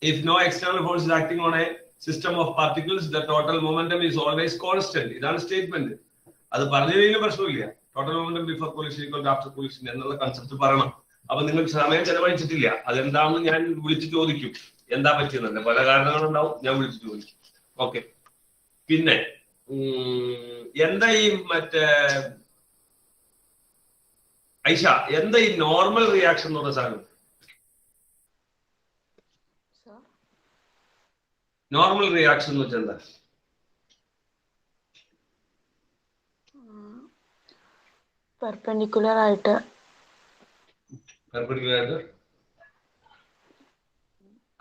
If no external force is acting on a system of particles, the total momentum is always constant. ഇതാണ് statement. അത് പറഞ്ഞു കഴിഞ്ഞാൽ പ്രശ്നമില്ല. Total momentum before collision equal to after collision എന്നുള്ള concept പറയണം. അപ്പൊ നിങ്ങൾ സമയം ചെലവഴിച്ചിട്ടില്ല. അതെന്താണെന്ന് ഞാൻ വിളിച്ചു ചോദിക്കും. എന്താ പറ്റിയെന്നല്ല, പല കാരണങ്ങളുണ്ടാവും, ഞാൻ വിളിച്ചു ചോദിക്കും. ഓക്കെ. പിന്നെ എന്താ ഈ മറ്റേ ഐഷ, എന്താ ഈ നോർമൽ റിയാക്ഷൻ എന്ന് പറഞ്ഞ സാധനം? നോർമൽ റിയാക്ഷൻ എന്ന് വെച്ചാൽ എന്താ? പെർപെൻഡിക്കുലർ ആയിട്ട്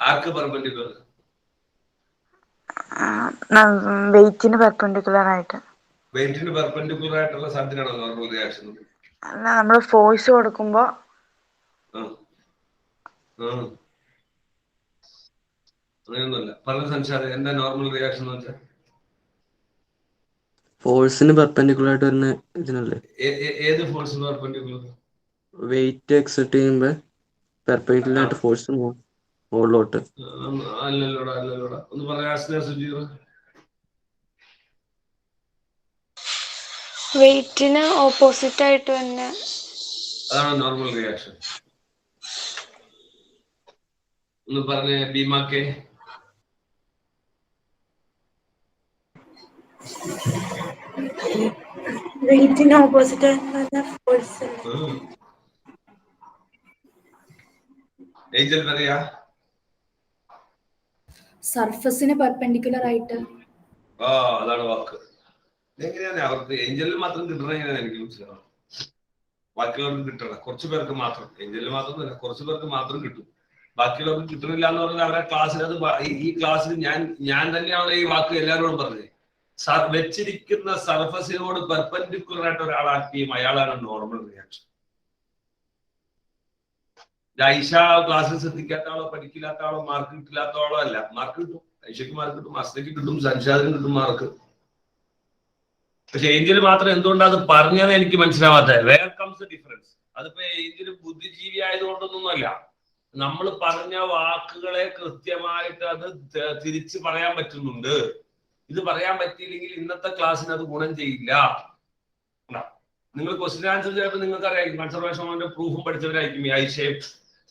ആർക്ക് പെർപെൻഡിക്കുലർ? വെയിറ്റിന് പെർപെൻഡിക്കുലർ ആയിട്ട്. വെയിറ്റിന് പെർപെൻഡിക്കുലർ ആയിട്ടുള്ള സാധനമാണോ നോർമൽ റിയാക്ഷൻ? അല്ല, നമ്മൾ ഫോഴ്സ് കൊടുക്കുമ്പോ അങ്ങനെയൊന്നുമല്ല. പറഞ്ഞ സംശയം എന്താ നോർമൽ റിയാക്ഷൻ എന്ന് വെച്ചാൽ? ഫോഴ്സിന് പെർപെൻഡിക്കുലർ ആയിട്ട് വരുന്ന ഇതിനല്ലേ? ഏത് ഫോഴ്സിന് പെർപെൻഡിക്കുലർ? വെയിറ്റ് എക്സെർട്ട് ചെയ്യുമ്പോ പെർപെൻഡിക്കുലർ ആയിട്ട് ഫോഴ്സ് മുകളിലോട്ട്. അല്ലല്ലോടാ. ഒന്ന് പറയാ സുജീർ. വെയിറ്റിന് ഓപ്പോസിറ്റ് ആയിട്ട് തന്നെ. അതാണ് നോർമൽ റിയാക്ഷൻ. ഒന്ന് പറഞ്ഞേ ബീമാക്കെ. വെയിറ്റിന് ഓപ്പോസിറ്റ് ആയിട്ട് ഫോഴ്സ്. ഏഞ്ചൽ പറയാ. സർഫസിന് പെർപെൻഡിക്കുലർ ആയിട്ട്. അതാണ് വാക്ക്. എങ്ങനെയാണ് അവർക്ക് ഏഞ്ചലിൽ മാത്രം കിട്ടണം? എങ്ങനെയാണ് എനിക്ക് മനസ്സിലാവും. ബാക്കിയുള്ളവർക്ക് കിട്ടണം, കുറച്ചു പേർക്ക് മാത്രം. ഏഞ്ചലിൽ മാത്രമല്ല, കുറച്ചു പേർക്ക് മാത്രം കിട്ടും. ബാക്കിയുള്ളവർക്ക് കിട്ടുന്നില്ല എന്ന് പറഞ്ഞാൽ അവരുടെ ക്ലാസ്സിൽ അത് ഈ ക്ലാസ്സിൽ ഞാൻ തന്നെയാണ് ഈ വാക്ക് എല്ലാവരോടും പറഞ്ഞത്. വെച്ചിരിക്കുന്ന സർഫസിനോട് പെർപെൻഡിക്കുലർ ആയിട്ട് ഒരാൾ ആക്ട് ചെയ്യും, അയാളാണ് നോർമൽ റിയാക്ഷൻ. ഐഷ ക്ലാസ്സിൽ ശ്രദ്ധിക്കാത്ത ആളോ പഠിക്കില്ലാത്ത ആളോ മാർക്ക് കിട്ടില്ലാത്ത ആളോ അല്ല. മാർക്ക് കിട്ടും, ഐഷയ്ക്ക് മാർക്ക് കിട്ടും, അസ്ലയ്ക്ക് കിട്ടും, സൻഷാദിന് കിട്ടും മാർക്ക്. പക്ഷെ ഏഞ്ചൽ മാത്രം എന്തുകൊണ്ടാണ് അത് പറഞ്ഞത് എനിക്ക് മനസ്സിലാവാത്തത്. Where comes difference. അതിപ്പോ ഏഞ്ചൽ ബുദ്ധിജീവി ആയതുകൊണ്ടൊന്നുമല്ല. നമ്മൾ പറഞ്ഞ വാക്കുകളെ കൃത്യമായിട്ട് അത് തിരിച്ച് പറയാൻ പറ്റുന്നുണ്ട്. ഇത് പറയാൻ പറ്റിയില്ലെങ്കിൽ ഇന്നത്തെ ക്ലാസ്സിന് അത് ഗുണം ചെയ്യില്ല. നിങ്ങൾ ക്വസ്റ്റ്യൻ ആൻസർ ചിലപ്പോൾ നിങ്ങൾക്ക് അറിയാം. കൺസർവേഷൻ മോന്റെ പ്രൂഫും പഠിച്ചവരായിരിക്കും ഈ ഐഷയും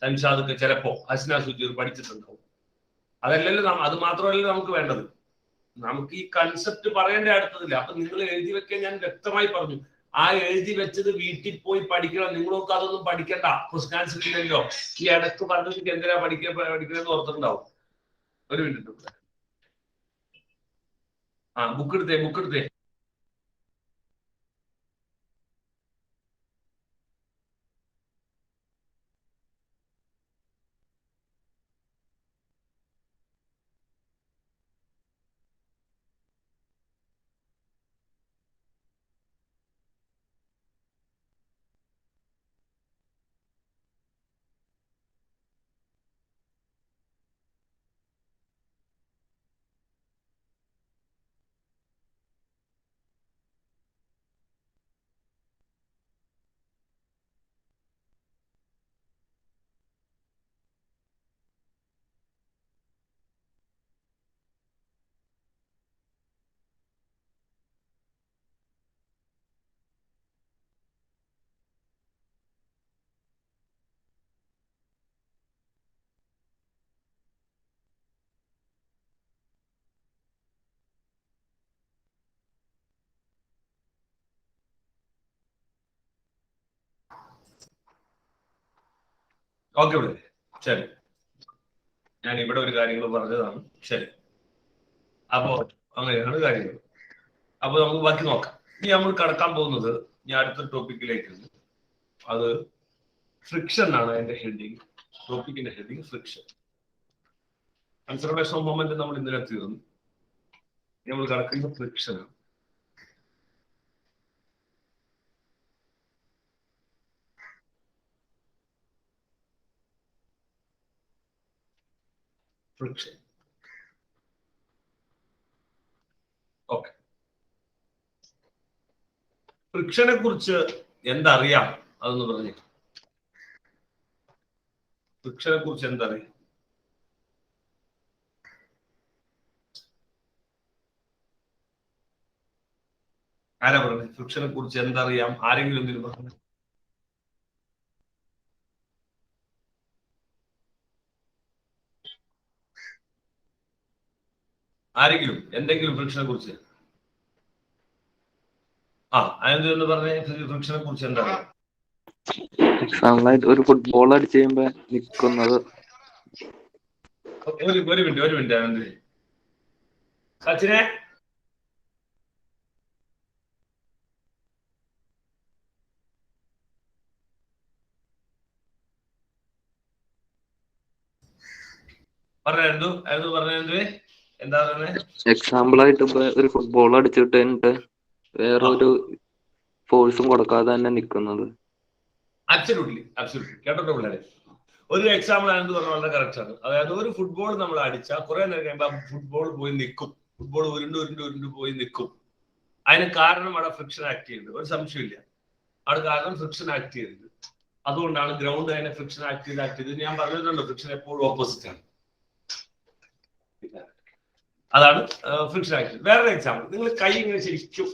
സൻഷാദൊക്കെ. ചിലപ്പോ ഹസ്ന സുജീർ പഠിച്ചിട്ടുണ്ടാവും. അതല്ലല്ലോ, അത് മാത്രമല്ലല്ലോ നമുക്ക് വേണ്ടത്. നമുക്ക് ഈ കൺസെപ്റ്റ് പറയേണ്ട അടുത്തതില്ല. അപ്പൊ നിങ്ങൾ എഴുതി വെക്കാൻ ഞാൻ വ്യക്തമായി പറഞ്ഞു. ആ എഴുതി വെച്ചത് വീട്ടിൽ പോയി പഠിക്കണം. നിങ്ങളൊക്കെ അതൊന്നും പഠിക്കണ്ട. ക്വസ്റ്റ്യൻ ആൻസർ ഇല്ലല്ലോ. ഈ ഇടയ്ക്ക് പറഞ്ഞിട്ട് എന്തിനാ പഠിക്കണമെന്ന് ഓർത്തിട്ടുണ്ടാവും. ഒരു മിനിറ്റ്. ബുക്ക് എടുത്തേ. ഓക്കെ ഇവിടെ ശരി. ഞാൻ ഇവിടെ ഒരു കാര്യങ്ങൾ പറഞ്ഞതാണ്. ശരി, അപ്പോ അങ്ങനെയാണ് കാര്യങ്ങൾ. അപ്പൊ നമുക്ക് ബാക്കി നോക്കാം. ഇനി നമ്മൾ കടക്കാൻ പോകുന്നത് ഞാൻ അടുത്ത ടോപ്പിക്കിലേക്ക്. അത് ഫ്രിക്ഷൻ ആണ് എന്റെ ഹെഡിങ്. ടോപ്പിക്കിന്റെ heading friction. Conservation of moment നമ്മൾ ഇന്നലെ തീർന്നു. നമ്മൾ കടക്കുന്നത് ഫ്രിക്ഷൻ ആണ്. ഫ്രിക്ഷൻ. ഓക്കെ, ഫ്രിക്ഷനെ കുറിച്ച് എന്തറിയാം അതൊന്ന് പറഞ്ഞു. ഫ്രിക്ഷനെ കുറിച്ച് എന്തറിയാം? ആരാ പറഞ്ഞത്? ഫ്രിക്ഷനെ കുറിച്ച് എന്തറിയാം? ആരെങ്കിലും എന്തെങ്കിലും പറഞ്ഞു? ആരെങ്കിലും എന്തെങ്കിലും ഫ്രിക്ഷനെ കുറിച്ച്? അതെന്തെന്ന് പറഞ്ഞ ഫ്രിക്ഷനെ കുറിച്ച് എന്താ? എക്സാമ്പിളായിട്ട് ഒരു ഫുട്ബോൾ അടിച്ച് കഴിയുമ്പോ നിക്കുന്നത്. ഒരു മിനിറ്റ് ആനന്ദ്. സച്ചിനെ, പറഞ്ഞു പറഞ്ഞത് എന്താ പറയുന്നത്? എക്സാമ്പിളായിട്ട് ഇപ്പൊ ഒരു ഫുട്ബോൾ അടിച്ചിട്ട് കഴിഞ്ഞിട്ട് വേറൊരു ഫോഴ്സും കൊടുക്കാതെ തന്നെ നിക്കുന്നത്. അബ്സല്യൂട്ട്ലി കേട്ടോ പിള്ളേരെ. ഒരു എക്സാമ്പിൾ ആണെന്ന് പറഞ്ഞാൽ വളരെ കറക്റ്റ് ആണ്. അതായത് ഒരു ഫുട്ബോൾ നമ്മൾ അടിച്ചാൽ കുറെ നേരം കഴിയുമ്പോൾ ഫുട്ബോൾ പോയി നിൽക്കും. ഫുട്ബോൾ ഉരുണ്ട് പോയി നിൽക്കും. അതിന് കാരണം അവിടെ ഫ്രിക്ഷൻ ആക്ട് ചെയ്യുന്നത്, ഒരു സംശയമില്ല. അവിടെ കാരണം ഫ്രിക്ഷൻ ആക്ട് ചെയ്തത്. അതുകൊണ്ടാണ് ഗ്രൗണ്ട് അതിനെ ഫ്രിക്ഷൻ ആക്ട് ചെയ്ത് ഞാൻ പറഞ്ഞിട്ടുണ്ട്, ഫ്രിക്ഷൻ എപ്പോഴും ഓപ്പോസിറ്റ് ആണ്. അതാണ് ഫ്രിക്ഷൻ ആക്ട്. വേറൊരു എക്സാമ്പിൾ, നിങ്ങൾ കൈ ഇങ്ങനെ ശരിക്കും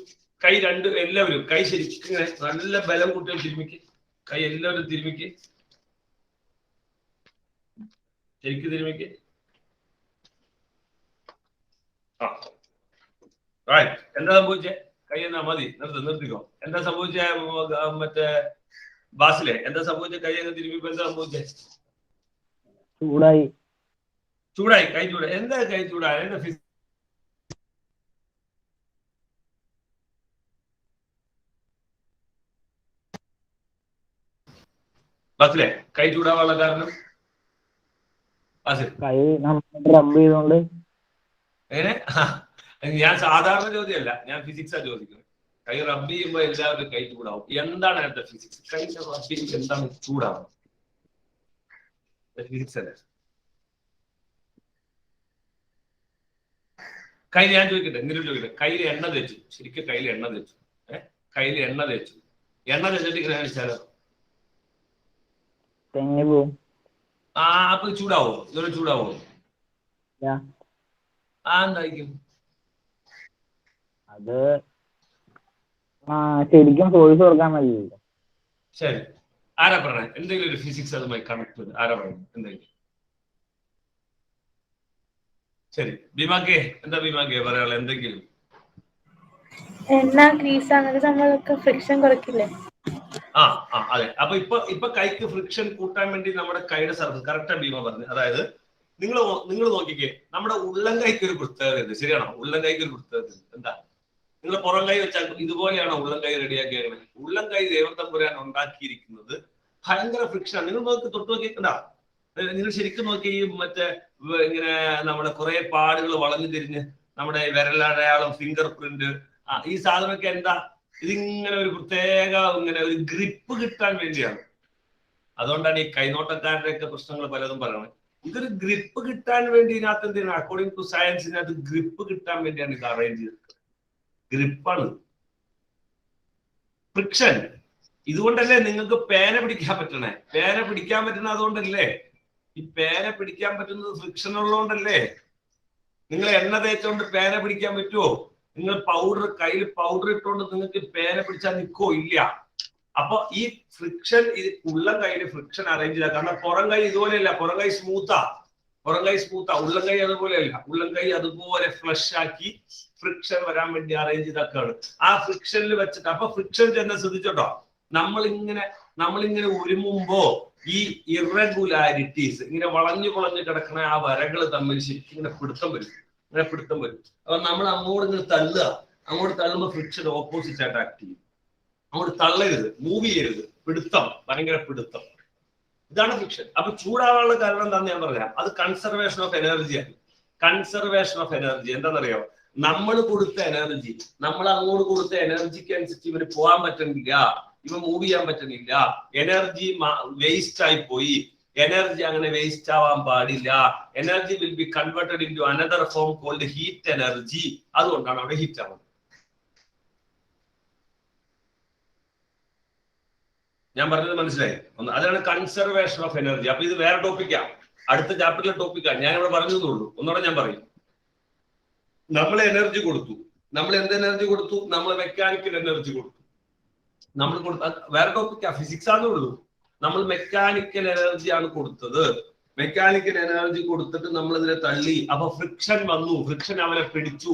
എല്ലാവരും കൈ ശരിക്കും ഇങ്ങനെ നല്ല ബലം കൂട്ടിയാൽ തിരുമിക്ക്. കൈ എല്ലാവരും തിരുമിക്ക്, ശരിക്കും തിരുമിക്ക്. എന്താ സംഭവിച്ചേ? കൈ എന്നാ മതി, നിർത്തിക്കോ. എന്താ സംഭവിച്ചേ? മറ്റേ ബാസിലെ എന്താ സംഭവിച്ചേ? കൈ എന്ന് തിരുമിപ്പോ എന്താ സംഭവിച്ചേ? ചൂടായി. കൈ ചൂടായി. എന്താ കൈ ചൂടായി? എന്താ ബാസിലെ കൈ ചൂടാവാനുള്ള കാരണം? കൈ റബ്ബ് ചെയ്തോണ്ട്. എങ്ങനെ? ഞാൻ സാധാരണ ചോദ്യമല്ല, ഞാൻ ഫിസിക്സാ ചോദിക്കുന്നത്. കൈ റബ്ബ് ചെയ്യുമ്പോ എല്ലാവരും കൈ ചൂടാവും. എന്താണ് അതിന്റെ ഫിസിക്സ്? കൈന്റെ റബ്ബ് ചെയ്യുമ്പോൾ എന്താണ് ചൂടാവും? ഫിസിക്സ് അല്ലേ? കയ്യിൽ ഞാൻ ചോദിക്കട്ടെ, എന്തെങ്കിലും ചോദിക്കട്ടെ. കയ്യിൽ എണ്ണ തേച്ചു, ശരിക്കും കയ്യിൽ എണ്ണ തേച്ചു. കയ്യിൽ എണ്ണ തേച്ചു. എണ്ണ തേച്ചിട്ട് ഇങ്ങനെ കാണിച്ചാലോ? അപ്പൊ ചൂടാവോ? ഇതൊരു ചൂടാവോ? എന്തായിരിക്കും അത്? ശരിക്കും ഫോഴ്സ് കൊടുക്കാൻ മതിയല്ലോ. ശരി, ആരാ പറഞ്ഞത്? എന്തെങ്കിലും ഒരു ഫിസിക്സ് അതുമായി കണക്ട് ചെയ്ത് ആരാ പറയുന്നത്? എന്തെങ്കിലും? ശരി, ഭീമാക്കേ എന്താ ഭീമാക്കേ പറയാനുള്ള എന്തെങ്കിലും? എണ്ണ ഗ്രീസ് അങ്ങനത്തെ സംഭവമൊക്കെ ഫ്രിക്ഷൻ കുറയ്ക്കില്ലേ? അതെ. അപ്പൊ ഇപ്പൊ കൈക്ക് ഫ്രിക്ഷൻ കൂട്ടാൻ വേണ്ടി നമ്മുടെ കൈയുടെ സർഫസ്, കറക്റ്റാ ഭീമ പറഞ്ഞു. അതായത് നിങ്ങൾ നോക്കിക്കേ, നമ്മുടെ ഉള്ളം കൈക്ക് ഒരു പ്രത്യേകത ഉണ്ട്. ശരിയാണോ? ഉള്ളം കൈക്ക് ഒരു പ്രത്യേകത എന്താ? നിങ്ങൾ പുറം കൈ വെച്ചാൽ ഇതുപോലെയാണോ ഉള്ളം കൈ റെഡിയാക്കിയത്? ഉള്ളം കൈ ദേവതമ്പുരാൻ ഉണ്ടാക്കിയിരിക്കുന്നത് ഭയങ്കര ഫ്രിക്ഷനാണ്. നിങ്ങൾ തൊട്ട് നോക്കിയിട്ടുണ്ടാ? നിങ്ങൾ ശരിക്കും നോക്കി മറ്റേ ഇങ്ങനെ നമ്മുടെ കുറെ പാടുകൾ വളഞ്ഞു തിരിഞ്ഞ് നമ്മുടെ വിരലടയാളം, ഫിംഗർ പ്രിന്റ്, ഈ സാധനമൊക്കെ എന്താ? ഇതിങ്ങനെ ഒരു പ്രത്യേക ഇങ്ങനെ ഒരു ഗ്രിപ്പ് കിട്ടാൻ വേണ്ടിയാണ്. അതുകൊണ്ടാണ് ഈ കൈനോട്ടക്കാരുടെ ഒക്കെ പ്രശ്നങ്ങൾ പലതും പറയുന്നത്. ഇതൊരു ഗ്രിപ്പ് കിട്ടാൻ വേണ്ടി ഇതിനകത്ത് എന്തിനാണ്? അക്കോർഡിംഗ് ടു സയൻസ് ഇതിനകത്ത് ഗ്രിപ്പ് കിട്ടാൻ വേണ്ടിയാണ് ഇത് അറേഞ്ച് ചെയ്തത്. ഗ്രിപ്പാണ് ഫ്രിക്ഷൻ. ഇതുകൊണ്ടല്ലേ നിങ്ങൾക്ക് പേന പിടിക്കാൻ പറ്റണേ? പേന പിടിക്കാൻ പറ്റുന്ന അതുകൊണ്ടല്ലേ? ഈ പേന പിടിക്കാൻ പറ്റുന്നത് ഫ്രിക്ഷൻ ഉള്ളതുകൊണ്ടല്ലേ? നിങ്ങൾ എണ്ണ തേച്ചോണ്ട് പേന പിടിക്കാൻ പറ്റുമോ? നിങ്ങൾ കയ്യിൽ പൗഡർ ഇട്ടുകൊണ്ട് നിങ്ങൾക്ക് പേന പിടിച്ചാൽ നിൽക്കോ? ഇല്ല. അപ്പൊ ഈ ഫ്രിക്ഷൻ, ഉള്ളം കയ്യിൽ ഫ്രിക്ഷൻ അറേഞ്ച് ചെയ്താൽ, കാരണം പുറം കൈ ഇതുപോലെയല്ല. പുറം കൈ സ്മൂത്താ. ഉള്ളം കൈ അതുപോലെയല്ല. ഉള്ളം കൈ അതുപോലെ ഫ്ലഷ് ആക്കി ഫ്രിക്ഷൻ വരാൻ വേണ്ടി അറേഞ്ച് ചെയ്താക്കാണ്. ആ ഫ്രിക്ഷനിൽ വെച്ചിട്ട്, അപ്പൊ ഫ്രിക്ഷൻ ചെന്ന് ശ്രദ്ധിച്ചോട്ടോ, നമ്മളിങ്ങനെ ഉരുമുമ്പോ ഈ ഇറഗുലാരിറ്റീസ്, ഇങ്ങനെ വളഞ്ഞു കിടക്കുന്ന ആ വരകൾ തമ്മിൽ ശരിക്കും ഇങ്ങനെ പിടുത്തം വരും. അപ്പൊ നമ്മൾ അങ്ങോട്ട് തള്ളുമ്പോൾ ഫ്രിക്ഷൻ ഓപ്പോസിറ്റ് ആയിട്ട് ആക്ട് ചെയ്യും. അങ്ങോട്ട് തള്ളരുത്, മൂവ് ചെയ്യരുത്. ഭയങ്കര പിടുത്തം. ഇതാണ് ഫ്രിക്ഷൻ. അപ്പൊ ചൂടാവാനുള്ള കാരണം എന്താണെന്ന് ഞാൻ പറയാം. അത് കൺസർവേഷൻ ഓഫ് എനർജിയാണ്. എന്താണെന്നറിയോ? നമ്മൾ കൊടുത്ത എനർജി, നമ്മൾ അങ്ങോട്ട് കൊടുത്ത എനർജിക്ക് അനുസരിച്ച് ഇവന് പോകാൻ പറ്റുന്നില്ല, ഇവ മൂവ് ചെയ്യാൻ പറ്റുന്നില്ല. എനർജി വേസ്റ്റ് ആയി പോയി. എനർജി അങ്ങനെ വേസ്റ്റ് ആവാൻ പാടില്ല. Energy will be converted into another form called heat energy. അതുകൊണ്ടാണ് അവിടെ ഹീറ്റ് ആവുന്നത്. ഞാൻ പറഞ്ഞത് മനസ്സിലായി? അതാണ് കൺസർവേഷൻ ഓഫ് എനർജി. അപ്പൊ ഇത് വേറെ ടോപ്പിക്കാണ്, അടുത്ത ചാപ്റ്ററിലെ ടോപ്പിക്കാണ്. ഞാൻ ഇവിടെ പറഞ്ഞതേ ഉള്ളൂ. ഒന്നുകൂടെ ഞാൻ പറയും. നമ്മൾ എനർജി കൊടുത്തു, നമ്മൾ എന്ത് എനർജി കൊടുത്തു? നമ്മൾ മെക്കാനിക്കൽ എനർജി കൊടുത്തു. നമ്മൾ കൊടുത്ത വേറെ ടോപ്പിക്കാ, ഫിസിക്സ് ആണെന്നേ ഉള്ളൂ. നമ്മൾ മെക്കാനിക്കൽ എനർജിയാണ് കൊടുത്തത്. മെക്കാനിക്കൽ എനർജി കൊടുത്തിട്ട് നമ്മൾ ഇതിനെ തള്ളി. അപ്പൊ ഫ്രിക്ഷൻ വന്നു. ഫ്രിക്ഷൻ അവനെ പിടിച്ചു,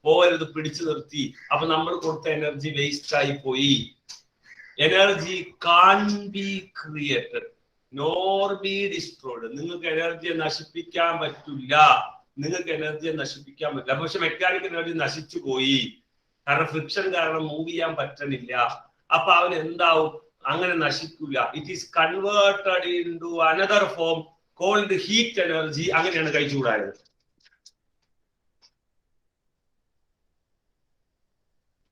പോവരുത് പിടിച്ചു നിർത്തി. അപ്പൊ നമ്മൾ കൊടുത്ത എനർജി വേസ്റ്റ് ആയി പോയി. Energy can be created nor be destroyed. നിങ്ങൾക്ക് എനർജിയെ നശിപ്പിക്കാൻ പറ്റില്ല. പക്ഷെ മെക്കാനിക്കൽ എനർജി നശിച്ചു പോയി. കാരണം ഫ്രിക്ഷൻ കാരണം മൂവ് ചെയ്യാൻ പറ്റണില്ല. അപ്പൊ അവൻ എന്താവും? അങ്ങനെ നശിക്കില്ല. It is converted into another form called heat energy. അങ്ങനെയാണ് കഴിച്ചുകൂടായത്.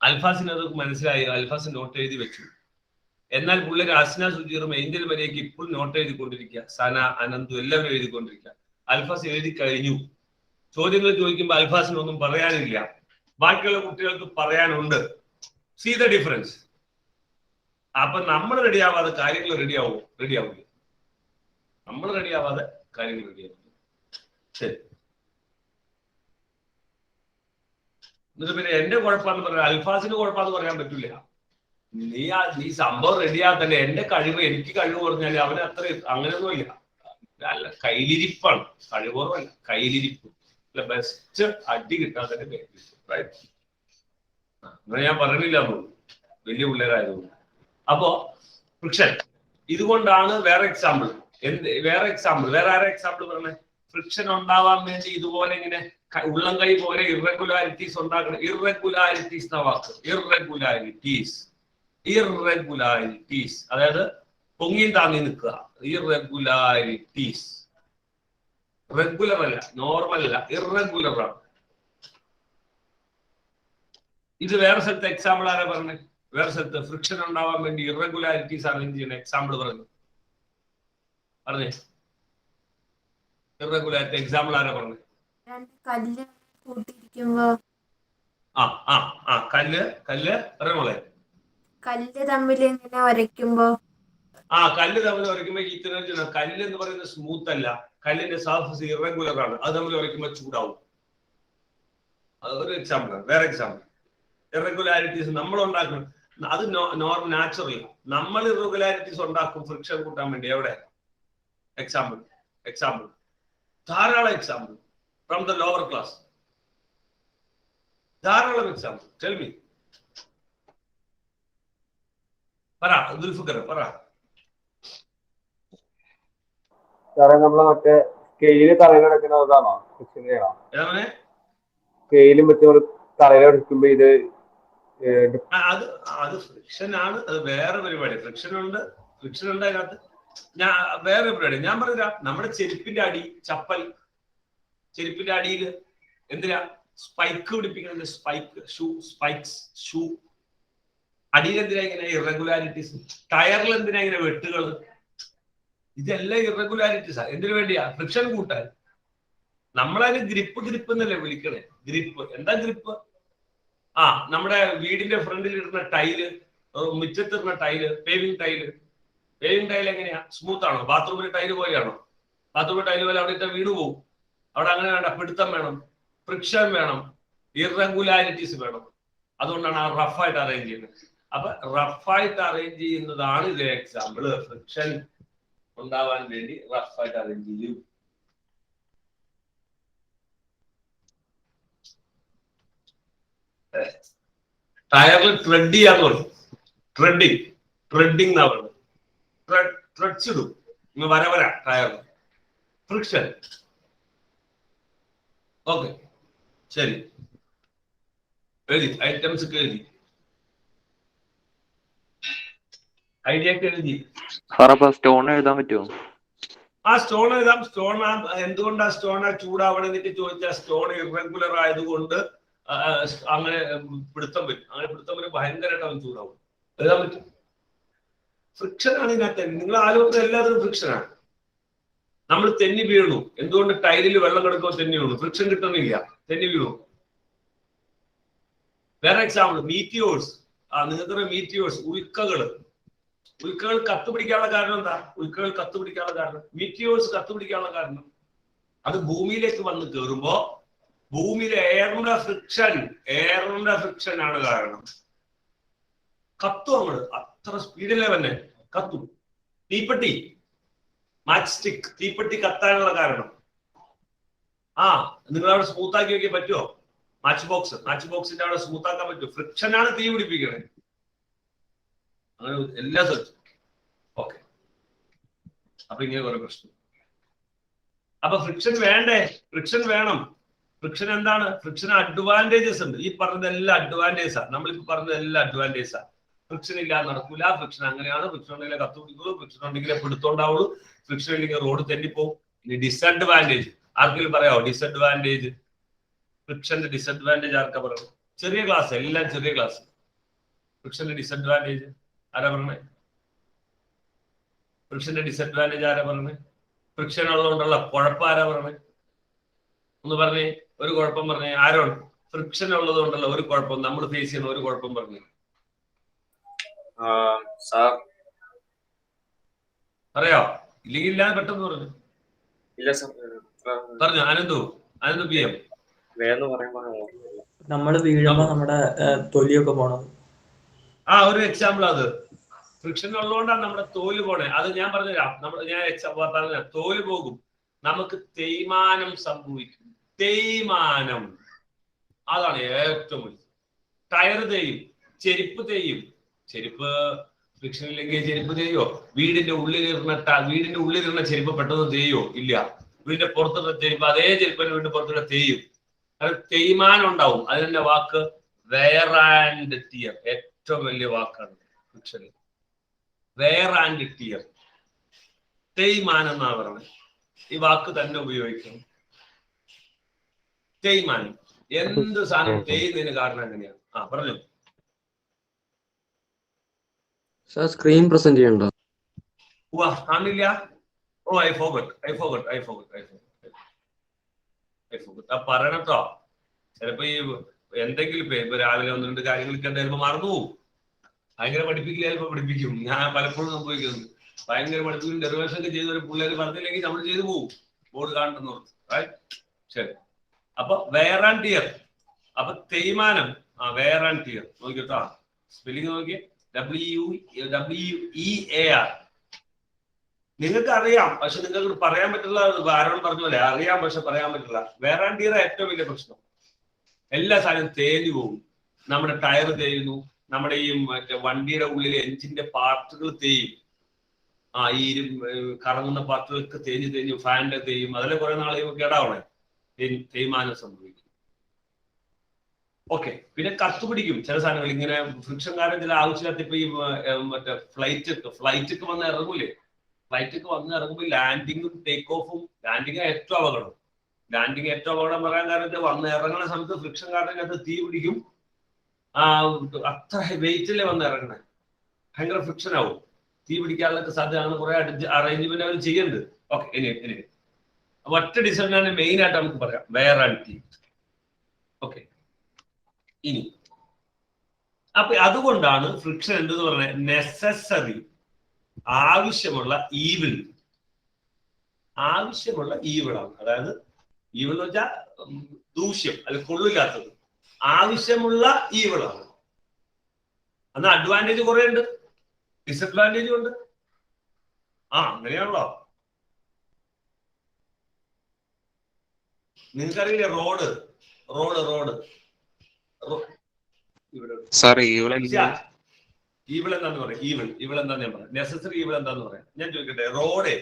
അൽഫാസിന് അത് മനസ്സിലായി. അൽഫാസ് നോട്ട് എഴുതി വെച്ചു. എന്നാൽ പുള്ളി അസ്ന സുജീറും ഏഞ്ചൽ മരിയയ്ക്ക് ഇപ്പോൾ നോട്ട് എഴുതിക്കൊണ്ടിരിക്കുക. സന, അനന്തു എല്ലാവരും എഴുതിക്കൊണ്ടിരിക്കുക. അൽഫാസ് എഴുതി കഴിഞ്ഞു. ചോദ്യങ്ങൾ ചോദിക്കുമ്പോൾ അൽഫാസിനൊന്നും പറയാനില്ല. ബാക്കിയുള്ള കുട്ടികൾക്ക് പറയാനുണ്ട്. See the difference. അപ്പൊ നമ്മൾ റെഡിയാവാതെ കാര്യങ്ങൾ റെഡിയാവില്ല. നമ്മൾ റെഡിയാവാതെ കാര്യങ്ങൾ റെഡിയാവില്ല. ശരി. എന്നിട്ട് പിന്നെ എന്റെ കുഴപ്പമെന്ന് പറയാം, അൽഫാസിന് കുഴപ്പമെന്ന് പറയാൻ പറ്റില്ല. നീ സംഭവം റെഡിയാക്കല്ലേ. എന്റെ കഴിവ്, എനിക്ക് കഴിവ് പറഞ്ഞാല് അവന് അത്ര അങ്ങനെയൊന്നുമില്ല. അല്ല, കയ്യിലിരിപ്പാണ്. കഴിവുറവല്ല, കയ്യിലിരിപ്പ്. ബെസ്റ്റ് അടി കിട്ടാത്തതിന്റെ പേര്. അങ്ങനെ ഞാൻ പറഞ്ഞില്ല എന്നുള്ളൂ, വലിയ പിള്ളേരായതുകൊണ്ട്. അപ്പോ ഫ്രിക്ഷൻ ഇതുകൊണ്ടാണ്. വേറെ എക്സാമ്പിൾ വേറെ ആരെ എക്സാമ്പിൾ പറഞ്ഞേ? ഫ്രിക്ഷൻ ഉണ്ടാവാൻ വേണ്ടി ഇതുപോലെ ഇങ്ങനെ ഉള്ളം കൈ പോലെ ഇറഗുലാരിറ്റീസ് ഉണ്ടാക്കണം. ഇറഗുലാരിറ്റീസ് എന്ന വാക്ക്, ഇറഗുലാരിറ്റീസ് അതായത് പൊങ്ങിയും താങ്ങി നിൽക്കുക. ഇറഗുലാരിറ്റീസ് റെഗുലർ അല്ല, നോർമൽ അല്ല, ഇറഗുലർ ആണ്. ഇത് വേറെ സ്ഥലത്ത് എക്സാമ്പിൾ ആരാ പറഞ്ഞേ? വേറെ സ്ഥലത്ത് ഫ്രിക്ഷൻ ഉണ്ടാവാൻ വേണ്ടി ഇറഗുലാരിറ്റീസ് അറേഞ്ച് ചെയ്യുന്ന എക്സാമ്പിൾ പറഞ്ഞേ? ഇറഗുലാരിറ്റി എക്സാമ്പിൾ ആരാ പറഞ്ഞേ? കല്ല് കൂട്ടിയിരിക്കുമ്പോ കല്ല് അറിയാമോളെ? കല്ല് തമ്മിൽ ഇങ്ങനെ ഉരയ്ക്കുമ്പോ കല്ല് തമ്മിൽ ഉരയ്ക്കുമ്പോ ഹീറ്റ് എനർജി. കല്ല് എന്ന് പറയുന്നത് സ്മൂത്ത് അല്ല, കല്ലിന്റെ സർഫസ് ഇറഗുലർ ആണ്. അത് തമ്മിൽ ഉരയ്ക്കുമ്പോൾ ചൂടാവും. അതൊരു എക്സാമ്പിൾ ആണ്. വേറെ എക്സാമ്പിൾ ഇറഗുലാരിറ്റീസ് നമ്മൾ ഉണ്ടാക്കണം. അത് നാച്ചുറൽ. നമ്മൾ ഇറഗുലാരിറ്റീസ് ഉണ്ടാക്കും ഫ്രിക്ഷൻ കൂട്ടാൻ വേണ്ടി. എവിടെ? എക്സാമ്പിൾ ധാരാളം example from the lower class. ധാരാളം എക്സാമ്പിൾ. Tell me. പറ ദുൽഫിക്കർ, പറ. സാറേ, നമ്മളെ മറ്റേ സ്കെയില് തറയിൽ കിടക്കുന്നതാണോ? ഏതാണ്? സ്കെയിലും മറ്റും തറയിൽ എടുക്കുമ്പോ ഇത് അത് ഫ്രിക്ഷൻ ആണ്. അത് വേറെ പരിപാടി. ഫ്രിക്ഷൻ ഉണ്ട് അതിനകത്ത്. ഞാൻ വേറെ പരിപാടി ഞാൻ പറഞ്ഞ നമ്മുടെ ചെരുപ്പിന്റെ അടി, ചെരുപ്പിന്റെ അടിയിൽ എന്തിനാ സ്പൈക്ക് പിടിപ്പിക്കുന്നത്? ഷൂ അടിയിൽ എന്തിനാ ഇങ്ങനെ ഇറഗുലാരിറ്റീസ്? ടയറിൽ എന്തിനാ ഇങ്ങനെ വെട്ടുകൾ? ഇതെല്ലാം ഇറഗുലാരിറ്റീസാ. എന്തിനു വേണ്ടിയാ? ഫ്രിക്ഷൻ കൂട്ടാൻ. നമ്മളതിന് ഗ്രിപ്പ് എന്നല്ലേ വിളിക്കണേ. ഗ്രിപ്പ് എന്താ ഗ്രിപ്പ്? നമ്മുടെ വീടിന്റെ ഫ്രണ്ടിൽ ഇടുന്ന ടൈല്, മുറ്റത്തിടുന്ന ടൈല്, പേവിംഗ് ടൈൽ എങ്ങനെയാ? സ്മൂത്ത് ആണോ? ബാത്റൂമിലെ ടൈല് പോലെയാണോ? ബാത്റൂമിലെ ടൈല് പോലെ അവിടെ ഇട്ട വീണ് പോകും. അവിടെ അങ്ങനെ വേണ്ട. പിടുത്തം വേണം, ഫ്രിക്ഷൻ വേണം, ഇറഗുലാരിറ്റീസ് വേണം. അതുകൊണ്ടാണ് ആ റഫായിട്ട് അറേഞ്ച് ചെയ്യുന്നത്. അപ്പൊ റഫായിട്ട് അറേഞ്ച് ചെയ്യുന്നതാണ് ഇതിലെ എക്സാമ്പിൾ. ഫ്രിക്ഷൻ ഉണ്ടാവാൻ വേണ്ടി റഫായിട്ട് അറേഞ്ച് ചെയ്യും. ടയറിൽ ത്രെഡ് ചെയ്യാന്ന് പറഞ്ഞു. ത്രെഡിങ് എന്നാ പറയുന്നത്. ത്രെഡ്സ് ഇടും വര ടയറിൽ. ഫ്രിക്ഷൻ. ഓക്കെ, ശരി. എഴുതി ഐറ്റംസ് ഒക്കെ എഴുതി, ഐഡിയ ഒക്കെ എഴുതി. സ്റ്റോൺ എഴുതാൻ പറ്റുമോ? സ്റ്റോൺ എഴുതാം. എന്തുകൊണ്ടാ സ്റ്റോൺ ചൂടാവണമെന്നിട്ട് ചോദിച്ചാൽ സ്റ്റോൺ ഇറഗുലർ ആയതുകൊണ്ട് അങ്ങനെ പിടുത്തം വരും. ഭയങ്കരമായിട്ട് അവൻ ചൂടാവും. എഴുതാൻ പറ്റും. ഫ്രിക്ഷൻ ആണ് ഇതിനകത്ത്. നിങ്ങൾ ആലോചിക്കുന്ന എല്ലാത്തിനും ഫ്രിക്ഷനാണ്. നമ്മൾ തെന്നി വീണു. എന്തുകൊണ്ട്? ടൈലിൽ വെള്ളം കിടക്കുമ്പോൾ തെന്നി വീണു. ഫ്രിക്ഷൻ കിട്ടുന്നില്ല, തെന്നി വീണു. വേറെ എക്സാമ്പിൾ മീറ്റിയോഴ്സ്. നിങ്ങൾക്കറിയാം മീറ്റിയോഴ്സ്, ഉൽക്കകൾ കത്തുപിടിക്കാനുള്ള കാരണം എന്താ? മീറ്റിയോഴ്സ് കത്തുപിടിക്കാനുള്ള കാരണം അത് ഭൂമിയിലേക്ക് വന്ന് കയറുമ്പോ ഭൂമിയിലെ എയറിന്റെ ഫ്രിക്ഷൻ ആണ് കാരണം. കത്തും അങ്ങോട്ട്, അത്ര സ്പീഡിലെ തന്നെ കത്തും. തീപ്പെട്ടി, മാച്ച് സ്റ്റിക്ക്, തീപ്പെട്ടി കത്താനുള്ള കാരണം നിങ്ങൾ അവിടെ സ്മൂത്താക്കി വെക്കാൻ പറ്റുമോ? മാച്ച് ബോക്സിന്റെ അവിടെ സ്മൂത്താക്കാൻ പറ്റുമോ? ഫ്രിക്ഷനാണ് തീ പിടിപ്പിക്കണേ. അങ്ങനെ എല്ലാ സ്ഥലത്തും. ഓക്കെ, അപ്പൊ ഇങ്ങനെ കുറെ പ്രശ്നം. അപ്പൊ ഫ്രിക്ഷൻ വേണ്ടേ? ഫ്രിക്ഷൻ വേണം. ഫ്രിക്ഷൻ എന്താണ്? ഫ്രിക്ഷൻ അഡ്വാൻറ്റേജസ് ഉണ്ട്. ഈ പറഞ്ഞതെല്ലാം അഡ്വാൻറ്റേജാ. നമ്മളിപ്പോ പറഞ്ഞതെല്ലാം അഡ്വാൻറ്റേജാ. ഫ്രിക്ഷൻ ഇല്ലാതെ നടക്കൂല. ഫ്രിക്ഷൻ അങ്ങനെയാണ്. ഫ്രിക്ഷൻ ഉണ്ടെങ്കിലേ കത്ത് പിടിക്കുള്ളൂ. ഫ്രിക്ഷൻ ഉണ്ടെങ്കിലേ പിടുത്തോണ്ടാവുള്ളൂ. ഫ്രിക്ഷൻ ഇല്ലെങ്കിൽ റോഡ് തെന്നിപ്പോവും. ഇനി ഡിസഡ്വാൻറ്റേജ് ആർക്കെങ്കിലും പറയാമോ? ഡിസഡ്വാൻറ്റേജ്, ഫ്രിക്ഷന്റെ ഡിസഡ്വാൻറ്റേജ് ആർക്കാ പറയുന്നത്? ചെറിയ ക്ലാസ്, എല്ലാം ചെറിയ ക്ലാസ്. ഫ്രിക്ഷന്റെ ഡിസഡ്വാൻറ്റേജ് ആരാ പറഞ്ഞേ? ഫ്രിക്ഷന്റെ ഡിസഡ്വാൻറ്റേജ് ആരാ പറഞ്ഞേ? ഫ്രിക്ഷൻ ഉള്ളതുകൊണ്ടുള്ള കുഴപ്പം ആരാ പറഞ്ഞേ? ഒന്ന് പറഞ്ഞേ, ഒരു കുഴപ്പം പറഞ്ഞേ. ആരോ ഫ്രിക്ഷൻ ഉള്ളത് കൊണ്ടുള്ള ഒരു കുഴപ്പം, നമ്മൾ ഫേസ് ചെയ്യുന്ന ഒരു കുഴപ്പം പറഞ്ഞു. പറയാ? ഇല്ലെങ്കിൽ ഇല്ലാതെ പെട്ടെന്ന് പറഞ്ഞു. പറഞ്ഞു ആനന്ദു പി എം. നമ്മള് വീഴുമ്പോ നമ്മുടെ തൊലിയൊക്കെ പോണം. ഒരു എക്സാമ്പിൾ അത്. ഫ്രിക്ഷൻ ഉള്ളതുകൊണ്ടാണ് നമ്മുടെ തോല് പോണേ. അത് ഞാൻ പറഞ്ഞുതരാം. ഞാൻ തോല് പോകും, നമുക്ക് തേയ്മാനം സംഭവിക്കും. തേയ്മാനം അതാണ് ഏറ്റവും വലുത്. ടയർ തേയും, ചെരുപ്പ് തേയും. ചെരുപ്പ് ഫ്രിക്ഷൻ ഇല്ലെങ്കിൽ ചെരുപ്പ് തേയോ? വീടിന്റെ ഉള്ളിലിരുന്ന ചെരുപ്പ് പെട്ടെന്ന് തേയോ? ഇല്ല. വീടിന്റെ പുറത്തുള്ള ചെരുപ്പ്, അതേ ചെരുപ്പിന് വീടിന്റെ പുറത്തുള്ള തേയും. അത് തേയ്മാനം ഉണ്ടാവും. അതിന്റെ വാക്ക് വെയർ ആൻഡ് ടിയർ. ഏറ്റവും വലിയ വാക്കാണ് ഫ്രിക്ഷൻ. വെയർ ആൻഡ് ടിയർ, തേയ്മാനം എന്നാ പറയുന്നത്. ഈ വാക്ക് തന്നെ ഉപയോഗിക്കണം. തേയ്മാനം. എന്ത് സാധനം തേയുന്നതിന് കാരണം എങ്ങനെയാണ്? പറഞ്ഞു. സ്ക്രീൻ പ്രസന്റ് ചെയ്യണ്ടോ? കാണില്ല. I forgot. പറയണട്ടോ. ചിലപ്പോ ഈ എന്തെങ്കിലും ഇപ്പൊ രാവിലെ 1-2 കാര്യങ്ങൾ ചിലപ്പോ മറന്നുപോകും. ഭയങ്കര പഠിപ്പിക്കില്ല, ചിലപ്പോ പഠിപ്പിക്കും. ഞാൻ പലപ്പോഴും സംഭവിക്കുന്നത് ഭയങ്കര പഠിപ്പിക്കും. ഡെറിവേഷൻ ഒക്കെ ചെയ്ത ഒരു പിള്ളേർ പറഞ്ഞില്ലെങ്കിൽ നമ്മൾ ചെയ്തു പോകും. ബോർഡ് കാണുന്നു. ശരി. അപ്പൊ വെയർ ആൻഡ് ടിയർ. അപ്പൊ തേയ്മാനം. വെയർ ആൻഡ് ടിയർ നോക്കിട്ടോ. സ്പെല്ലിംഗ് നോക്കിയേ. WEAR. നിങ്ങൾക്ക് അറിയാം, പക്ഷെ നിങ്ങൾക്ക് പറയാൻ പറ്റില്ല. ആരോട് പറഞ്ഞ പോലെ അറിയാം, പക്ഷെ പറയാൻ പറ്റില്ല. വെയർ ആൻഡ് ടിയർ ഏറ്റവും വലിയ പ്രശ്നം. എല്ലാ സാധനവും തേഞ്ഞു പോകും. നമ്മുടെ ടയർ തേയുന്നു, നമ്മുടെ ഈ മറ്റേ വണ്ടിയുടെ ഉള്ളിലെ എഞ്ചിന്റെ പാർട്ടുകൾ തേയും. ഈ കറങ്ങുന്ന പാർട്ടുകൾക്ക് തേഞ്ഞു ഫാനിന്റെ തേയും. അതിലെ കുറെ നാൾ കേടാവണേ, തേയ്മാനം സംഭവിക്കും. ഓക്കെ. പിന്നെ കത്തുപിടിക്കും ചില സാധനങ്ങൾ. ഇങ്ങനെ ഫ്രിക്ഷൻ കാരണം ചില ആവശ്യമില്ലാത്ത ഇപ്പൊ ഈ മറ്റേ ഫ്ലൈറ്റ് വന്ന് ഇറങ്ങൂലേ? ഫ്ലൈറ്റ് വന്ന് ഇറങ്ങുമ്പോൾ ലാൻഡിങ്ങും ടേക്ക് ഓഫും. ലാൻഡിങ് ഏറ്റവും അപകടം. പറയാൻ കാരണം വന്ന് ഇറങ്ങുന്ന സമയത്ത് ഫ്രിക്ഷൻ കാരണം അത് തീ പിടിക്കും. അത്ര വെയിറ്റല്ലേ വന്ന് ഇറങ്ങണേ. ഭയങ്കര ഫ്രിക്ഷൻ ആവും. തീ പിടിക്കാനുള്ള സാധ്യത കുറെ അറേഞ്ച്മെന്റ് അവർ ചെയ്യുന്നുണ്ട്. ഓക്കെ. ഇനി ഒറ്റ ഡിസൈനാണ് മെയിൻ ആയിട്ട് നമുക്ക് പറയാം, വെയർ ആൻഡ് ടിയർ. ഓക്കെ. ഇനി അപ്പൊ അതുകൊണ്ടാണ് ഫ്രിക്ഷൻ എന്തെന്ന് പറഞ്ഞാൽ നെസസറി, ആവശ്യമുള്ള ഈവിളാണ്. അതായത് ഈവിൾ എന്ന് വെച്ചാൽ ദൂഷ്യം, അല്ലെങ്കിൽ കൊള്ളില്ലാത്തത്. ആവശ്യമുള്ള ഈവിളാണ്. അന്ന് അഡ്വാൻറ്റേജ് കുറെ ഉണ്ട്, ഡിസഡ്വാൻറ്റേജും ഉണ്ട്. അങ്ങനെയാണല്ലോ. നിങ്ങൾക്കറിയില്ലേ റോഡ് ഈവിൾ എന്താന്ന് പറയാം. ഈവിൾ എന്താന്ന് ഞാൻ പറയാം. നെസസറി ഈവിൾ എന്താന്ന് പറയാം. ഞാൻ ചോദിക്കട്ടെ, റോഡ്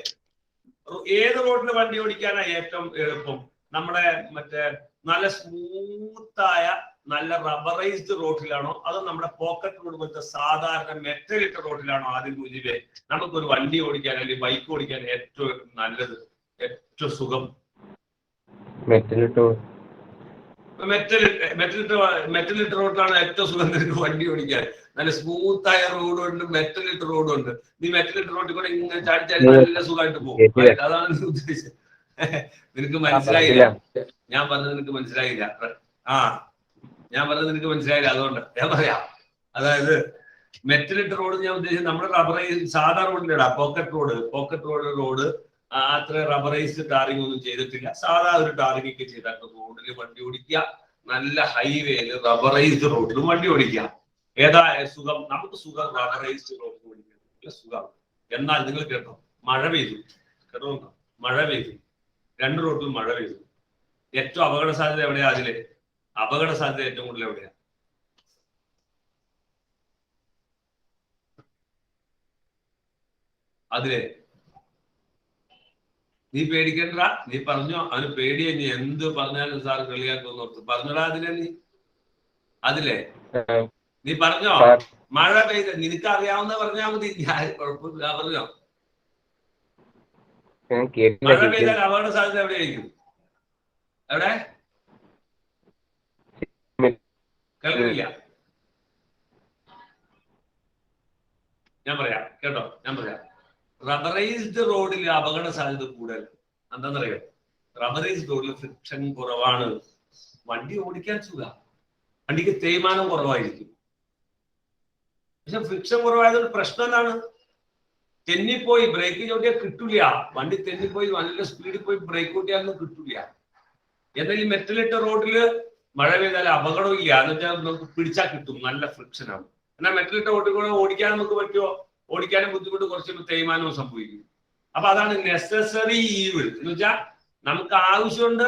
ഏത് റോഡിന് വണ്ടി ഓടിക്കാനാ ഏറ്റവും എളുപ്പം? നമ്മുടെ മറ്റേ നല്ല സ്മൂത്തായ നല്ല റബ്ബറൈസ്ഡ് റോഡിലാണോ, അതോ നമ്മുടെ പോക്കറ്റ് റോഡ് പോലത്തെ സാധാരണ മെറ്റലിട്ട റോഡിലാണോ ആദ്യം മുജിബെ നമുക്കൊരു വണ്ടി ഓടിക്കാൻ അല്ലെങ്കിൽ ബൈക്ക് ഓടിക്കാൻ ഏറ്റവും നല്ലത്, ഏറ്റവും സുഖം? മെറ്റലിട്ട റോഡിലാണ് ഏറ്റവും സുഖം നിനക്ക് വണ്ടി ഓടിക്കാൻ. നല്ല സ്മൂത്തായ റോഡുണ്ട്, മെറ്റലിട്ട റോഡുണ്ട്. നീ മെറ്റലിട്ട റോഡിൽ കൂടെ ഇങ്ങനെ ചാടി നല്ല സുഖമായിട്ട് പോകും. അതാണ് നീ ഉദ്ദേശിച്ചത്. നിനക്ക് മനസ്സിലായില്ല. ഞാൻ പറഞ്ഞത് നിനക്ക് മനസ്സിലായില്ല. അതുകൊണ്ട് ഞാൻ പറയാം. അതായത് മെറ്റലിട്ട റോഡ് ഞാൻ ഉദ്ദേശിച്ചത് നമ്മുടെ റബ്ബറൈസ് സാധാ റോഡിലടാ. പോക്കറ്റ് റോഡ് അത്ര റബ്ബറൈസ്ഡ് ടാറിംഗ് ഒന്നും ചെയ്തിട്ടില്ല. സാധാ ഒരു ടാറിംഗ് ഒക്കെ ചെയ്തിട്ട് റോഡിൽ വണ്ടി ഓടിക്കുക, നല്ല ഹൈവേയിൽ റബ്ബറൈസ്ഡ് റോഡിലും വണ്ടി ഓടിക്കുക. ഏതാ സുഖം? നമുക്ക് സുഖം റബ്ബറൈസ്ഡ് റോഡിൽ ഓടിക്കുക, സുഖം. എന്നാൽ നിങ്ങൾ കേട്ടോ, മഴ പെയ്തു, കേട്ടോ, മഴ പെയ്തു, 2 റോഡിലും മഴ പെയ്തു. ഏറ്റവും അപകട സാധ്യത എവിടെയാ? അതിലെ അപകട സാധ്യത ഏറ്റവും കൂടുതൽ എവിടെയാ? അതിലെ നീ പേടിക്കണ്ട, നീ പറഞ്ഞോ, അവന് പേടിയ, നീ എന്ത് പറഞ്ഞാലും സാർ കളിയാക്കൊന്നു ഓർത്ത് പറഞ്ഞടാ. അതിലെ നീ പറഞ്ഞോ, മഴ പെയ്ത, നിനക്ക് അറിയാവുന്ന പറഞ്ഞാ മതി, ഞാൻ കുഴപ്പമില്ല. പറഞ്ഞോ, മഴ പെയ്താൽ അപകട സാധ്യത എവിടെയായിരിക്കും? എവിടെ? കേൾക്കുന്നില്ല? ഞാൻ പറയാം കേട്ടോ, ഞാൻ പറയാം. റബ്ബറൈസ്ഡ് റോഡിൽ അപകട സാധ്യത കൂടുതൽ. എന്താണെന്നറിയോ? റബ്ബറൈസ്ഡ് റോഡിൽ ഫ്രിക്ഷൻ കുറവാണ്, വണ്ടി ഓടിക്കാൻ സുഖ, വണ്ടിക്ക് തേയ്മാനം കുറവായിരിക്കും. പക്ഷെ ഫ്രിക്ഷൻ കുറവായതുകൊണ്ട് പ്രശ്നം എന്താണ്? തെന്നിപ്പോയി ബ്രേക്ക് ചവിട്ടിയാൽ കിട്ടൂല, വണ്ടി തെന്നിപ്പോയി നല്ല സ്പീഡിൽ പോയി ബ്രേക്ക് ചവിട്ടിയാലൊന്നും കിട്ടൂല. എന്നാൽ ഈ മെറ്റലിട്ട റോഡില് മഴ പെയ്താൽ അപകടം ഇല്ല, എന്ന് വെച്ചാൽ നമുക്ക് പിടിച്ചാൽ കിട്ടും, നല്ല ഫ്രിക്ഷനാണ്. എന്നാൽ മെറ്റലിട്ട റോഡിൽ കൂടെ ഓടിക്കാൻ നമുക്ക് പറ്റുമോ? ഓടിക്കാനും ബുദ്ധിമുട്ട്, കുറച്ച് തേയ്മാനവും സംഭവിക്കും. അപ്പൊ അതാണ് നെസസറി ഈവിൾ എന്ന് വെച്ചാൽ നമുക്ക് ആവശ്യമുണ്ട്,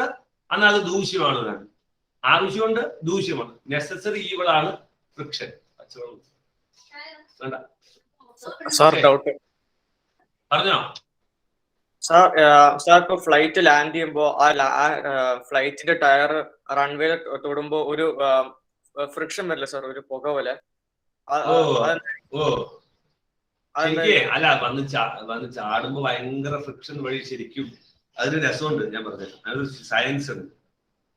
എന്നാൽ അത് ദൂഷ്യമാണ്. ആവശ്യമുണ്ട്, ദൂഷ്യമാണ്. നെസസറി ഈവിൾ ആണ് ഫ്രിക്ഷൻ. സാർ ഡൗട്ട് പറഞ്ഞോ സാർ. സാർ ഇപ്പൊ ഫ്ലൈറ്റ് ലാൻഡ് ചെയ്യുമ്പോ ആ ഫ്ലൈറ്റിന്റെ ടയർ റൺവേയിൽ തൊടുമ്പോ ഒരു ഫ്രിക്ഷൻ വരില്ല സാർ, ഒരു പുക പോലെ? അല്ല, വന്ന് ചാടുമ്പോ ഭയങ്കര ഫ്രിക്ഷൻ വഴി ശരിക്കും അതിന് രസമുണ്ട്. ഞാൻ പറഞ്ഞത് അതൊരു സയൻസ് ഉണ്ട്.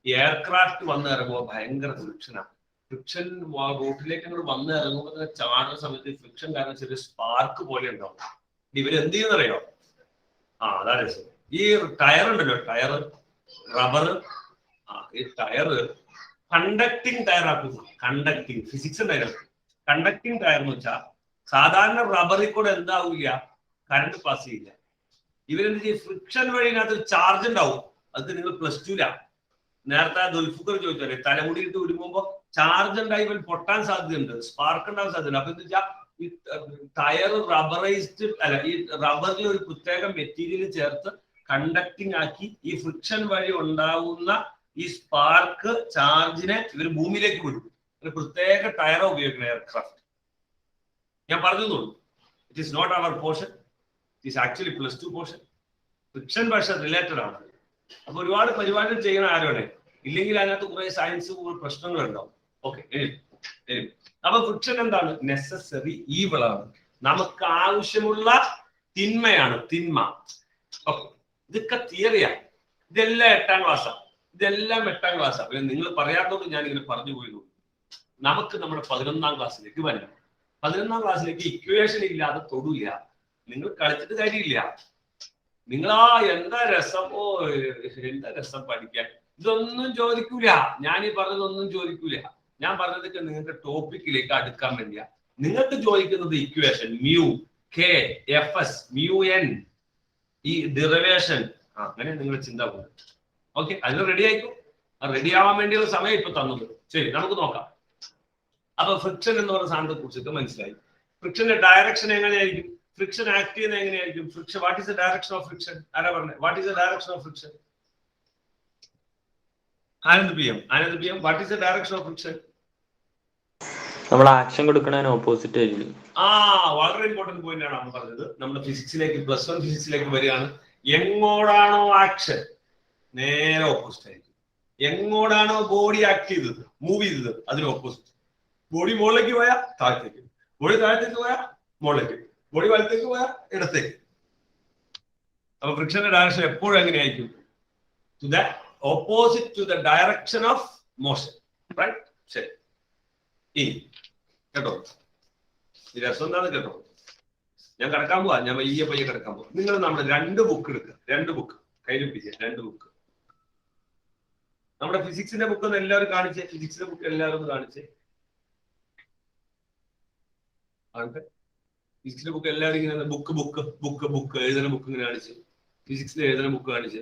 എയർക്രാഫ്റ്റ് വന്ന് ഇറങ്ങുമ്പോ ഭയങ്കര ഫ്രിക്ഷനാണ്. ഫ്രിക്ഷൻ റോട്ടിലേക്ക് അങ്ങോട്ട് വന്ന് ഇറങ്ങുമ്പോൾ തന്നെ ചാടുന്ന സമയത്ത് ഫ്രിക്ഷൻ കാരണം ചെറിയ സ്പാർക്ക് പോലെ ഉണ്ടാവും. ഇവരെന്ത് ചെയ്യുന്നറിയോ? അതാ രസം. ഈ ടയർ ഉണ്ടല്ലോ, ടയർ റബ്ബർ, ഈ ടയറ് കണ്ടക്ടിങ് ടയർ ആക്കുന്നു. കണ്ടക്ടിങ് ഫിസിക്സ് ഉണ്ടായിരുന്നു. കണ്ടക്ടിങ് ടയർ എന്ന് വെച്ചാൽ സാധാരണ റബ്ബറിൽ കൂടെ എന്താവില്ല, കറണ്ട് പാസ് ചെയ്യില്ല. ഇവരെന്ത് ചെയ്യും? ഫ്രിക്ഷൻ വഴി ഇതിനകത്ത് ചാർജ് ഉണ്ടാവും. അത് നിങ്ങൾ +2 നേരത്തെ ദുൽഫുക്കർ ചോദിച്ചാലേ, തലമുടി ഇട്ട് ഉരുമ്പോ ചാർജ് ഉണ്ടായി ഇവൻ പൊട്ടാൻ സാധ്യതയുണ്ട്, സ്പാർക്ക് ഉണ്ടാവാൻ സാധ്യതയുണ്ട്. അപ്പൊ എന്താ വെച്ചാൽ ഈ ടയർ റബ്ബറൈസ്ഡ് അല്ല, ഈ റബ്ബറിൽ ഒരു പ്രത്യേക മെറ്റീരിയൽ ചേർത്ത് കണ്ടക്ടിങ് ആക്കി ഈ ഫ്രിക്ഷൻ വഴി ഉണ്ടാവുന്ന ഈ സ്പാർക്ക് ചാർജിനെ ഇവർ ഭൂമിയിലേക്ക് വിടും. ഒരു പ്രത്യേക ടയറാണ് ഉപയോഗിക്കുന്നത് എയർക്രാഫ്റ്റ്. ഞാൻ പറഞ്ഞോളൂ, it is not our portion, it is actually +2 portion. Friction പക്ഷെ റിലേറ്റഡ് ആണ്. അപ്പൊ ഒരുപാട് പരിപാടികൾ ചെയ്യണ ആരാണ്, ഇല്ലെങ്കിൽ അതിനകത്ത് കുറെ സയൻസ് പ്രശ്നങ്ങളുണ്ടാവും. ഓക്കെ, അപ്പൊ ഫ്രിക്ഷൻ എന്താണ്? നെസസറി ഈവിൾ ആണ്, നമുക്ക് ആവശ്യമുള്ള തിന്മയാണ്, തിന്മ. ഓക്കെ, ഇതൊക്കെ തിയറിയാണ്. ഇതെല്ലാം 8ാം ക്ലാസ്സാണ്, ഇതെല്ലാം 8ാം ക്ലാസ്സാണ്. പിന്നെ നിങ്ങൾ പറയാത്തോണ്ട് ഞാൻ ഇങ്ങനെ പറഞ്ഞു പോയിരുന്നു. നമുക്ക് നമ്മുടെ 11ാം ക്ലാസ്സിലേക്ക് വരണം. 11ാം ക്ലാസ്സിലേക്ക് ഇക്വേഷൻ ഇല്ലാതെ തൊടില്ല. നിങ്ങൾ കളിച്ചിട്ട് കാര്യമില്ല. നിങ്ങളാ എന്താ രസം, എന്താ രസം പഠിക്കാൻ. ഇതൊന്നും ചോദിക്കൂല, ഞാൻ ഈ പറഞ്ഞതൊന്നും ചോദിക്കൂല. ഞാൻ പറഞ്ഞതൊക്കെ നിങ്ങൾക്ക് ടോപ്പിക്കിലേക്ക് അടുക്കാൻ വേണ്ടിയാ. നിങ്ങൾക്ക് ചോദിക്കുന്നത് equation, mu, K, FS, mu N, ഈ ഡെറിവേഷൻ, അങ്ങനെ നിങ്ങൾ ചിന്ത പോകും. ഓക്കെ, അതിന് റെഡി ആയിക്കോ. റെഡി ആവാൻ വേണ്ടിയുള്ള സമയം ഇപ്പൊ തന്നത്. ശരി, നമുക്ക് നോക്കാം. അപ്പൊ ഫ്രിക്ഷൻ എന്ന് പറയുന്ന സാധനത്തെ കുറിച്ചൊക്കെ മനസ്സിലായി. ഫ്രിക്ഷന്റെ ഡയറക്ഷൻ എങ്ങനെയായിരിക്കും? ഫ്രിക്ഷൻ ആക്ട് ചെയ്യുന്നത് എങ്ങനെയായിരിക്കും? Friction, what is the direction of friction? ആരാ പറഞ്ഞത്? What is the direction of friction? Anand P M, what is the direction of friction? നമ്മൾ ആക്ഷൻ കൊടുക്കുന്നതിന് ഓപ്പോസിറ്റ് ആയിരിക്കും. വളരെ ഇമ്പോർട്ടന്റ് പോയിന്റ് ആണ് അവൻ പറഞ്ഞത്. നമ്മുടെ ഫിസിക്സിലേക്ക്, +1 ഫിസിക്സിലേക്ക് വരികയാണ്. എങ്ങോടാണോ ആക്ഷൻ, നേരെ ഓപ്പോസിറ്റ് ആയിരിക്കും. എങ്ങോടാണോ ബോഡി ആക്ട് ചെയ്തത്, മൂവ് ചെയ്തത്, അതിന് ഓപ്പോസിറ്റ്. ബോഡി മുകളിലേക്ക് പോയാൽ താഴത്തേക്ക്, ബോഡി താഴത്തേക്ക് പോയാൽ മുകളിലേക്ക്, ബോഡി വലത്തേക്ക് പോയാൽ ഇടത്തേക്ക്. അപ്പൊ ഫ്രിക്ഷന്റെ ഡയറക്ഷൻ എപ്പോഴും എങ്ങനെയായിരിക്കും? To the opposite to the direction of motion, right? ശരി, ഇനി കേട്ടോ, ഈ രസം എന്താന്ന് കേട്ടോ. ഞാൻ കിടക്കാൻ പോവാ, ഞാൻ പയ്യെ കിടക്കാൻ പോവാ. നിങ്ങൾ നമ്മുടെ 2 ബുക്ക് എടുക്കുക, 2 ബുക്ക് കയ്യിൽ പിടിക്കുക, 2 ബുക്ക്. നമ്മുടെ ഫിസിക്സിന്റെ ബുക്ക് ഒന്ന് എല്ലാവരും കാണിച്ചേ, ഫിസിക്സിന്റെ ബുക്ക് എല്ലാവരും ഒന്ന് കാണിച്ചേ. ഫിസിക്സിന്റെ ബുക്ക് എല്ലാവരും ഇങ്ങനെ ബുക്ക് എഴുതുന്ന ബുക്ക് ഇങ്ങനെ കാണിച്ച്. ഫിസിക്സിൽ എഴുതുന്ന ബുക്ക് കാണിച്ച്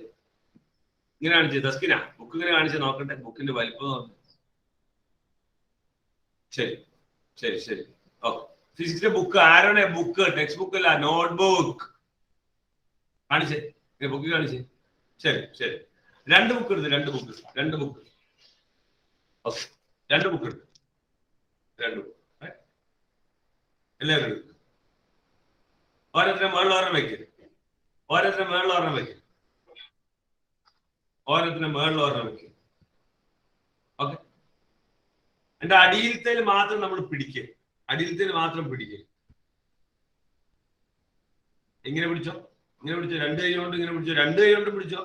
ഇങ്ങനെ കാണിച്ച് തസ്കിന ബുക്ക് ഇങ്ങനെ കാണിച്ച് നോക്കട്ടെ, ബുക്കിന്റെ വലിപ്പം നോക്കട്ടെ. ശരി ശരി ശരി ഓക്കെ. ഫിസിക്സിന്റെ ബുക്ക് ആരാണ്? ബുക്ക് ടെക്സ്റ്റ് ബുക്ക് അല്ല, നോട്ട് ബുക്ക് കാണിച്ചേ, ബുക്ക് കാണിച്ചേ. ശരി ശരി, രണ്ട് ബുക്ക് എടുത്ത്, രണ്ട് ബുക്ക് ഓക്കെ, രണ്ട് ബുക്ക് എടുത്ത്, രണ്ട് ബുക്ക് എല്ലാവരും എടുക്കും. ഓരോരുത്തരെ മേളിൽ ഓർമ്മ വെക്കുക, ഓരോരുത്തരെ മേളിൽ ഓർമ്മ വെക്കുക, ഓരോരുത്തരെ മേളിൽ ഓർമ്മ വെക്കുക. ഓക്കെ, എന്റെ അടിയിലത്തേൽ മാത്രം നമ്മൾ പിടിക്കുക, അടിയിലത്തേൽ മാത്രം പിടിക്കുക. ഇങ്ങനെ പിടിച്ചോ, ഇങ്ങനെ പിടിച്ചോ, രണ്ട് കൈ കൊണ്ട് ഇങ്ങനെ പിടിച്ചോ, രണ്ട് കൈ കൊണ്ട് പിടിച്ചോ.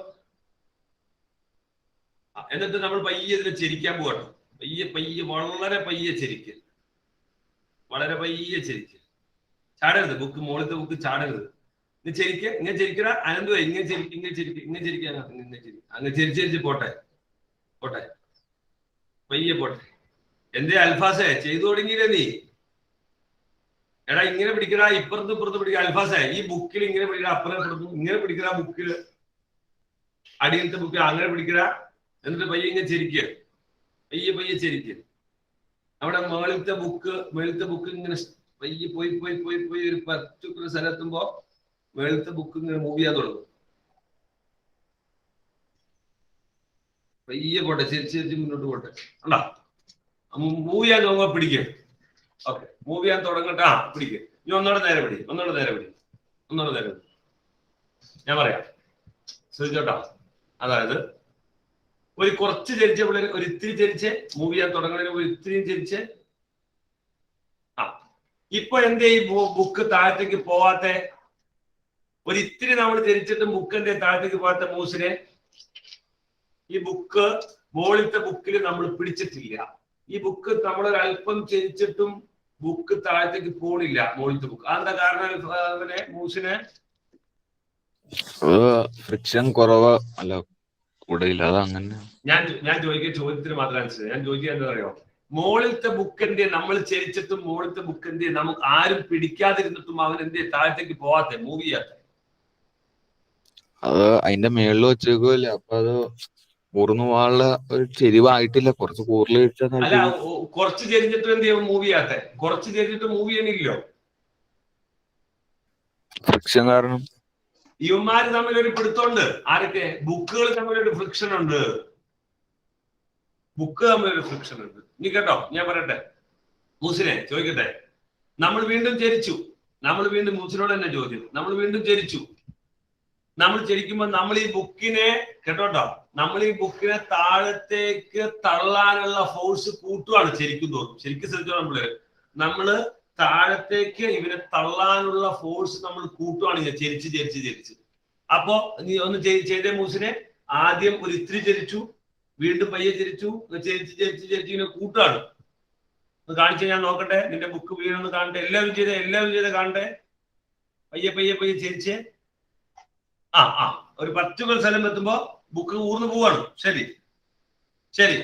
എന്നിട്ട് നമ്മൾ പയ്യെ ഇതിനെ ചെരിക്കാൻ പോകണം. പയ്യെ പയ്യെ വളരെ പയ്യെ ചെരിക്കുക, വളരെ പയ്യെ ചെരിക്കുക. ചാടരുത്, ബുക്ക് മുകളിലത്തെ ബുക്ക് ചാടരുത്. ഇങ്ങനെ ചെരിക്കുക, ഇങ്ങനെ ചെരിക്കട അനന്തു, ഇങ്ങനെ ചെരിക്കുക, ഇങ്ങനെ ചെരിക്കുക, ഇങ്ങനെ ചെരിക്കുക, ഇങ്ങനെ ചെരിക്കുക. അങ്ങനെ ചെരിച്ച് ചെരിച്ച് പോട്ടെ പോട്ടെ, പയ്യെ പോട്ടെ. എന്തേ അൽഫാസേ ചെയ്തു തുടങ്ങിയില്ലേ നീ? എടാ ഇങ്ങനെ പിടിക്കടാ, ഇപ്പുറത്ത് ഇപ്പുറത്ത് പിടിക്കുക. അൽഫാസേ ഈ ബുക്കിൽ ഇങ്ങനെ പിടിക്കട, അപ്പുറം ഇപ്പുറത്തും ഇങ്ങനെ പിടിക്കടാ. ബുക്കിൽ അടിയിലത്തെ ബുക്കിൽ അങ്ങനെ പിടിക്കടാ. എന്നിട്ട് പയ്യെ ഇങ്ങനെ ചെരിക്കുക, പയ്യെ പയ്യെ ചെരിക്കുക. അവിടെ മേളിലത്തെ ബുക്ക് ഇങ്ങനെ പയ്യെ പോയി പോയി പോയി പോയി ഒരു പർട്ടിക്കുലർ സ്ഥലത്തുമ്പോ മേളിലത്തെ ബുക്ക് ഇങ്ങനെ മൂവ് ചെയ്യാൻ തുടങ്ങും. പയ്യെ പോട്ടെ, ചെരിച്ച് ചെരിച്ച് മുന്നോട്ട് പോട്ടെ. അല്ല മൂവ് ചെയ്യാൻ നോക്കുമ്പോ പിടിക്കുക. ഓക്കെ, മൂവ് ചെയ്യാൻ തുടങ്ങട്ടെ. ആ പിടിക്കുക. ഇനി ഒന്നോടെ നേരെ പിടി, ഒന്നോടെ നേരെ പിടി, ഒന്നോടെ നേരെ പിടി. ഞാൻ പറയാം, ശ്രദ്ധിച്ചോട്ടാ. അതായത് ഒരു കുറച്ച് ചരിച്ച പിള്ളേർ ഒരു ഇത്തിരി ചരിച്ച് മൂവ് ചെയ്യാൻ തുടങ്ങുന്നതിന് ഒരു ഇത്തിരിയും ചരിച്ച്. ആ ഇപ്പൊ എന്തേ ഈ ബുക്ക് താഴത്തേക്ക് പോവാത്ത? ഒരു ഇത്തിരി നമ്മൾ ചരിച്ചിട്ടും ബുക്ക് എന്തേ താഴത്തേക്ക് പോവാത്ത? മൂസിനെ ഈ ബുക്ക് മുകളിലത്തെ ബുക്കിൽ നമ്മൾ പിടിച്ചിട്ടില്ല. ഈ ബുക്ക് നമ്മളൊരു അല്പം ചരിച്ചിട്ടും ബുക്ക് താഴത്തേക്ക് പോണില്ല, മുകളിലത്തെ ബുക്ക്. അതെന്താ കാരണം? അവനെ മൂസിനെ ഫ്രിക്ഷൻ കുറവ് അല്ല കൂടെയില്ല, അത് അങ്ങനെ. ഞാൻ ചോദിക്കുന്ന ചോദ്യത്തിന് മാത്രം അനുസരിച്ച് ഞാൻ ചോദിക്കുക എന്താ പറയുക, മുകളിലത്തെ ബുക്ക് എന്തേ നമ്മൾ ചരിച്ചിട്ടും മുകളിലത്തെ ബുക്ക് എന്തേ നമുക്ക് ആരും പിടിക്കാതിരുന്നിട്ടും അവൻ എന്തേ താഴത്തേക്ക് പോവാത്തെ, മൂവ് ചെയ്യാത്ത? അത് അതിന്റെ മേളിൽ വെച്ചേക്കുമല്ലേ, അപ്പൊ അത് ഊർന്നു പോകാനുള്ള ഒരു ചെരിവായിട്ടില്ല. കുറച്ച് കൂടുതൽ അല്ല, കുറച്ച് ചെരിഞ്ഞിട്ടും എന്ത് ചെയ്യാൻ മൂവ് ചെയ്യാത്ത? കുറച്ച് ചെരിഞ്ഞിട്ട് മൂവ് ചെയ്യണില്ലോ, ഫ്രിക്ഷൻ കാരണം. ഇവന്മാര് തമ്മിലൊരു പിടുത്തമുണ്ട്. ആരൊക്കെ? ബുക്കുകൾ തമ്മിലൊരു ഫ്രിക്ഷൻ ഉണ്ട്, ബുക്ക് തമ്മിലൊരു ഫ്രിക്ഷൻ ഉണ്ട്. ഇനി കേട്ടോ, ഞാൻ പറയട്ടെ, മൂസിനെ ചോദിക്കട്ടെ. നമ്മൾ വീണ്ടും ചരിച്ചു, നമ്മൾ വീണ്ടും മൂസിനോട് തന്നെ ചോദ്യം. നമ്മൾ വീണ്ടും ചരിച്ചു. നമ്മൾ ചരിക്കുമ്പോൾ നമ്മൾ ഈ ബുക്കിനെ കേട്ടോട്ടോ, നമ്മൾ ഈ ബുക്കിനെ താഴത്തേക്ക് തള്ളാനുള്ള ഫോഴ്സ് കൂട്ടുകയാണ് ശരിക്കും തോന്നും. ശരിക്കും ശ്രദ്ധിച്ചോ, നമ്മള് താഴത്തേക്ക് ഇവനെ തള്ളാനുള്ള ഫോഴ്സ് നമ്മൾ കൂട്ടുകയാണ് ചരിച്ച് ചരിച്ച് ചരിച്ച്. അപ്പോ നീ ഒന്ന് ചെയ്തേ മൂസിനെ. ആദ്യം ഒരു ഇത്തിരി ചരിച്ചു, വീണ്ടും പയ്യെ ചരിച്ചു, ചരിച്ച് ചരിച്ച് ചരിച്ച് ഇങ്ങനെ കൂട്ടുകയാണ്. ഒന്ന് കാണിച്ചു ഞാൻ നോക്കട്ടെ, നിന്റെ ബുക്ക് വീണൊന്ന് കാണട്ടെ. എല്ലാവരും ചെയ്തേ കാണട്ടെ. പയ്യെ പയ്യെ പയ്യെ ചരിച്ച് ഒരു പർട്ടിക്കുലർ സ്ഥലം എത്തുമ്പോ ബുക്ക് ഊർന്നു പോവാണ്. ശരി ശരി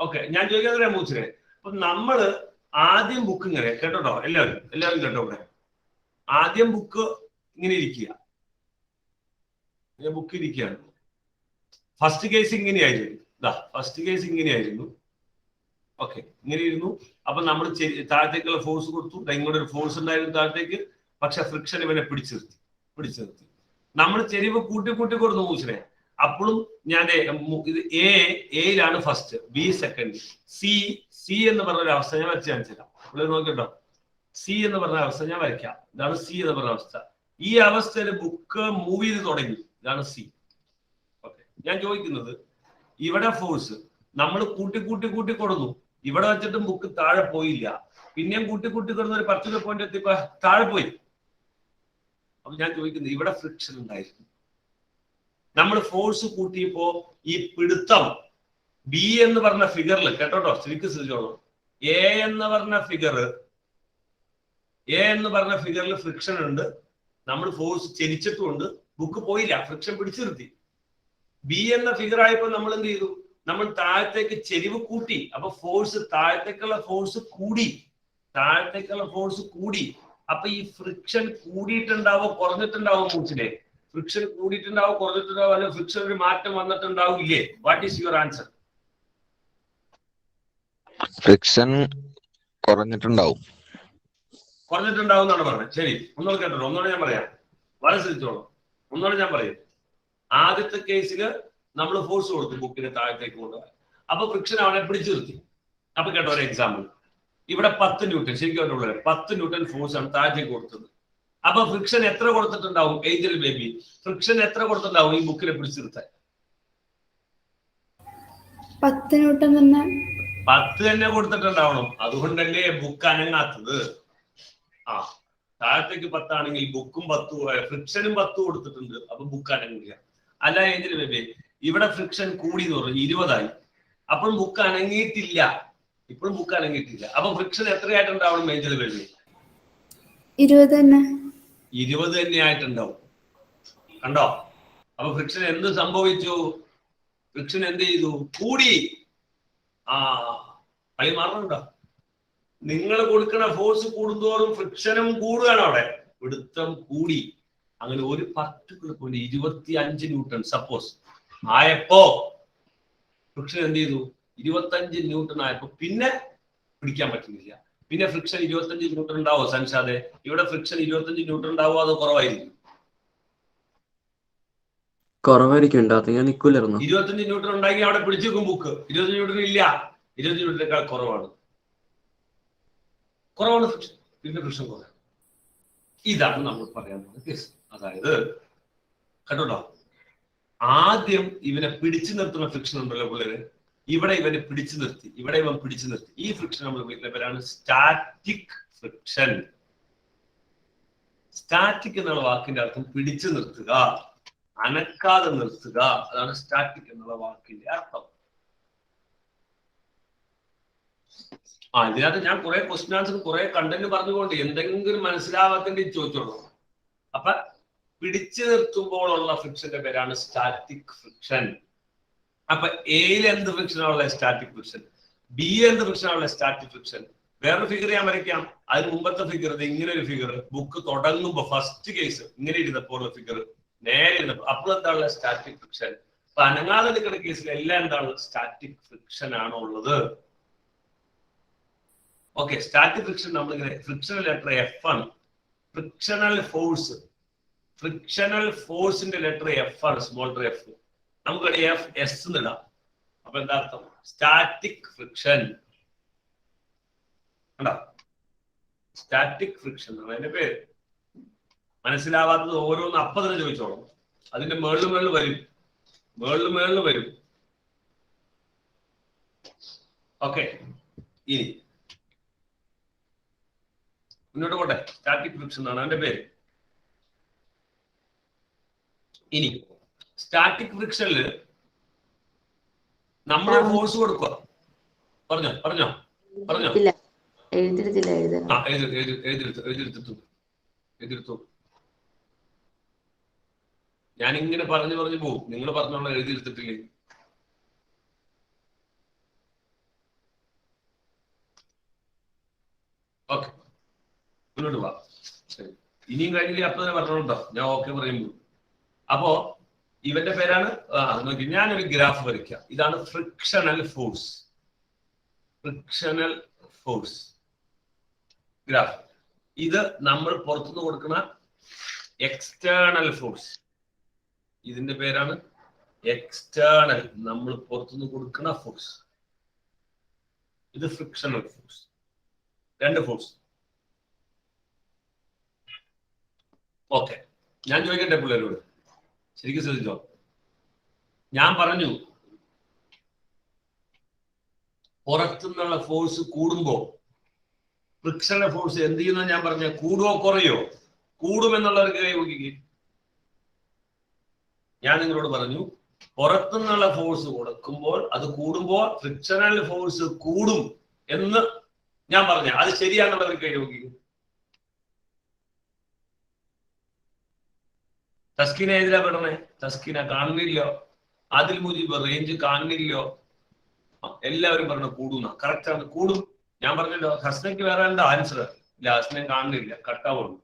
ഓക്കെ. ഞാൻ ചോദിക്കാതെ മൂസിനെ, അപ്പൊ നമ്മള് ആദ്യം ബുക്ക് ഇങ്ങനെ കേട്ടോ, എല്ലാവരും കേട്ടോ. ഇവിടെ ആദ്യം ബുക്ക് ഇങ്ങനെ ഇരിക്കുക, ബുക്ക് ഇരിക്കുകയാണ്. ഫസ്റ്റ് കേസ് ഇങ്ങനെയായിരുന്നു, ഫസ്റ്റ് കേസ് ഇങ്ങനെയായിരുന്നു. ഓക്കെ, ഇങ്ങനെ ഇരുന്നു. അപ്പൊ നമ്മൾ താഴത്തേക്കുള്ള ഫോഴ്സ് കൊടുത്തു, ഇങ്ങോട്ട് ഒരു ഫോഴ്സ് ഉണ്ടായിരുന്നു താഴത്തേക്ക്. പക്ഷെ ഫ്രിക്ഷൻ ഇവനെ പിടിച്ചു നിർത്തി. നമ്മൾ ചെരിവ് കൂട്ടി കൊടുത്തു മൂസിനെ. അപ്പോഴും ഞാൻ ഇത് എയിലാണ് ഫസ്റ്റ്, ബി സെക്കൻഡ്, സി എന്ന് പറഞ്ഞ ഒരു അവസ്ഥ ഞാൻ വരച്ച് കാണിച്ചുതരാം. ഇവിടെ നോക്കിട്ടോ, സി എന്ന് പറഞ്ഞ അവസ്ഥ ഞാൻ വരയ്ക്കാം. ഇതാണ് സി എന്ന് പറഞ്ഞ അവസ്ഥ. ഈ അവസ്ഥയിൽ ബുക്ക് മൂവ് ചെയ്ത് തുടങ്ങി. ഇതാണ് സി. ഓക്കെ, ഞാൻ ചോദിക്കുന്നത്, ഇവിടെ ഫോഴ്സ് നമ്മൾ കൂട്ടി കൊടുന്നു. ഇവിടെ വെച്ചിട്ടും ബുക്ക് താഴെ പോയില്ല. പിന്നെയും കൂട്ടി കൊടുന്ന ഒരു പർട്ടിക്കുലർ പോയിന്റ് എത്തിയപ്പോ താഴെ പോയി. അപ്പൊ ഞാൻ ചോദിക്കുന്നത്, ഇവിടെ ഫ്രിക്ഷൻ ഉണ്ടായിരുന്നു. നമ്മൾ ഫോഴ്സ് കൂട്ടിയപ്പോ ഈ പിടുത്തം ബി എന്ന് പറഞ്ഞ ഫിഗറിൽ കേട്ടോട്ടോ, ശരിക്കും ശ്രദ്ധിച്ചോളൂ. എ എന്ന് പറഞ്ഞ ഫിഗറിൽ ഫ്രിക്ഷൻ ഉണ്ട്. നമ്മൾ ഫോഴ്സ് ചരിച്ചിട്ടുമുണ്ട്, ബുക്ക് പോയില്ല, ഫ്രിക്ഷൻ പിടിച്ചു നിർത്തി. ബി എന്ന ഫിഗർ ആയപ്പോ നമ്മൾ എന്ത് ചെയ്തു? നമ്മൾ താഴത്തേക്ക് ചെരിവ് കൂട്ടി. അപ്പൊ ഫോഴ്സ് താഴത്തേക്കുള്ള ഫോഴ്സ് കൂടി. അപ്പൊ ഈ ഫ്രിക്ഷൻ കൂടിയിട്ടുണ്ടാവോ കുറഞ്ഞിട്ടുണ്ടാവോ മൂച്ചിലെ? ഫ്രിക്ഷൻ കൂടിയിട്ടുണ്ടാവും, കുറഞ്ഞിട്ടുണ്ടാവും, അല്ലെങ്കിൽ ഫ്രിക്ഷൻ ഒരു മാറ്റം വന്നിട്ടുണ്ടാവില്ലേ? What is your answer? Friction കുറഞ്ഞിട്ടുണ്ടാവും. കുറഞ്ഞിട്ടുണ്ടാവും എന്നാണ് പറഞ്ഞത്. ശരി, ഒന്നുകൂടെ കേട്ടോ, ഒന്നുകൂടെ ഞാൻ പറയാം, വളരെ ശ്രദ്ധിച്ചോളൂ. ഒന്നുകൂടെ ഞാൻ പറയും. ആദ്യത്തെ കേസിൽ നമ്മൾ ഫോഴ്സ് കൊടുത്തു ബുക്കിനെ താഴത്തേക്ക് കൊണ്ടുപോകാൻ, അപ്പൊ ഫ്രിക്ഷൻ അവനെ പിടിച്ചു നിർത്തി. അപ്പൊ കേട്ടോ ഒരു എക്സാമ്പിൾ, ഇവിടെ 10 ന്യൂട്ടൺ, ശരിക്കും 10 ന്യൂട്ടൺ ഫോഴ്സ് ആണ് താഴത്തേക്ക് കൊടുത്തത്. അപ്പൊ ഫ്രിക്ഷൻ എത്ര കൊടുത്തിട്ടുണ്ടാവും ഏഞ്ചൽ ബേബി? ഫ്രിക്ഷൻ എത്ര കൊടുത്തിട്ടുണ്ടാവും ഈ ബുക്കിനെ പിടിച്ചു നിർത്താൻ? 10 ന്യൂട്ടൺ തന്നെ. 10 തന്നെ കൊടുത്തിട്ടുണ്ടാവണം. അതുകൊണ്ടല്ലേ ബുക്ക് അനങ്ങാത്തത്. ആ, താഴത്തേക്ക് 10 ആണെങ്കിൽ ബുക്കും 10, ഫ്രിക്ഷനും 10 കൊടുത്തിട്ടുണ്ട്, അപ്പൊ ബുക്ക് അനങ്ങില്ല. അല്ല ഏഞ്ചൽ ബേബി, ഇവിടെ ഫ്രിക്ഷൻ കൂടി എന്ന് പറഞ്ഞു 20 ആയി, അപ്പോഴും ബുക്ക് അനങ്ങിയിട്ടില്ല. ഇപ്പോഴും ബുക്ക് അനങ്ങിയിട്ടില്ല. അപ്പൊ ഫ്രിക്ഷൻ എത്രയായിട്ടുണ്ടാവണം ഏഞ്ചൽ ബേബി? 20 തന്നെ. 20 തന്നെ ആയിട്ടുണ്ടാവും. കണ്ടോ? അപ്പൊ ഫ്രിക്ഷൻ എന്ത് സംഭവിച്ചു? ഫ്രിക്ഷൻ എന്ത് ചെയ്തു? കൂടി. ആ, കളി മാറുന്നുണ്ടോ? നിങ്ങൾ കൊടുക്കുന്ന ഫോഴ്സ് കൂടുന്തോറും ഫ്രിക്ഷനും കൂടുകയാണ്. അവിടെ പിടുത്തം കൂടി. അങ്ങനെ ഒരു പർട്ടിക്കുലർ പോയിന്റ് 25 ന്യൂട്ടൺ സപ്പോസ് ആയപ്പോ ഫ്രിക്ഷൻ എന്ത് ചെയ്തു? 25 ന്യൂട്ടൺ ആയപ്പോ പിന്നെ പിടിക്കാൻ പറ്റുന്നില്ല. പിന്നെ ഫ്രിക്ഷൻ 25 ന്യൂട്ടൺ ഉണ്ടാവോ സംശാദെ? ഇവിടെ ഫ്രിക്ഷൻ 25 ന്യൂട്ടൺ ഉണ്ടാവോ അതോ കുറവായിരിക്കും? കുറവായിരിക്കും. ഞാൻ നിൽക്കൂലായിരുന്നു. 25 ന്യൂട്ടൺ ഉണ്ടാക്കി അവിടെ പിടിച്ചു വെക്കും ബുക്ക്. 25 ന്യൂട്ടൺ ഇല്ല, 25 ന്യൂട്ടനേക്കാൾ കുറവാണ് ഫ്രിക്ഷൻ. പിന്നെ ഫ്രിക്ഷൻ കുറവാണ്. ഇതാണ് നമ്മൾ പറയാൻ പോകുന്ന കേസ്. അതായത് കേട്ടോ, ആദ്യം ഇവനെ പിടിച്ചു നിർത്തുന്ന ഫ്രിക്ഷൻ ഉണ്ടല്ലോ പിള്ളേര്, ഇവിടെ ഇവനെ പിടിച്ചു നിർത്തി, ഇവിടെ ഇവൻ പിടിച്ചു നിർത്തി. ഈ ഫ്രിക്ഷൻ നമ്മൾ വിളിക്കുന്ന പേരാണ് സ്റ്റാറ്റിക് ഫ്രിക്ഷൻ. സ്റ്റാറ്റിക് എന്നുള്ള വാക്കിന്റെ അർത്ഥം പിടിച്ചു നിർത്തുക, അനക്കാതെ നിർത്തുക. അതാണ് സ്റ്റാറ്റിക് എന്നുള്ള വാക്കിന്റെ അർത്ഥം. ഇതിനകത്ത് ഞാൻ കുറെ ക്വസ്റ്റ്യൻ ആൻസർ കുറെ കണ്ടന്റ് പറഞ്ഞുകൊണ്ട് എന്തെങ്കിലും മനസ്സിലാവാത്തതിന്റെ ചോദിച്ചോളൂ. അപ്പൊ പിടിച്ചു നിർത്തുമ്പോഴുള്ള ഫ്രിക്ഷന്റെ പേരാണ് സ്റ്റാറ്റിക് ഫ്രിക്ഷൻ. അപ്പൊ എയിൽ എന്ത് ഫ്രിക്ഷനാണുള്ള സ്റ്റാറ്റിക് ഫ്രിക്ഷൻ, ബി എന്ത് ഫ്രിക്ഷനാണുള്ള സ്റ്റാറ്റിക് ഫ്രിക്ഷൻ. വേറൊരു ഫിഗർ ഞാൻ വരയ്ക്കാം. അതിന് മുമ്പത്തെ ഫിഗർ ഇങ്ങനെ ഒരു ഫിഗർ, ബുക്ക് തുടങ്ങുമ്പോ ഫസ്റ്റ് കേസ് ഇങ്ങനെ ഇരുന്നപ്പോൾ ഫിഗർ നേരെ ഇരുന്നപ്പോൾ, അപ്പോൾ എന്താണ് സ്റ്റാറ്റിക് ഫ്രിക്ഷൻ. അപ്പൊ അനങ്ങാതെ നിൽക്കുന്ന കേസിൽ എല്ലാം എന്താണ് സ്റ്റാറ്റിക് ഫ്രിക്ഷൻ ആണ് ഉള്ളത്. ഓക്കെ, സ്റ്റാറ്റിക് ഫ്രിക്ഷൻ നമ്മളിങ്ങനെ ഫ്രിക്ഷണൽ ലെറ്റർ എഫ് ആണ്. ഫ്രിക്ഷണൽ ഫോഴ്സ്, ഫ്രിക്ഷണൽ ഫോഴ്സിന്റെ ലെറ്റർ എഫ് ആണ്, സ്മോൾ ലെറ്റർ എഫ്. നമുക്ക് എഫ് എസ് എന്നിടാം. അപ്പൊ എന്താ അർത്ഥം? Static friction. കണ്ടോ? സ്റ്റാറ്റിക് ഫ്രിക്ഷൻ ആണ് അതിന്റെ പേര്. മനസ്സിലാവാത്തത് ഓരോന്ന് അപ്പൊ തന്നെ ചോദിച്ചോളാം. അതിന്റെ മേളിൽ വരും, മേളിൽ വരും. ഓക്കെ, ഇനി മുന്നോട്ട് പോട്ടെ. സ്റ്റാറ്റിക് ഫ്രിക്ഷൻ ആണ് അതിന്റെ പേര്. ഇനി സ്റ്റാറ്റിക് ഫ്രിക്ഷനില് നമ്മൾ ഫോഴ്സ് കൊടുക്കുക. പറഞ്ഞോ. എഴുതിരുത്തു. ഞാനിങ്ങനെ പറഞ്ഞു പോകും. നിങ്ങൾ പറഞ്ഞോളൂ, എഴുതിയെടുത്തിട്ടില്ലേ? ഓക്കെ, മുന്നോട്ട് പോവാം. ശരി, ഇനിയും കഴിഞ്ഞില്ലേ അപ്പൊ തന്നെ പറഞ്ഞോട്ടോ, ഞാൻ ഓക്കെ പറയുമ്പോൾ. അപ്പോ ഇവന്റെ പേരാണ്, നോക്കി ഞാനൊരു ഗ്രാഫ് വരയ്ക്കാം. ഇതാണ് frictional force. Frictional force graph. ഇത് നമ്മൾ പുറത്തുനിന്ന് കൊടുക്കുന്ന എക്സ്റ്റേണൽ ഫോഴ്സ്. ഇതിന്റെ പേരാണ് എക്സ്റ്റേണൽ, നമ്മൾ പുറത്തുനിന്ന് കൊടുക്കുന്ന ഫോഴ്സ്. ഇത് ഫ്രിക്ഷണൽ ഫോഴ്സ്. രണ്ട് ഫോഴ്സ്. ഓക്കെ, ഞാൻ ചോദിക്കട്ടെ പിള്ളേരോട്, ശരിക്കും ശ്രദ്ധിച്ചോ. ഞാൻ പറഞ്ഞു പുറത്തുനിന്നുള്ള ഫോഴ്സ് കൂടുമ്പോ ഫ്രിക്ഷണൽ ഫോഴ്സ് എന്ത് ചെയ്യുന്ന ഞാൻ പറഞ്ഞ കൂടുവോ കുറയോ? കൂടുമെന്നുള്ളവർക്ക് കൈ നോക്കിക്കേ. ഞാൻ നിങ്ങളോട് പറഞ്ഞു പുറത്തുനിന്നുള്ള ഫോഴ്സ് കൊടുക്കുമ്പോൾ അത് കൂടുമ്പോൾ ഫ്രിക്ഷണൽ ഫോഴ്സ് കൂടും എന്ന് ഞാൻ പറഞ്ഞ അത് ശരിയാണെന്നുള്ളവർക്ക് കൈ നോക്കിക്കേ. തസ്കീന ഏതിലാ പെടണേ? തസ്കീന കാണുന്നില്ലോ. അതിൽ മുജീബ് റേഞ്ച് കാണുന്നില്ലോ. എല്ലാവരും പറഞ്ഞു കൂടുന്ന. കറക്റ്റ് ആണ്, കൂടും. ഞാൻ പറഞ്ഞല്ലോ ഹസ്നയ്ക്ക് വേറെ എന്താ ആൻസർ ഇല്ല, ഹസ്നെ കാണുന്നില്ല, കട്ടാവുള്ളൂ.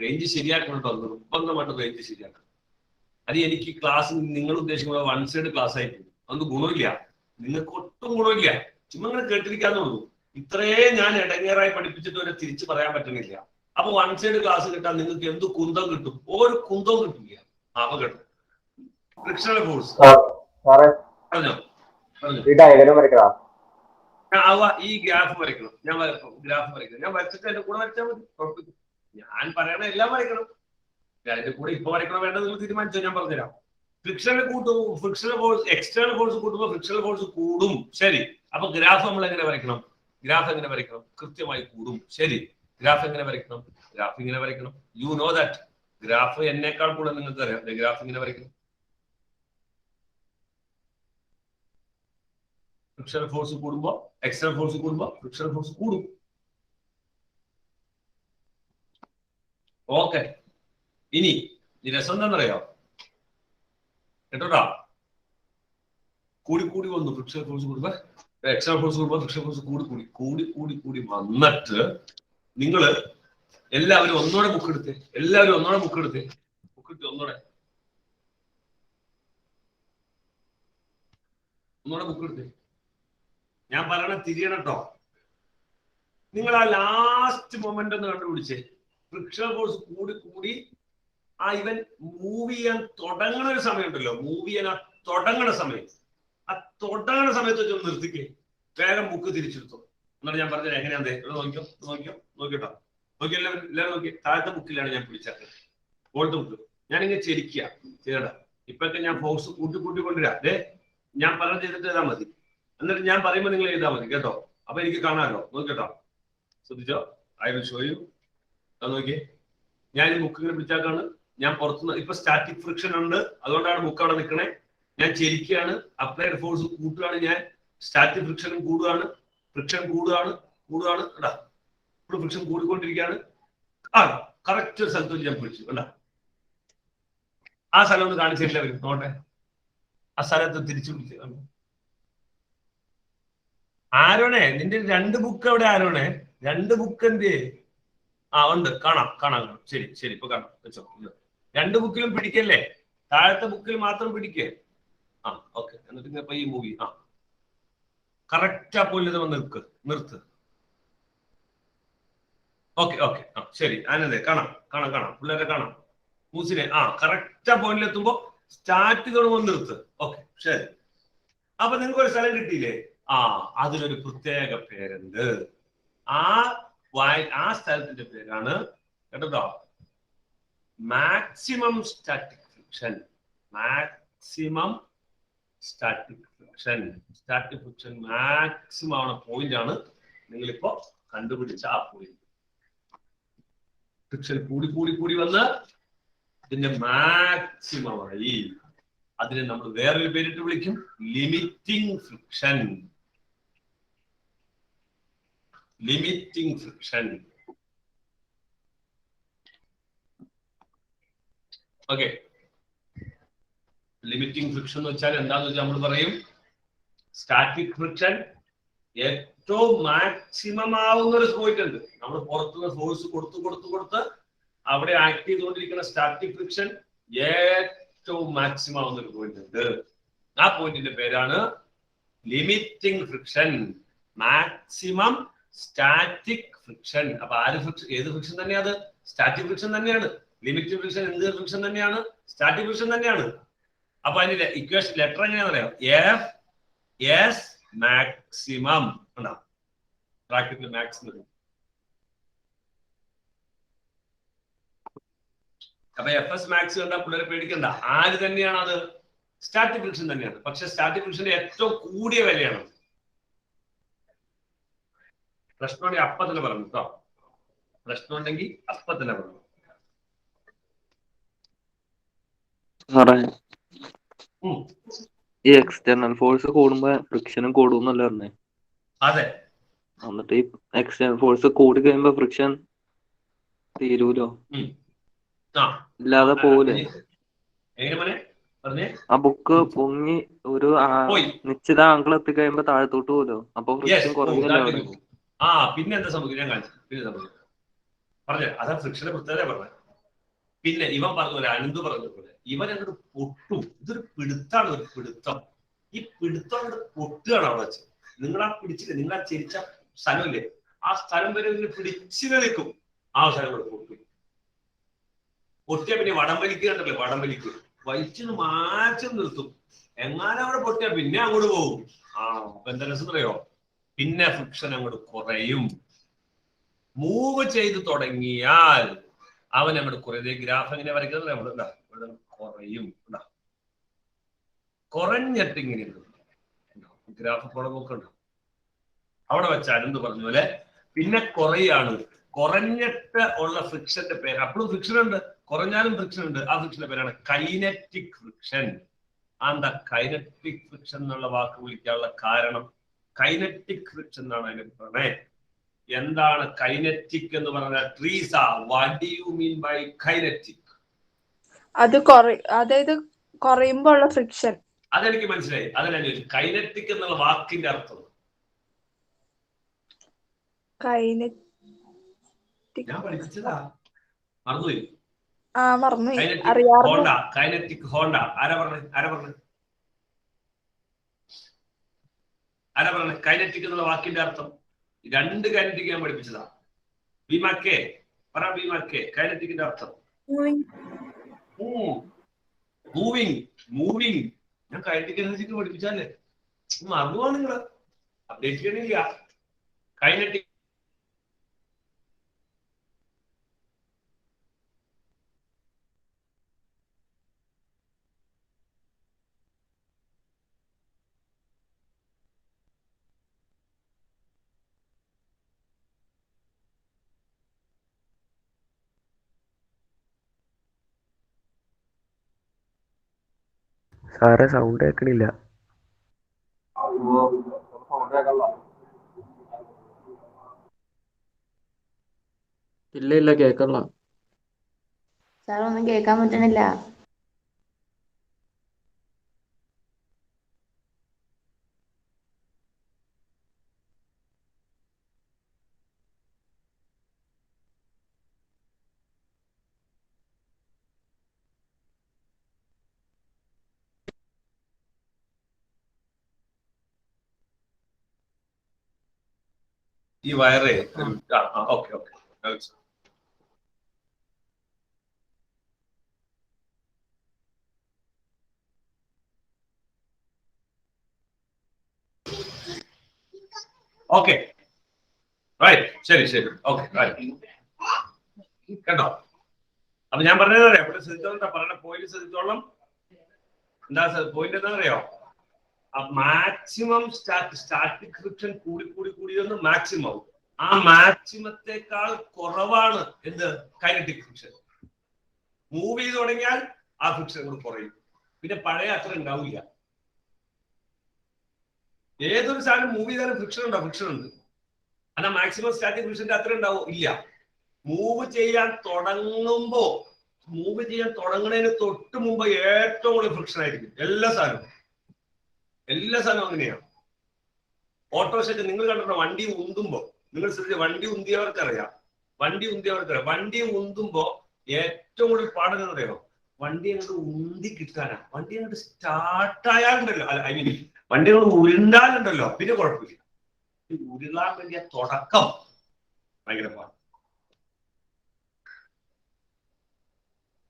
റേഞ്ച് ശരിയാക്കണോ, നിർബന്ധമായിട്ട് റേഞ്ച് ശരിയാക്കണം. അത് എനിക്ക് ക്ലാസ് നിങ്ങൾ ഉദ്ദേശിക്കുന്ന വൺ സൈഡ് ക്ലാസ് ആയി പോകും. അതൊന്നും ഗുണമില്ല, നിങ്ങൾക്ക് ഒട്ടും ഗുണമില്ല. ചുമ്മാ ഇങ്ങനെ കേട്ടിരിക്കാന്നുള്ളൂ. ഇത്രയേ ഞാൻ ഇടങ്ങേറായി പഠിപ്പിച്ചിട്ട് വരെ തിരിച്ചു പറയാൻ പറ്റുന്നില്ല. അപ്പൊ വൺ സൈഡ് ക്ലാസ് കിട്ടാൻ നിങ്ങൾക്ക് എന്ത് കുന്തം കിട്ടും? ഒരു കുന്തവും കിട്ടില്ല. അപ്പൊ കേട്ടോ ഫ്രിക്ഷണൽ ഫോഴ്സ് സാറേ പറഞ്ഞോ പറഞ്ഞോ. ഈ ഡയഗ്രാം വരയ്ക്കടാ. ഈ ഗ്രാഫ് വരയ്ക്കണം. ഞാൻ ഗ്രാഫ് വരയ്ക്കണം. ഞാൻ വരച്ചിട്ട് എന്റെ കൂടെ വരച്ചാൽ മതി, കുഴപ്പമില്ല. ഞാൻ പറയണ എല്ലാം വരയ്ക്കണം. അതിന്റെ കൂടെ ഇപ്പൊ വരയ്ക്കണോ വേണ്ടത് നിങ്ങൾ തീരുമാനിച്ചോ, ഞാൻ പറഞ്ഞുതരാം. ഫ്രിക്ഷനെ കൂട്ടും, ഫ്രിക്ഷണൽ ഫോഴ്സ് എക്സ്റ്റേണൽ ഫോഴ്സ് കൂട്ടുമ്പോൾ ഫ്രിക്ഷണൽ ഫോഴ്സ് കൂടും. ശരി, അപ്പൊ ഗ്രാഫ് നമ്മൾ എങ്ങനെ വരയ്ക്കണം? ഗ്രാഫ് എങ്ങനെ വരയ്ക്കണം? കൃത്യമായി കൂടും. ശരി, ഗ്രാഫ് എങ്ങനെ വരയ്ക്കണം? ഗ്രാഫ് ഇങ്ങനെ വരയ്ക്കണം. You know that. ഗ്രാഫ് എന്നേക്കാൾ കൂടെ നിങ്ങൾക്ക് അറിയാം. ഗ്രാഫ് ഇങ്ങനെ വരയ്ക്കണം. ഫ്രിക്ഷണൽ ഫോഴ്സ് കൂടുമ്പോ എക്സ്റ്റേണൽ ഫോഴ്സ് കൂടുമ്പോ ഫ്രിക്ഷണൽ ഫോഴ്സ് കൂടും. ഓക്കെ, ഇനി രസം എന്താണെന്നറിയോ? കേട്ടോട്ടാ, കൂടി കൂടി വന്നു. ഫ്രിക്ഷണൽ ഫോഴ്സ് കൂടുമ്പോ എക്സ്റ്റേണൽ ഫോഴ്സ് കൂടുമ്പോ ഫ്രിക്ഷണൽ ഫോഴ്സ് കൂടി കൂടി കൂടി കൂടി കൂടി വന്നിട്ട് നിങ്ങൾ എല്ലാവരും ഒന്നോടെ ബുക്ക് എടുത്തേ. എല്ലാവരും ഒന്നോടെ ബുക്ക് എടുത്തേ. ബുക്ക് എടുത്ത് ഒന്നോടെ ബുക്ക് എടുത്തേ. ഞാൻ പറയണ തിരിയണം കേട്ടോ. നിങ്ങൾ ആ ലാസ്റ്റ് മൊമെന്റ് ഒന്ന് കണ്ടുപിടിച്ചേ. ഫ്രിക്ഷണൽ ഫോഴ്സ് കൂടി കൂടി ആ ഇവൻ മൂവ് ചെയ്യാൻ തുടങ്ങണ ഒരു സമയം ഉണ്ടല്ലോ, മൂവ് ചെയ്യാൻ ആ തുടങ്ങണ സമയം, ആ തുടങ്ങണ സമയത്ത് വെച്ചൊന്ന് നിർത്തിക്കേ. വേഗം ബുക്ക് തിരിച്ചെടുത്തോ. എന്നിട്ട് ഞാൻ പറഞ്ഞത് എങ്ങനെയാ നോക്കിയോ നോക്കിയോ നോക്കിട്ടോ നോക്കി. എല്ലാവരും നോക്കി. താഴത്തെ ബുക്കിലാണ് ഞാൻ പിടിച്ചത്, ഓൾഡ് ബുക്ക്. ഞാനിങ്ങനെ ചെരിക്കുക ചെയ്യണ്ട. ഇപ്പൊക്കെ ഞാൻ ഫോഴ്സ് കൂട്ടി കൂട്ടി കൊണ്ടുവരാം. അതെ, ഞാൻ പറഞ്ഞ ചെയ്തിട്ട് എഴുതാൻ മതി. എന്നിട്ട് ഞാൻ പറയുമ്പോൾ നിങ്ങൾ എഴുതാൻ മതി കേട്ടോ. അപ്പൊ എനിക്ക് കാണാമല്ലോ. നോക്കിട്ടോ, ശ്രദ്ധിച്ചോ. I will show you. നോക്കിയേ, ഞാൻ ഈ ബുക്ക് ഇങ്ങനെ പിടിച്ചാക്കാണ്. ഞാൻ പുറത്തുനിന്ന് ഇപ്പൊ സ്റ്റാറ്റിക് ഫ്രിക്ഷൻ ഉണ്ട്, അതുകൊണ്ടാണ് ബുക്ക് അവിടെ നിൽക്കണേ. ഞാൻ ചെരിക്കുകയാണ്, അപ്ലൈഡ് ഫോഴ്സ് കൂട്ടുകയാണ്. ഞാൻ സ്റ്റാറ്റിക് ഫ്രിക്ഷനും കൂടുകയാണ്, ഫ്രിക്ഷൻ കൂടുകയാണ് കേട്ടാ. ഇപ്പോൾ ഫ്രിക്ഷൻ കൂടിക്കൊണ്ടിരിക്കുകയാണ്. കറക്റ്റ് ഒരു സ്ഥലത്ത് ഞാൻ പിടിച്ചു കണ്ടാ. ആ സ്ഥലം ഒന്ന് കാണിച്ചില്ല വരും നോട്ടെ. ആ സ്ഥലത്ത് തിരിച്ചു പിടിച്ചു. ആരോണേ, നിന്റെ രണ്ട് ബുക്ക് എവിടെ? ആരോണേ, രണ്ട് ബുക്ക് എന്തേ? ഉണ്ട്, കാണാം കാണാം. ശരി ശരി, ഇപ്പൊ കാണാം. വെച്ചോ. രണ്ട് ബുക്കിലും പിടിക്കല്ലേ, താഴത്തെ ബുക്കിൽ മാത്രം പിടിക്കേ. ഓക്കെ. എന്നിട്ട് ഇപ്പൊ ഈ മൂവി കറക്റ്റ് ആ പോയിന്റ് വന്ന് നിർത്ത്. Okay okay. ശരി, ആനന്ദേ കാണാം കാണാം കാണാം. പിള്ളേരെ കാണാം. മൂസിനെ കറക്റ്റ് ആ പോയിന്റിൽ എത്തുമ്പോ സ്റ്റാർട്ട് തുടങ്ങുമ്പോൾ നിർത്ത്. ഓക്കെ, ശരി. അപ്പൊ നിങ്ങൾക്ക് ഒരു സ്ഥലം കിട്ടിയില്ലേ? അതിനൊരു പ്രത്യേക പേരുണ്ട്. ആ സ്ഥലത്തിന്റെ പേരാണ് കേട്ടോ maximum static friction. Maximum static friction. Static friction maximum ആവണ പോയിന്റ് ആണ് നിങ്ങളിപ്പോ കണ്ടുപിടിച്ച ആ പോയിന്റ്. ഫ്രിക്ഷൻ കൂടി കൂടി കൂടി വന്ന് ഇതിന്റെ മാക്സിമമായി. അതിനെ നമ്മൾ വേറൊരു പേരിട്ട് വിളിക്കും, limiting friction. Limiting friction. Okay. Limiting friction എന്ന് വെച്ചാൽ എന്താന്ന് വെച്ചാൽ നമ്മൾ പറയും സ്റ്റാറ്റിക് ഫ്രിക്ഷൻ ഏറ്റവും മാക്സിമം ആവുന്ന ഒരു പോയിന്റ് ഉണ്ട്. നമ്മൾ പുറത്തുനിന്ന് ഫോഴ്സ് കൊടുത്ത് അവിടെ ആക്ട് ചെയ്തുകൊണ്ടിരിക്കുന്ന സ്റ്റാറ്റിക് ഫ്രിക്ഷൻ ഏറ്റവും മാക്സിമം ആവുന്ന ഒരു പോയിന്റ് ഉണ്ട്. ആ പോയിന്റിന്റെ പേരാണ് limiting friction. Maximum static friction. അപ്പൊ ഏത് ഫ്രിക്ഷൻ തന്നെയാണ്? സ്റ്റാറ്റിക് ഫ്രിക്ഷൻ തന്നെയാണ്. ലിമിറ്റിംഗ് ഫ്രിക്ഷൻ എന്ത് ഫ്രിക്ഷൻ തന്നെയാണ്? സ്റ്റാറ്റിക് ഫ്രിക്ഷൻ തന്നെയാണ്. അപ്പൊ അതിന്റെ ഇക്വേഷൻ ലെറ്റർ എങ്ങനെയാണെന്ന് അറിയാം? F S maximum. ബ്രാക്കറ്റിൽ മാക്സിമം. അപ്പൊ എഫ് എസ് മാക്സ് കണ്ടാൽ പിള്ളേരെ പേടിക്കണ്ട. ആര് തന്നെയാണ് അത്? സ്റ്റാറ്റിക് ഫ്രിക്ഷൻ തന്നെയാണ്. പക്ഷെ സ്റ്റാറ്റിക് ഫ്രിക്ഷന്റെ ഏറ്റവും കൂടിയ വിലയാണ്. പ്രശ്നമുണ്ടെങ്കിൽ അപ്പ തന്നെ പറഞ്ഞു കേട്ടോ. പ്രശ്നമുണ്ടെങ്കിൽ അപ്പ തന്നെ പറഞ്ഞു. ഈ എക്സ്റ്റേണൽ ഫോഴ്സ് കൂടുമ്പോ ഫ്രിക്ഷനും കൂടുന്നല്ലേ പറഞ്ഞേ? അതെ. എന്നിട്ട് ഈ എക്സ്റ്റേണൽ ഫോഴ്സ് കൂടി കഴിയുമ്പോ ഫ്രിക്ഷൻ തീരൂലോ? ഇല്ലാതെ പോവൂലേ? ആ ബുക്ക് പൊങ്ങി ഒരു നിശ്ചിത ആംഗിൾ എത്തി കഴിയുമ്പോ താഴത്തോട്ട് പോലോ? അപ്പൊ ഫ്രിക്ഷൻ കുറഞ്ഞല്ലോ. പിന്നെ എന്താ സംഭവിക്കും? ഞാൻ കാണിച്ചു. പിന്നെ സംഭവിക്കും പറഞ്ഞ അതാ ഫ്രിക്ഷന്റെ പ്രത്യേകത പറഞ്ഞത്. പിന്നെ ഇവൻ പറഞ്ഞ പോലെ അനന്ത് പറഞ്ഞ പോലെ ഇവൻ അങ്ങോട്ട് പൊട്ടും. ഇതൊരു പിടുത്താണ്, ഒരു പിടുത്തം. ഈ പിടുത്തം അങ്ങോട്ട് പൊട്ടുകയാണ് അവിടെ വെച്ച്. നിങ്ങളാ പിടിച്ചില്ലേ, നിങ്ങളാ ചിരിച്ച സ്ഥലമില്ലേ, ആ സ്ഥലം വരെ പിടിച്ചു കളിക്കും. ആ സ്ഥലം കൂടെ പൊട്ടും. പൊട്ടിയ പിന്നെ വടംവലിക്ക് കണ്ടല്ലേ, വടംവലിക്ക് വലിച്ചു മാറ്റി നിർത്തും. എങ്ങാനും അവിടെ പൊട്ടിയ പിന്നെ അങ്ങോട്ട് പോകും. അപ്പൊ എന്താ രസം അറിയോ, പിന്നെ ഫ്രിക്ഷൻ അങ്ങോട്ട് കുറയും. മൂവ് ചെയ്ത് തുടങ്ങിയാൽ അവൻ അങ്ങോട്ട് കുറേ ഗ്രാഫ് എങ്ങനെ വരയ്ക്കുന്നത് നമ്മൾ കുറയും. കുറഞ്ഞിട്ട് ഇങ്ങനെ ഗ്രാഫ് പോലെ നോക്കണ്ട. അവിടെ വെച്ചാൽ എന്ത് പറഞ്ഞ പോലെ പിന്നെ കുറയാണ്. കുറഞ്ഞിട്ട് ഉള്ള ഫ്രിക്ഷന്റെ പേര്, അപ്പോഴും ഫ്രിക്ഷൻ ഉണ്ട്, കുറഞ്ഞാലും ഫ്രിക്ഷൻ ഉണ്ട്. ആ ഫ്രിക്ഷന്റെ പേരാണ് കൈനറ്റിക് ഫ്രിക്ഷൻ. എന്താ കൈനറ്റിക് ഫ്രിക്ഷൻ എന്നുള്ള വാക്ക് വിളിക്കാനുള്ള കാരണം? കൈനറ്റിക് ഫ്രിക്ഷൻ എന്നാണ് അതിന്റെ പറഞ്ഞത്. എന്താണ് കൈനറ്റിക് എന്ന് പറഞ്ഞാൽ? Treesa, what do you mean by kinetic? അതായത് കുറയുമ്പോ ഉള്ള ഫ്രിക്ഷൻ. അതെനിക്ക് മനസ്സിലായി. അതിനാണ് കൈനറ്റിക് എന്നുള്ള വാക്കിന്റെ അർത്ഥം. ഞാൻ പഠിപ്പിച്ചതാ, മറന്നുപോയി. Honda, kinetic Honda. ആരാ പറഞ്ഞത്? കൈനറ്റിക് എന്നുള്ള വാക്കിന്റെ അർത്ഥം. 2 കൈനറ്റിക് ഞാൻ പഠിപ്പിച്ചതാ. ബിമാക്കെ പറ, ബിമാക്കെ കൈനറ്റിക്കിന്റെ അർത്ഥം മൂവിങ്. ഞാൻ കൈനറ്റിക് എനർജിക്ക് പഠിപ്പിച്ചാലേ മറന്നുപോവാ. നിങ്ങള് അപ്ഡേറ്റ് ചെയ്യണില്ല. കൈനറ്റിക് സാറേ സൗണ്ട് കേൾക്കണില്ല. ഇല്ല കേക്കല്ല. സാർ ഒന്നും കേൾക്കാൻ പറ്റണില്ല. ഈ വയറേ ഓക്കെ. ഓക്കെ റൈറ്റ്, ശരി ഓക്കെ കേട്ടോ. അപ്പൊ ഞാൻ പറഞ്ഞത് അറിയാം, ഇവിടെ ശ്രദ്ധിച്ചോളാം, പറഞ്ഞ പോയിന്റ് ശ്രദ്ധിച്ചോളാം. എന്താ പോയിന്റ് എന്താ അറിയോ? മാക്സിമം സ്റ്റാറ്റിക് ഫ്രിക്ഷൻ കൂടി മാക്സിമം. ആ മാക്സിമത്തെക്കാൾ കുറവാണ് എന്ത്? Kinetic friction. മൂവ് ചെയ്ത് തുടങ്ങിയാൽ ആ ഫ്രിക്ഷൻ കൂടി കുറയും. പിന്നെ പഴയ അത്ര ഉണ്ടാവില്ല. ഏതൊരു സാധനം മൂവ് ചെയ്താലും ഫ്രിക്ഷൻ ഉണ്ടോ? ഫ്രിക്ഷൻ ഉണ്ട്. അല്ല മാക്സിമം സ്റ്റാറ്റിക് ഫ്രിക്ഷന്റെ അത്ര ഉണ്ടാവും? ഇല്ല. മൂവ് ചെയ്യാൻ തുടങ്ങുന്നതിന് തൊട്ട് മുമ്പ് ഏറ്റവും കൂടുതൽ ഫ്രിക്ഷൻ ആയിരിക്കും. എല്ലാ സാധനവും അങ്ങനെയാണ്. ഓട്ടോറിക്ഷ നിങ്ങൾ കണ്ടിട്ടുണ്ടോ? വണ്ടി ഉന്തുമ്പോ നിങ്ങൾ ശ്രദ്ധിച്ച, വണ്ടി ഉന്തിയവർക്കറിയാം. വണ്ടി ഉന്തുമ്പോ ഏറ്റവും കൂടുതൽ പാടുന്നത് അറിയാമോ? വണ്ടി അങ്ങോട്ട് ഉന്തി കിട്ടാനാ. വണ്ടി അങ്ങോട്ട് സ്റ്റാർട്ടായാലുണ്ടല്ലോ, ഐ മീൻ വണ്ടി അങ്ങോട്ട് ഉരുണ്ടാലുണ്ടല്ലോ പിന്നെ കുഴപ്പമില്ല. ഉരുളാൻ വേണ്ടിയ തുടക്കം ഭയങ്കര പാട്.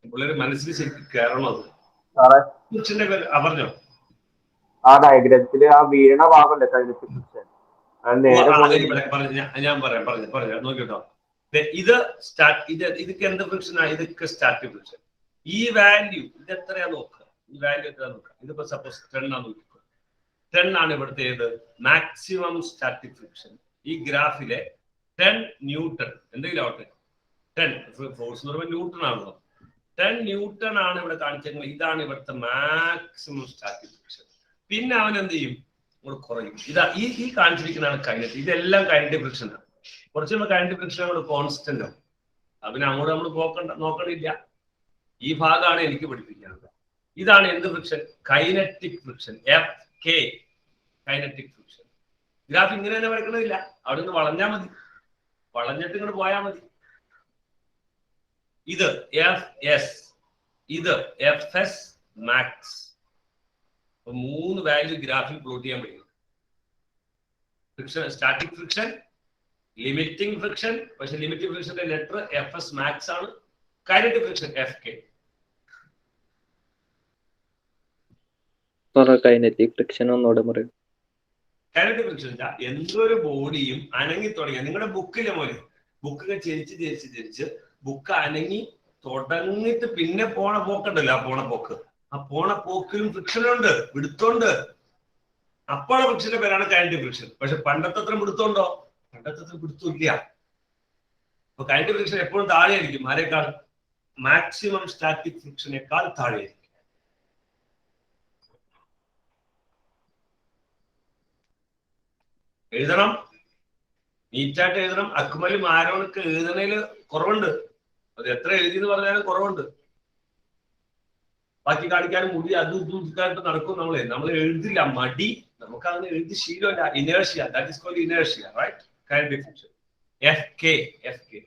പിള്ളേര് മനസ്സിൽ ശരിക്കും കയറണം. അത് പറഞ്ഞോ. ആ ഡയഗ്രത്തില് ആ വീണ ഭാഗമല്ലേ കൈനറ്റിക് ഫ്രിക്ഷൻ? ഞാൻ പറയാം നോക്കിട്ടോ. ഇതൊക്കെ എന്ത് ഫ്രിക്ഷനാ? ഇതൊക്കെ സ്റ്റാറ്റിക് ഫ്രിക്ഷൻ. ഈ വാല്യൂ ഇത് എത്രയാ നോക്കുക. ഈ വാല്യൂ എത്രയാ നോക്കുക. ഇതിപ്പോ സപ്പോസ് 10 ആ നോക്കിക്കോ. 10 ആണ് ഇവിടുത്തെ ഏത്? Maximum static friction. ഈ ഗ്രാഫിലെ 10 ന്യൂട്ടൺ എന്തെങ്കിലും ആവട്ടെ. 10 ഫോഴ്സ് എന്ന് പറയുമ്പോൾ ന്യൂട്ടൺ ആണല്ലോ. 10 ന്യൂട്ടൺ ആണ് ഇവിടെ കാണിച്ചെങ്കിൽ ഇതാണ് ഇവിടുത്തെ മാക്സിമം സ്റ്റാറ്റിക് ഫ്രിക്ഷൻ. പിന്നെ അവൻ എന്ത് ചെയ്യും? കുറയും. ഈ കാണിച്ചിരിക്കുന്നതാണ് കൈനറ്റിക്. ഇതെല്ലാം കൈനറ്റിക് ഫ്രിക്ഷൻ ആണ്. കുറച്ചുകൂടെ കൈനറ്റിക് ഫ്രിക്ഷൻ അങ്ങോട്ട് കോൺസ്റ്റന്റ് ആവും. അതിന് അങ്ങോട്ട് നമ്മൾ നോക്കണില്ല. ഈ ഭാഗമാണ് എനിക്ക് പഠിപ്പിക്കാനുള്ളത്. ഇതാണ് എന്ത് friction? Kinetic friction. FK kinetic friction. Graph ഇങ്ങനെ തന്നെ വരക്കണമില്ല. അവിടെ നിന്ന് വളഞ്ഞാൽ മതി. വളഞ്ഞിട്ട് ഇങ്ങോട്ട് പോയാൽ മതി. ഇത് FS, ഇത് FS മാക്സ്. 3 വാല്യൂ ഗ്രാഫിൽ പ്ലോട്ട് ചെയ്യാൻ പറ്റും. Friction, static friction, limiting friction. പക്ഷെ ലിമിറ്റിംഗ് ഫ്രിക്ഷന്റെ ലെറ്റർ FS മാക്സ് ആണ്. Kinetic friction FK. Kinetic friction ഒന്നുകൂടെ പറയും. കൈനറ്റിക് ഫ്രിക്ഷൻ എന്തൊരു ബോഡിയും അനങ്ങി തുടങ്ങിയ, നിങ്ങളുടെ ബുക്കിലെ പോലെ ബുക്കൊക്കെ ചരിച്ച് ബുക്ക് അനങ്ങി തുടങ്ങിയിട്ട് പിന്നെ പോണ പോക്കുണ്ടല്ലോ, ആ പോണ പോക്കിലും ഫ്രിക്ഷനുണ്ട്, പിടുത്തോണ്ട്. അപ്പോഴെ ഫ്രിക്ഷന്റെ പേരാണ് കൈനറ്റിക് ഫ്രിക്ഷൻ. പക്ഷെ പണ്ടത്തെ അത്ര പിടുത്തോണ്ടോ? പണ്ടത്തെ അത്ര പിടുത്തമില്ല. അപ്പൊ കൈനറ്റിക് ഫ്രിക്ഷൻ എപ്പോഴും താഴെയായിരിക്കും. ആരേക്കാൾ? Maximum static ഫ്രിക്ഷനേക്കാൾ താഴെയായിരിക്കും. എഴുതണം, നീറ്റായിട്ട് എഴുതണം. അക്മലും ആരോണൊക്കെ എഴുതണേല് കുറവുണ്ട്. അത് എത്ര എഴുതി എന്ന് പറഞ്ഞാലും കുറവുണ്ട്. ബാക്കി കാണിക്കാനും മുടി അതും ഇതും നടക്കും. നമ്മൾ എഴുതില്ല, മടി. നമുക്ക് അങ്ങനെ എഴുതി ശീലമല്ല. Inertia, that is called inertia, right? Kinetic friction FK.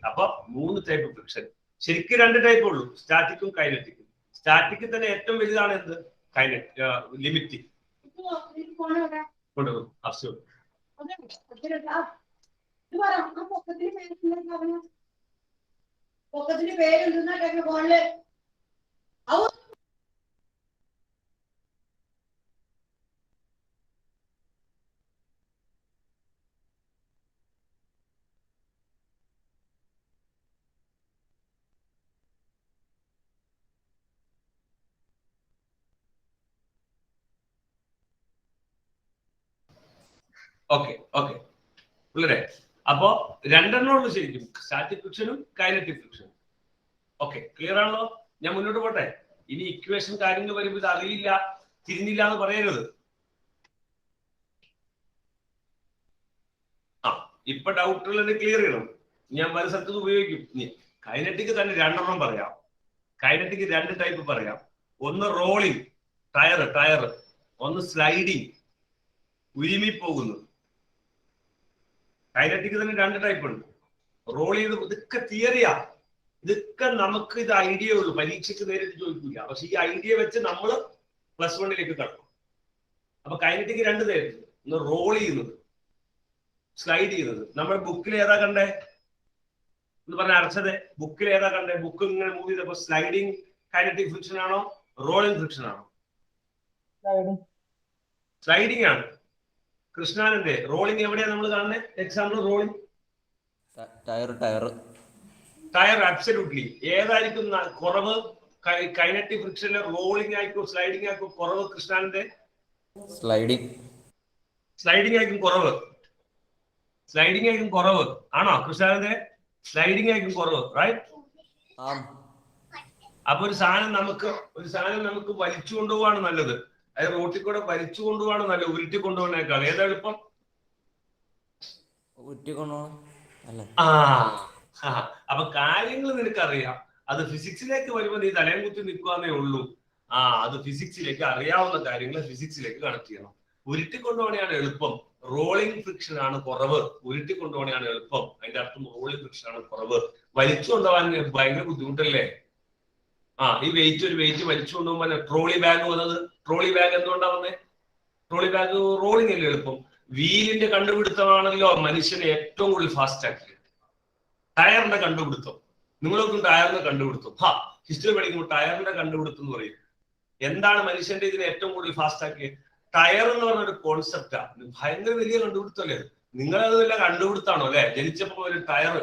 അപ്പൊ 3 ടൈപ്പ് ഫ്രിക്ഷൻ. ശരിക്കും 2 ടൈപ്പ് ഉള്ളൂ, സ്റ്റാറ്റിക്കും കൈനറ്റിക്കും. സ്റ്റാറ്റിക്കിൽ തന്നെ ഏറ്റവും വലുതാണ് എന്ത്? ലിമിറ്റിംഗ്. കൊണ്ടുവരും അബ്സോർബ്. ഓക്കെ പിള്ളേരെ, അപ്പോ 2 ഉള്ളൂ ശരിക്കും, സ്റ്റാറ്റിക് ഫ്രിക്ഷനും കൈനറ്റിക് ഫ്രിക്ഷനും. ഓക്കെ, ക്ലിയർ ആണല്ലോ? ഞാൻ മുന്നോട്ട് പോട്ടെ. ഇനി ഇക്വേഷൻ കാര്യങ്ങൾ വരുമ്പോൾ ഇത് അറിയില്ല, തിരിഞ്ഞില്ല എന്ന് പറയരുത്. ഇപ്പൊ ഡൗട്ടുള്ളത് ക്ലിയർ ചെയ്യണം. ഞാൻ പല സ്ഥലത്തും ഉപയോഗിക്കും. കൈനറ്റിക് തന്നെ 2 പറയാം. കൈനറ്റിക് 2 ടൈപ്പ് പറയാം. ഒന്ന് റോളിംഗ്, ടയർ. ഒന്ന് സ്ലൈഡിങ്, ഉരുമി പോകുന്നത്. കൈനറ്റിക് തന്നെ 2 ടൈപ്പ് ഉണ്ട്. റോൾ ചെയ്ത്, ഇതൊക്കെ തിയറിയാ. ഇതൊക്കെ നമുക്ക് ഇത് ഐഡിയ ഉള്ളൂ, പരീക്ഷയ്ക്ക് നേരിട്ട് ചോദിക്കില്ല. പക്ഷെ ഈ ഐഡിയ വെച്ച് നമ്മൾ +1 കടക്കും. അപ്പൊ കൈനറ്റിക് 2 തരത്തില്. ഒന്ന് റോൾ ചെയ്യുന്നത്, സ്ലൈഡ് ചെയ്യുന്നത്. നമ്മുടെ ബുക്കിൽ ഏതാ കണ്ടേ എന്ന് പറഞ്ഞ അർച്ചതെ? ബുക്കിൽ ഏതാ കണ്ടേ? ബുക്ക് ഇങ്ങനെ മൂവ് ചെയ്തപ്പോ സ്ലൈഡിങ് കൈനറ്റിക് ഫ്രിക്ഷൻ ആണോ റോളിംഗ് ഫ്രിക്ഷൻ ആണോ? സ്ലൈഡിങ് ആണ്. കൃഷ്ണാനന്റെ റോളിംഗ് എവിടെയാ നമ്മൾ കാണുന്നത്? Example rolling tyre. അബ്സല്യൂട്ട്ലി. ഏതായിരിക്കും കുറവ്? കൈനറ്റിക് ഫ്രിക്ഷനിലെ റോളിംഗ് ആയിക്കോ സ്ലൈഡിങ് ആയിക്കോ കുറവ്? കൃഷ്ണാനന്റെ സ്ലൈഡിങ് ആയിരിക്കും കുറവ്. സ്ലൈഡിങ് ആയിരിക്കും കുറവ് ആണോ കൃഷ്ണാനന്റെ? സ്ലൈഡിങ് ആയിരിക്കും കുറവ്, റൈറ്റ്? അപ്പൊ ഒരു സാധനം നമുക്ക് വലിച്ചു കൊണ്ടുപോവാണ് നല്ലത്. അത് റോട്ടിൽ കൂടെ വലിച്ചു കൊണ്ടുപോവാണ് നല്ലത്, ഉരുട്ടി കൊണ്ടുപോകുന്നേക്കാൾ. ഏതാ എളുപ്പം? അപ്പൊ കാര്യങ്ങൾ നിനക്കറിയാം. അത് ഫിസിക്സിലേക്ക് വരുമ്പോൾ നീ തലയും കുത്തി നിൽക്കുവാന്നേ ഉള്ളൂ. അത് ഫിസിക്സിലേക്ക് അറിയാവുന്ന കാര്യങ്ങൾ ഫിസിക്സിലേക്ക് കണക്ട് ചെയ്യണം. ഉരുട്ടി കൊണ്ടുപോകണയാണ് എളുപ്പം. റോളിംഗ് ഫ്രിക്ഷൻ ആണ് കുറവ്. ഉരുട്ടി കൊണ്ടുപോകണയാണ് എളുപ്പം. അതിന്റെ അർത്ഥം റോളിംഗ് ഫ്രിക്ഷൻ ആണ് കുറവ്. വലിച്ചു കൊണ്ടുപോകാൻ ഭയങ്കര ബുദ്ധിമുട്ടല്ലേ? ഈ ഒരു വെയിറ്റ് വലിച്ചു കൊണ്ടുപോകുമ്പോൾ ട്രോളി ബാഗ് വന്നത്. ട്രോളി ബാഗ് എന്തുകൊണ്ടാ വന്നേ? ട്രോളി ബാഗ് റോളിംഗ് അല്ലേ എളുപ്പം. വീലിന്റെ കണ്ടുപിടുത്തമാണല്ലോ മനുഷ്യനെ ഏറ്റവും കൂടുതൽ ഫാസ്റ്റ് ആക്കിയത്. ടയറിന്റെ കണ്ടുപിടുത്തം. നിങ്ങളൊക്കെ ടയറിന്റെ കണ്ടുപിടുത്തം. ഹിസ്റ്ററി പഠിക്കുമ്പോൾ ടയറിന്റെ കണ്ടുപിടുത്തം എന്ന് പറയും. എന്താണ് മനുഷ്യന്റെ ഇതിനെ ഏറ്റവും കൂടുതൽ ഫാസ്റ്റ് ആക്കിയത്? ടയർ എന്ന് പറഞ്ഞ ഒരു കോൺസെപ്റ്റാ. ഭയങ്കര വലിയ കണ്ടുപിടുത്തല്ലേ? നിങ്ങളത് വല്ല കണ്ടുപിടുത്താണോ അല്ലെ? ജനിച്ചപ്പോ ഒരു ടയർ,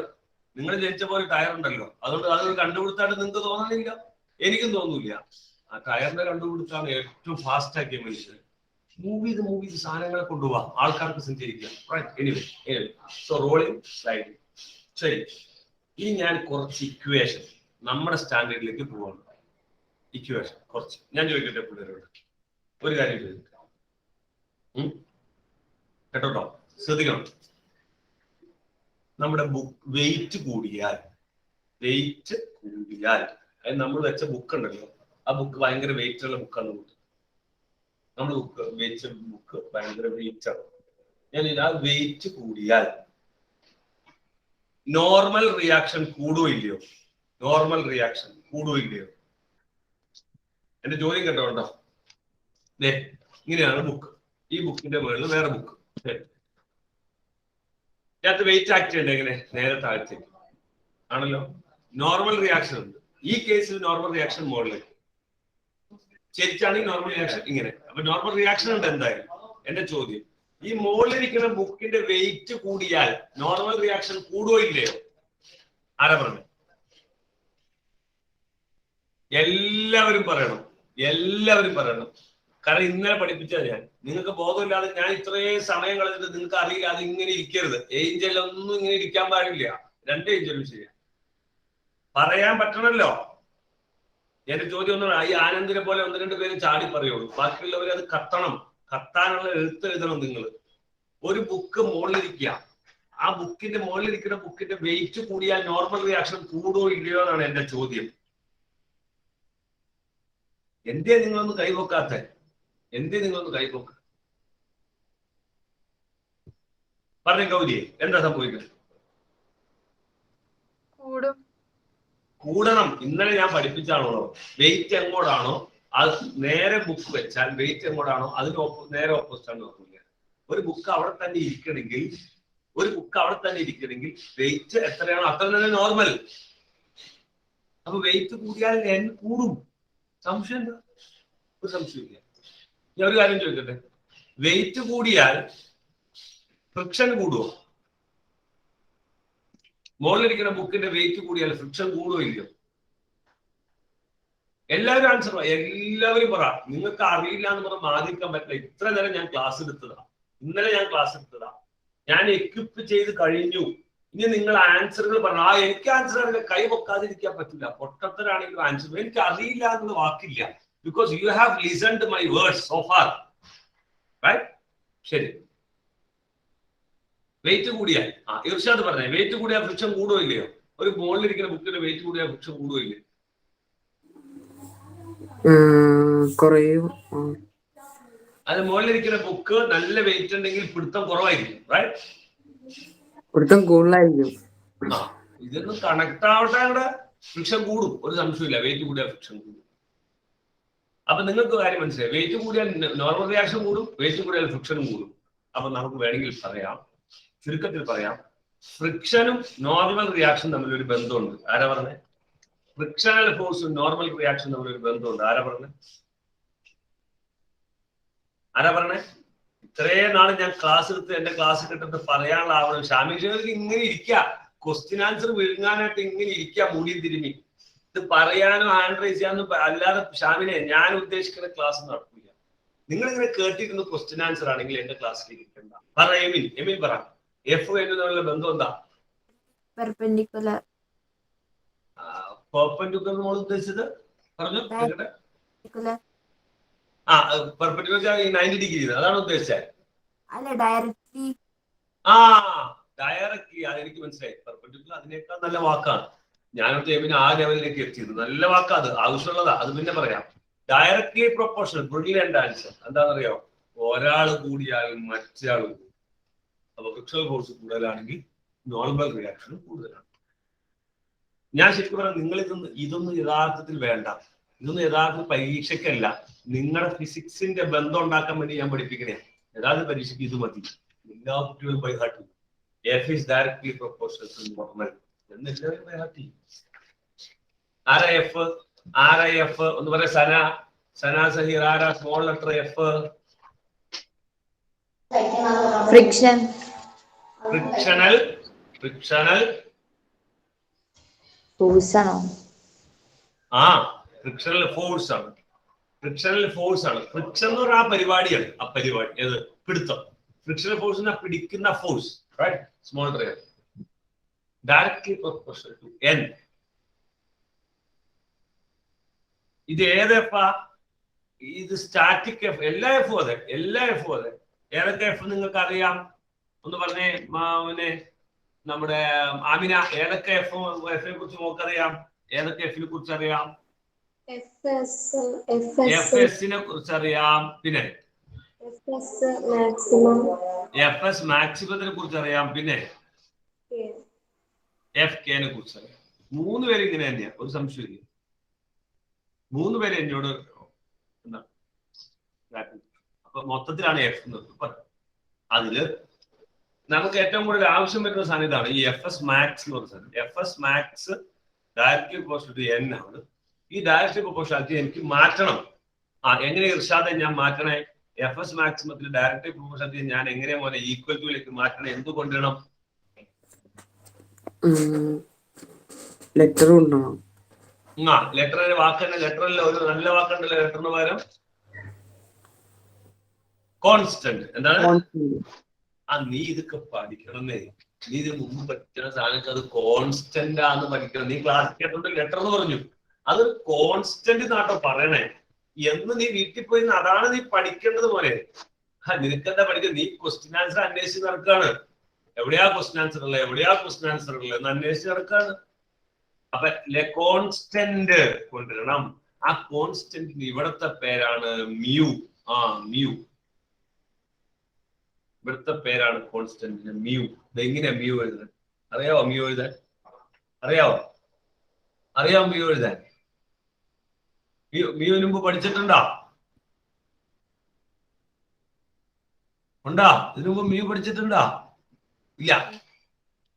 നിങ്ങൾ ജനിച്ചപ്പോ ഒരു ടയർ ഉണ്ടല്ലോ, അതുകൊണ്ട് അതൊരു കണ്ടുപിടുത്തായിട്ട് നിങ്ങൾക്ക് തോന്നുന്നില്ല? എനിക്കും തോന്നൂല്ല. ആ ടയറിന്റെ കണ്ടുപിടുത്താണ് ഏറ്റവും ഫാസ്റ്റ് ആക്കിയ മനുഷ്യൻ. മൂവ് ചെയ്ത് സാധനങ്ങളെ കൊണ്ടുപോവാം, ആൾക്കാർക്ക് സഞ്ചരിക്കാം. So rolling, sliding. ശരി, ഇനി ഞാൻ കുറച്ച് ഇക്വേഷൻ നമ്മുടെ സ്റ്റാൻഡേർഡിലേക്ക് പോവാണ്. ഇക്വേഷൻ കുറച്ച് ഞാൻ ചോദിക്കട്ടെ പിള്ളേരോട്? ഒരു കാര്യം ചോദിക്കാം കേട്ടോ, ശ്രദ്ധിക്കണം. നമ്മുടെ ബുക്ക് വെയിറ്റ് കൂടിയാൽ അതായത് നമ്മൾ വെച്ച ബുക്ക് ഉണ്ടല്ലോ, ആ ബുക്ക് ഭയങ്കര വെയിറ്റ് ഉള്ള ബുക്കാണ്. നമ്മൾ വെച്ച ബുക്ക് ഭയങ്കര വെയിറ്റ് ആണ്. ആ വെയിറ്റ് കൂടിയാൽ നോർമൽ റിയാക്ഷൻ കൂടുകയോ ഇല്ലയോ? നോർമൽ റിയാക്ഷൻ കൂടുകയില്ലയോ? എന്റെ ചോദ്യം കേട്ടോണ്ടോ? ഇങ്ങനെയാണ് ബുക്ക്. ഈ ബുക്കിന്റെ മുകളിൽ വേറെ ബുക്ക്. ഇതിനകത്ത് വെയിറ്റ് ആക്ട് ചെയ്യണ്ട എങ്ങനെ? നേരെ താഴ്ത്തേക്ക് ആണല്ലോ. നോർമൽ റിയാക്ഷൻ ഉണ്ട്. ഈ കേസിൽ നോർമൽ റിയാക്ഷൻ മുകളിലേക്ക്, ശരിച്ചാണെങ്കിൽ നോർമൽ റിയാക്ഷൻ ഇങ്ങനെ. അപ്പൊ നോർമൽ റിയാക്ഷൻ ഉണ്ട് എന്തായാലും. എന്റെ ചോദ്യം, ഈ മുകളിലിരിക്കുന്ന ബുക്കിന്റെ വെയിറ്റ് കൂടിയാൽ നോർമൽ റിയാക്ഷൻ കൂടുകയോ ഇല്ലയോ? ആരാ പറഞ്ഞു? എല്ലാവരും പറയണം, എല്ലാവരും പറയണം. കാരണം ഇന്നലെ പഠിപ്പിച്ചത് ഞാൻ. നിങ്ങൾക്ക് ബോധമില്ലാതെ ഞാൻ ഇത്രയും സമയം കളഞ്ഞിട്ട് നിങ്ങൾക്ക് അറിയില്ല. അത് ഇങ്ങനെ ഇരിക്കരുത്. ഏഞ്ചൽ ഒന്നും ഇങ്ങനെ ഇരിക്കാൻ പാടില്ല. 2 ഏഞ്ചലും ശരിയാ, പറയാൻ പറ്റണല്ലോ. എന്റെ ചോദ്യം ഒന്നും ഈ ആനന്ദിനെ പോലെ 1-2 പേര് ചാടി പറയുള്ളൂ. ബാക്കിയുള്ളവർ അത് കത്തണം. കത്താനുള്ള എഴുതണം. നിങ്ങൾ ഒരു ബുക്ക് മുകളിലിരിക്കുക, ആ ബുക്കിന്റെ മുകളിലിരിക്കുന്ന ബുക്കിന്റെ വെയിറ്റ് കൂടിയാൽ നോർമൽ റിയാക്ഷൻ കൂടുകയോ ഇല്ലയോ എന്നാണ് എന്റെ ചോദ്യം. എന്തേ നിങ്ങളൊന്ന് കൈവക്കാത്ത? എന്തേ നിങ്ങളൊന്ന് കൈവക്ക? പറഞ്ഞ ഗൗരിയെ, എന്താ സംഭവിക്കുന്നത്? കൂടും. കൂടണം. ഇന്നലെ ഞാൻ പഠിപ്പിച്ചാണല്ലോ, വെയിറ്റ് എങ്ങോട്ടാണോ അത് നേരെ ബുക്ക് വെച്ചാൽ വെയിറ്റ് എങ്ങോട്ടാണോ അതിന് നേരെ ഓപ്പോസിറ്റ് ആണ് നോക്കില്ല. ഒരു ബുക്ക് അവിടെ തന്നെ ഇരിക്കണമെങ്കിൽ വെയിറ്റ് എത്രയാണോ അത്ര തന്നെ നോർമൽ. അപ്പൊ വെയിറ്റ് കൂടിയാൽ n കൂടും. സംശയം എന്താ? ഒരു സംശയമില്ല. ഞാൻ ഒരു കാര്യം ചോദിക്കട്ടെ, വെയിറ്റ് കൂടിയാൽ ഫ്രിക്ഷൻ കൂടുവോ? മുകളിലിരിക്കുന്ന ബുക്കിന്റെ വെയിറ്റ് കൂടിയാൽ ഫ്രിക്ഷൻ കൂടുവോ ഇല്ലയോ? എല്ലാവരും ആൻസർ പറ. എല്ലാവരും പറ. നിങ്ങൾക്ക് അറിയില്ല എന്ന് പറഞ്ഞാൽ ബാധിക്കാൻ പറ്റില്ല. ഇത്ര നേരം ഞാൻ ക്ലാസ് എടുത്തതാ. ഇന്നലെ ഞാൻ ക്ലാസ് എടുത്തതാ. ഞാൻ എക്വിപ്പ് ചെയ്ത് കഴിഞ്ഞു. ഇനി നിങ്ങൾ ആൻസറുകൾ പറഞ്ഞു. എനിക്ക് ആൻസർ അറിയില്ല, കൈ വെക്കാതിരിക്കാൻ പറ്റില്ല. പൊട്ടത്തരാണെങ്കിലും ആൻസർ എനിക്ക് അറിയില്ല എന്നുള്ള വാക്കില്ല. Because you have listened my words so far. Right? ശരി. വെയിറ്റ് കൂടിയാൽ ഇർഷാദ് പറഞ്ഞേ, വെയിറ്റ് കൂടിയാൽ ഫ്രിക്ഷൻ കൂടുവോ ഇല്ലയോ? ഒരു മുകളിലിരിക്കുന്ന ബുക്കിന്റെ വെയിറ്റ് കൂടിയാൽ ഫ്രിക്ഷൻ കൂടുവോ ഇല്ലയോ? അത് മുകളിലിരിക്കുന്ന ബുക്ക് നല്ല വെയിറ്റ് ഉണ്ടെങ്കിൽ പിടുത്തം കുറവായിരിക്കും. റൈറ്റ്? പിടുത്തം കൂടുതലായിരിക്കും. ഇതൊന്ന് കണക്ട് ആവട്ടെ. അവിടെ ഫ്രിക്ഷൻ കൂടും, ഒരു സംശയമില്ല. വെയിറ്റ് കൂടിയാൽ ഫ്രിക്ഷൻ കൂടും. അപ്പൊ നിങ്ങൾക്ക് കാര്യം മനസ്സിലായി. വെയിറ്റ് കൂടിയാൽ നോർമൽ റിയാക്ഷൻ കൂടും, വെയിറ്റ് കൂടിയാൽ ഫ്രിക്ഷനും കൂടും. അപ്പൊ നമുക്ക് വേണമെങ്കിൽ പറയാം, ചുരുക്കത്തിൽ പറയാം, ഫ്രിക്ഷനും നോർമൽ റിയാക്ഷൻ തമ്മിൽ ഒരു ബന്ധമുണ്ട്. ആരാ പറഞ്ഞേ? ഫ്രിക്ഷണൽ ഫോഴ്സും നോർമൽ റിയാക്ഷൻ തമ്മിൽ ഒരു ബന്ധമുണ്ട്. ആരാ പറഞ്ഞേ? ഇത്രയും നാള് ഞാൻ ക്ലാസ് എടുത്ത് എന്റെ ക്ലാസ് കിട്ടുന്നത് പറയാനുള്ള ആവണം. ഷാമിക്ക് ഇങ്ങനെ ഇരിക്കുക, ക്വസ്റ്റ്യൻ ആൻസർ വിഴുങ്ങാനായിട്ട് ഇങ്ങനെ ഇരിക്കുക, മൂടിയും തിരുമ്മി. ഇത് പറയാനോ ഹാൻഡ് റൈസ് ചെയ്യാനോ അല്ലാതെ ഷാമിനെ ഞാൻ ഉദ്ദേശിക്കുന്ന ക്ലാസ് നടക്കില്ല. നിങ്ങൾ ഇങ്ങനെ കേട്ടിരുന്ന ക്വസ്റ്റ്യൻ ആൻസർ ആണെങ്കിൽ എന്റെ ക്ലാസ്സിലേക്ക് ഇരിക്കണ്ട. പറ എമിൻ പറ. എഫ് തമ്മിലുള്ള ബന്ധം എന്താ? പെർപെൻഡിക്കുലർ. പെർപെൻഡിക്കുലർ നമ്മൾ ഉദ്ദേശിച്ചത് പറഞ്ഞു കേട്ടെ. പെർപെൻഡിക്കുലർ ഈ 90 ഡിഗ്രി അതാണ് ഉദ്ദേശിച്ചത്. അല്ല, ഡയറക്ട്ലി. ഡയറക്ട്ലി അതെനിക്ക് മനസ്സിലായി. പെർപെൻഡിക്കുലർ അതിനേക്കാൾ നല്ല വാക്കാണ്. ഞാനൊരു എമിന് ആ ലെവലിലേക്ക് എത്തിയത്. നല്ല വാക്കാ, അത് ആവശ്യമുള്ളതാ. അത് പിന്നെ പറയാം. Directly proportional. Brilliant answer. എന്താണെന്നറിയോ? ഒരാള് കൂടിയാൽ മറ്റേ കൂടും. അപ്പൊ ഫ്രിക്ഷണൽ ഫോഴ്സ് കൂടുതലാണെങ്കിൽ നോർമൽ റിയാക്ഷനും കൂടുതലാണ്. ഞാൻ ശരിക്കും പറയാം, നിങ്ങൾ ഇതൊന്നും യഥാർത്ഥത്തിൽ വേണ്ട. ഇതൊന്നും യഥാർത്ഥ പരീക്ഷയ്ക്കല്ല, നിങ്ങളുടെ ഫിസിക്സിന്റെ ബന്ധം ഉണ്ടാക്കാൻ വേണ്ടി ഞാൻ പഠിപ്പിക്കണേ. യഥാർത്ഥ പരീക്ഷയ്ക്ക് ഇത് മതി. എല്ലാ കുട്ടികളും ബൈ ഹാർട്ട് ചെയ്യും. F is directly proportional to normal. എന്നെല്ലാവരും ബൈ ഹാർട്ട് ചെയ്യും. ആരാ എഫ്? ആരാ എഫ് ഒന്ന് പറയാ. സന സഹീർ. ആരാ small letter F? Friction. Frictional force ആണോ? ഫ്രിക്ഷണൽ ഫോഴ്സ് ആണ്. ഫ്രിക്ഷൻ എന്ന് പറഞ്ഞാൽ ആ പരിപാടിയാണ്. ആ പരിപാടി ഏത്? പിടുത്തം. ഫ്രിക്ഷണൽ ഫോഴ്സിനെ പിടിക്കുന്ന force. Right? Small letter directly proportional to n. ഇത് ഏത് എഫാ? ഇത് സ്റ്റാറ്റിക് എഫ്. എല്ലാ എഫും അതെ. ഏതൊക്കെ എഫ് നിങ്ങൾക്ക് അറിയാം? ഒന്ന് പറഞ്ഞേ നമ്മുടെ ആമിന. ഏതൊക്കെ എഫിനെ കുറിച്ച് നമുക്കറിയാം? ഏതൊക്കെ എഫിനെ കുറിച്ച് അറിയാം? എഫ്എസിനെ കുറിച്ച് അറിയാം. പിന്നെ എഫ്എസ് മാക്സിമത്തിനെ കുറിച്ച് അറിയാം. പിന്നെ എഫ് കെനെ കുറിച്ച് അറിയാം. മൂന്ന് പേര് ഇങ്ങനെ തന്നെയാ, ഒരു സംശയമില്ല. മൂന്ന് പേര് എന്നോട് എന്താ അപ്പൊ മൊത്തത്തിലാണ് എഫ് എന്ന്. അതില് നമുക്ക് ഏറ്റവും കൂടുതൽ ആവശ്യം വരുന്ന സാധനം ഇതാണ്, ഈ എഫ് എസ് മാക്സ് എന്ന് പറഞ്ഞ സാധനം. F S max directly proportional N ആണ്. ഈ ഡയറക്ട്ലി പ്രൊപ്പോർഷണാലിറ്റി എനിക്ക് മാറ്റണം. എങ്ങനെ ഇർഷാദെ ഞാൻ മാറ്റണേ? എഫ് എസ് മാക്സിമത്തിൽ ഡയറക്ട്ലി പ്രൊപ്പോർഷണാലിറ്റി ഞാൻ എങ്ങനെ പോലെ ഈക്വൽ ടുയിലേക്ക് മാറ്റണം? എന്ത് കൊണ്ടുവരണം? ലെറ്റർ കൊണ്ടുപോകണം. ലെറ്ററിന്റെ വാക്ക് തന്നെ, ലെറ്ററിൽ ഒരു നല്ല വാക്കുണ്ടല്ലോ ലെറ്ററിന് പകരം, കോൺസ്റ്റന്റ്. എന്താണ്? നീ ഇതൊക്കെ പഠിക്കണമെന്നേ. നീ ഇത് മുമ്പ് പഠിക്കുന്ന സാധനങ്ങൾക്ക് അത് കോൺസ്റ്റന്റ് ആന്ന് പഠിക്കണം. നീ ക്ലാസ് കേട്ടോണ്ട് ലെറ്റർ എന്ന് പറഞ്ഞു, അത് കോൺസ്റ്റന്റ് നാട്ടോ പറയണേ എന്ന് നീ വീട്ടിൽ പോയി അതാണ് നീ പഠിക്കേണ്ടത് പോലെ. നിനക്കെന്താ പഠിക്കുന്നത്? നീ ക്വസ്റ്റ്യൻ ആൻസർ അന്വേഷിച്ച് നടക്കാണ്. എവിടെയാ ക്വസ്റ്റ്യൻ ആൻസർ ഉള്ളത്, എവിടെയാ ക്വസ്റ്റ്യൻ ആൻസർ ഉള്ളത് എന്ന് അന്വേഷിച്ച് നടക്കാണ്. അപ്പൊ കോൺസ്റ്റന്റ് കൊണ്ടുവരണം. ആ കോൺസ്റ്റന്റിന് ഇവിടത്തെ പേരാണ് മ്യൂ. മ്യൂ ഇവിടുത്തെ പേരാണ് കോൺസ്റ്റന്റിന് മ്യൂ. ഇതെങ്ങനെയാ മ്യൂ എഴുതാൻ? അറിയാവോ മ്യൂ എഴുതാൻ? അറിയാവോ മ്യൂ എഴുതാൻ? മ്യൂവിന് മുമ്പ് പഠിച്ചിട്ടുണ്ടോ? ഉണ്ടാ? ഇതിനു മുമ്പ് മ്യൂ പഠിച്ചിട്ടുണ്ടോ? ഇല്ല.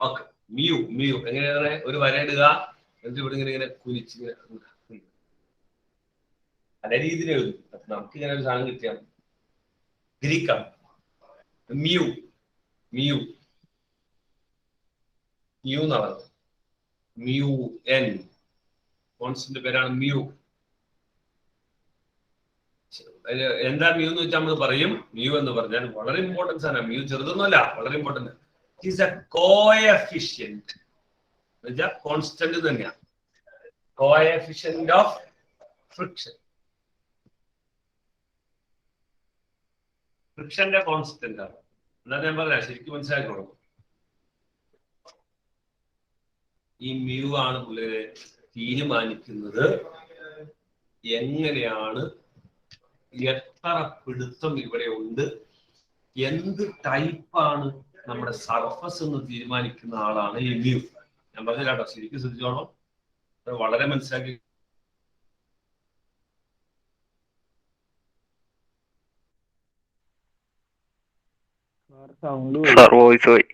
ഓക്കെ, മ്യൂ എങ്ങനെയാണ്? ഒരു വരയിടുക, എന്നിട്ട് ഇവിടെ ഇങ്ങനെ കുനിച്ച് പല രീതിയിൽ എഴുതും. നമുക്ക് ഇങ്ങനെ ഒരു സാധനം കിട്ടിയാൽ ഗ്രീക്കാണ്. മ്യൂ എന്നാണ്. മ്യൂ എൻ കോൺസ്റ്റന്റ് പേരാണ് മ്യൂ. എന്താ മ്യൂ എന്ന് വെച്ചാൽ നമ്മൾ പറയും, മ്യൂ എന്ന് പറഞ്ഞാൽ വളരെ ഇമ്പോർട്ടൻസ് ആണ്. മ്യൂ ചെറുതൊന്നുമല്ല, വളരെ important. Is a coefficient. Constant തന്നെയാണ്. Coefficient of friction. ഫ്രിക്ഷന്റെ കോൺസ്റ്റന്റ് ആണ്. എന്താ ഞാൻ പറയാ, ശരിക്കും മനസ്സിലാക്കണോ? ഈ മ്യൂ ആണ് പുള്ളിയെ തീരുമാനിക്കുന്നത് എങ്ങനെയാണ്, എത്ര പിടുത്തം ഇവിടെ ഉണ്ട്, എന്ത് ടൈപ്പാണ് നമ്മുടെ സർഫസ് എന്ന് തീരുമാനിക്കുന്ന ആളാണ് ഈ മ്യൂ. ഞാൻ പറഞ്ഞില്ല കേട്ടോ, ശരിക്കും ശ്രദ്ധിച്ചോളാം, വളരെ മനസ്സിലാക്കി. സൗണ്ട് വോയിസ് പോയി.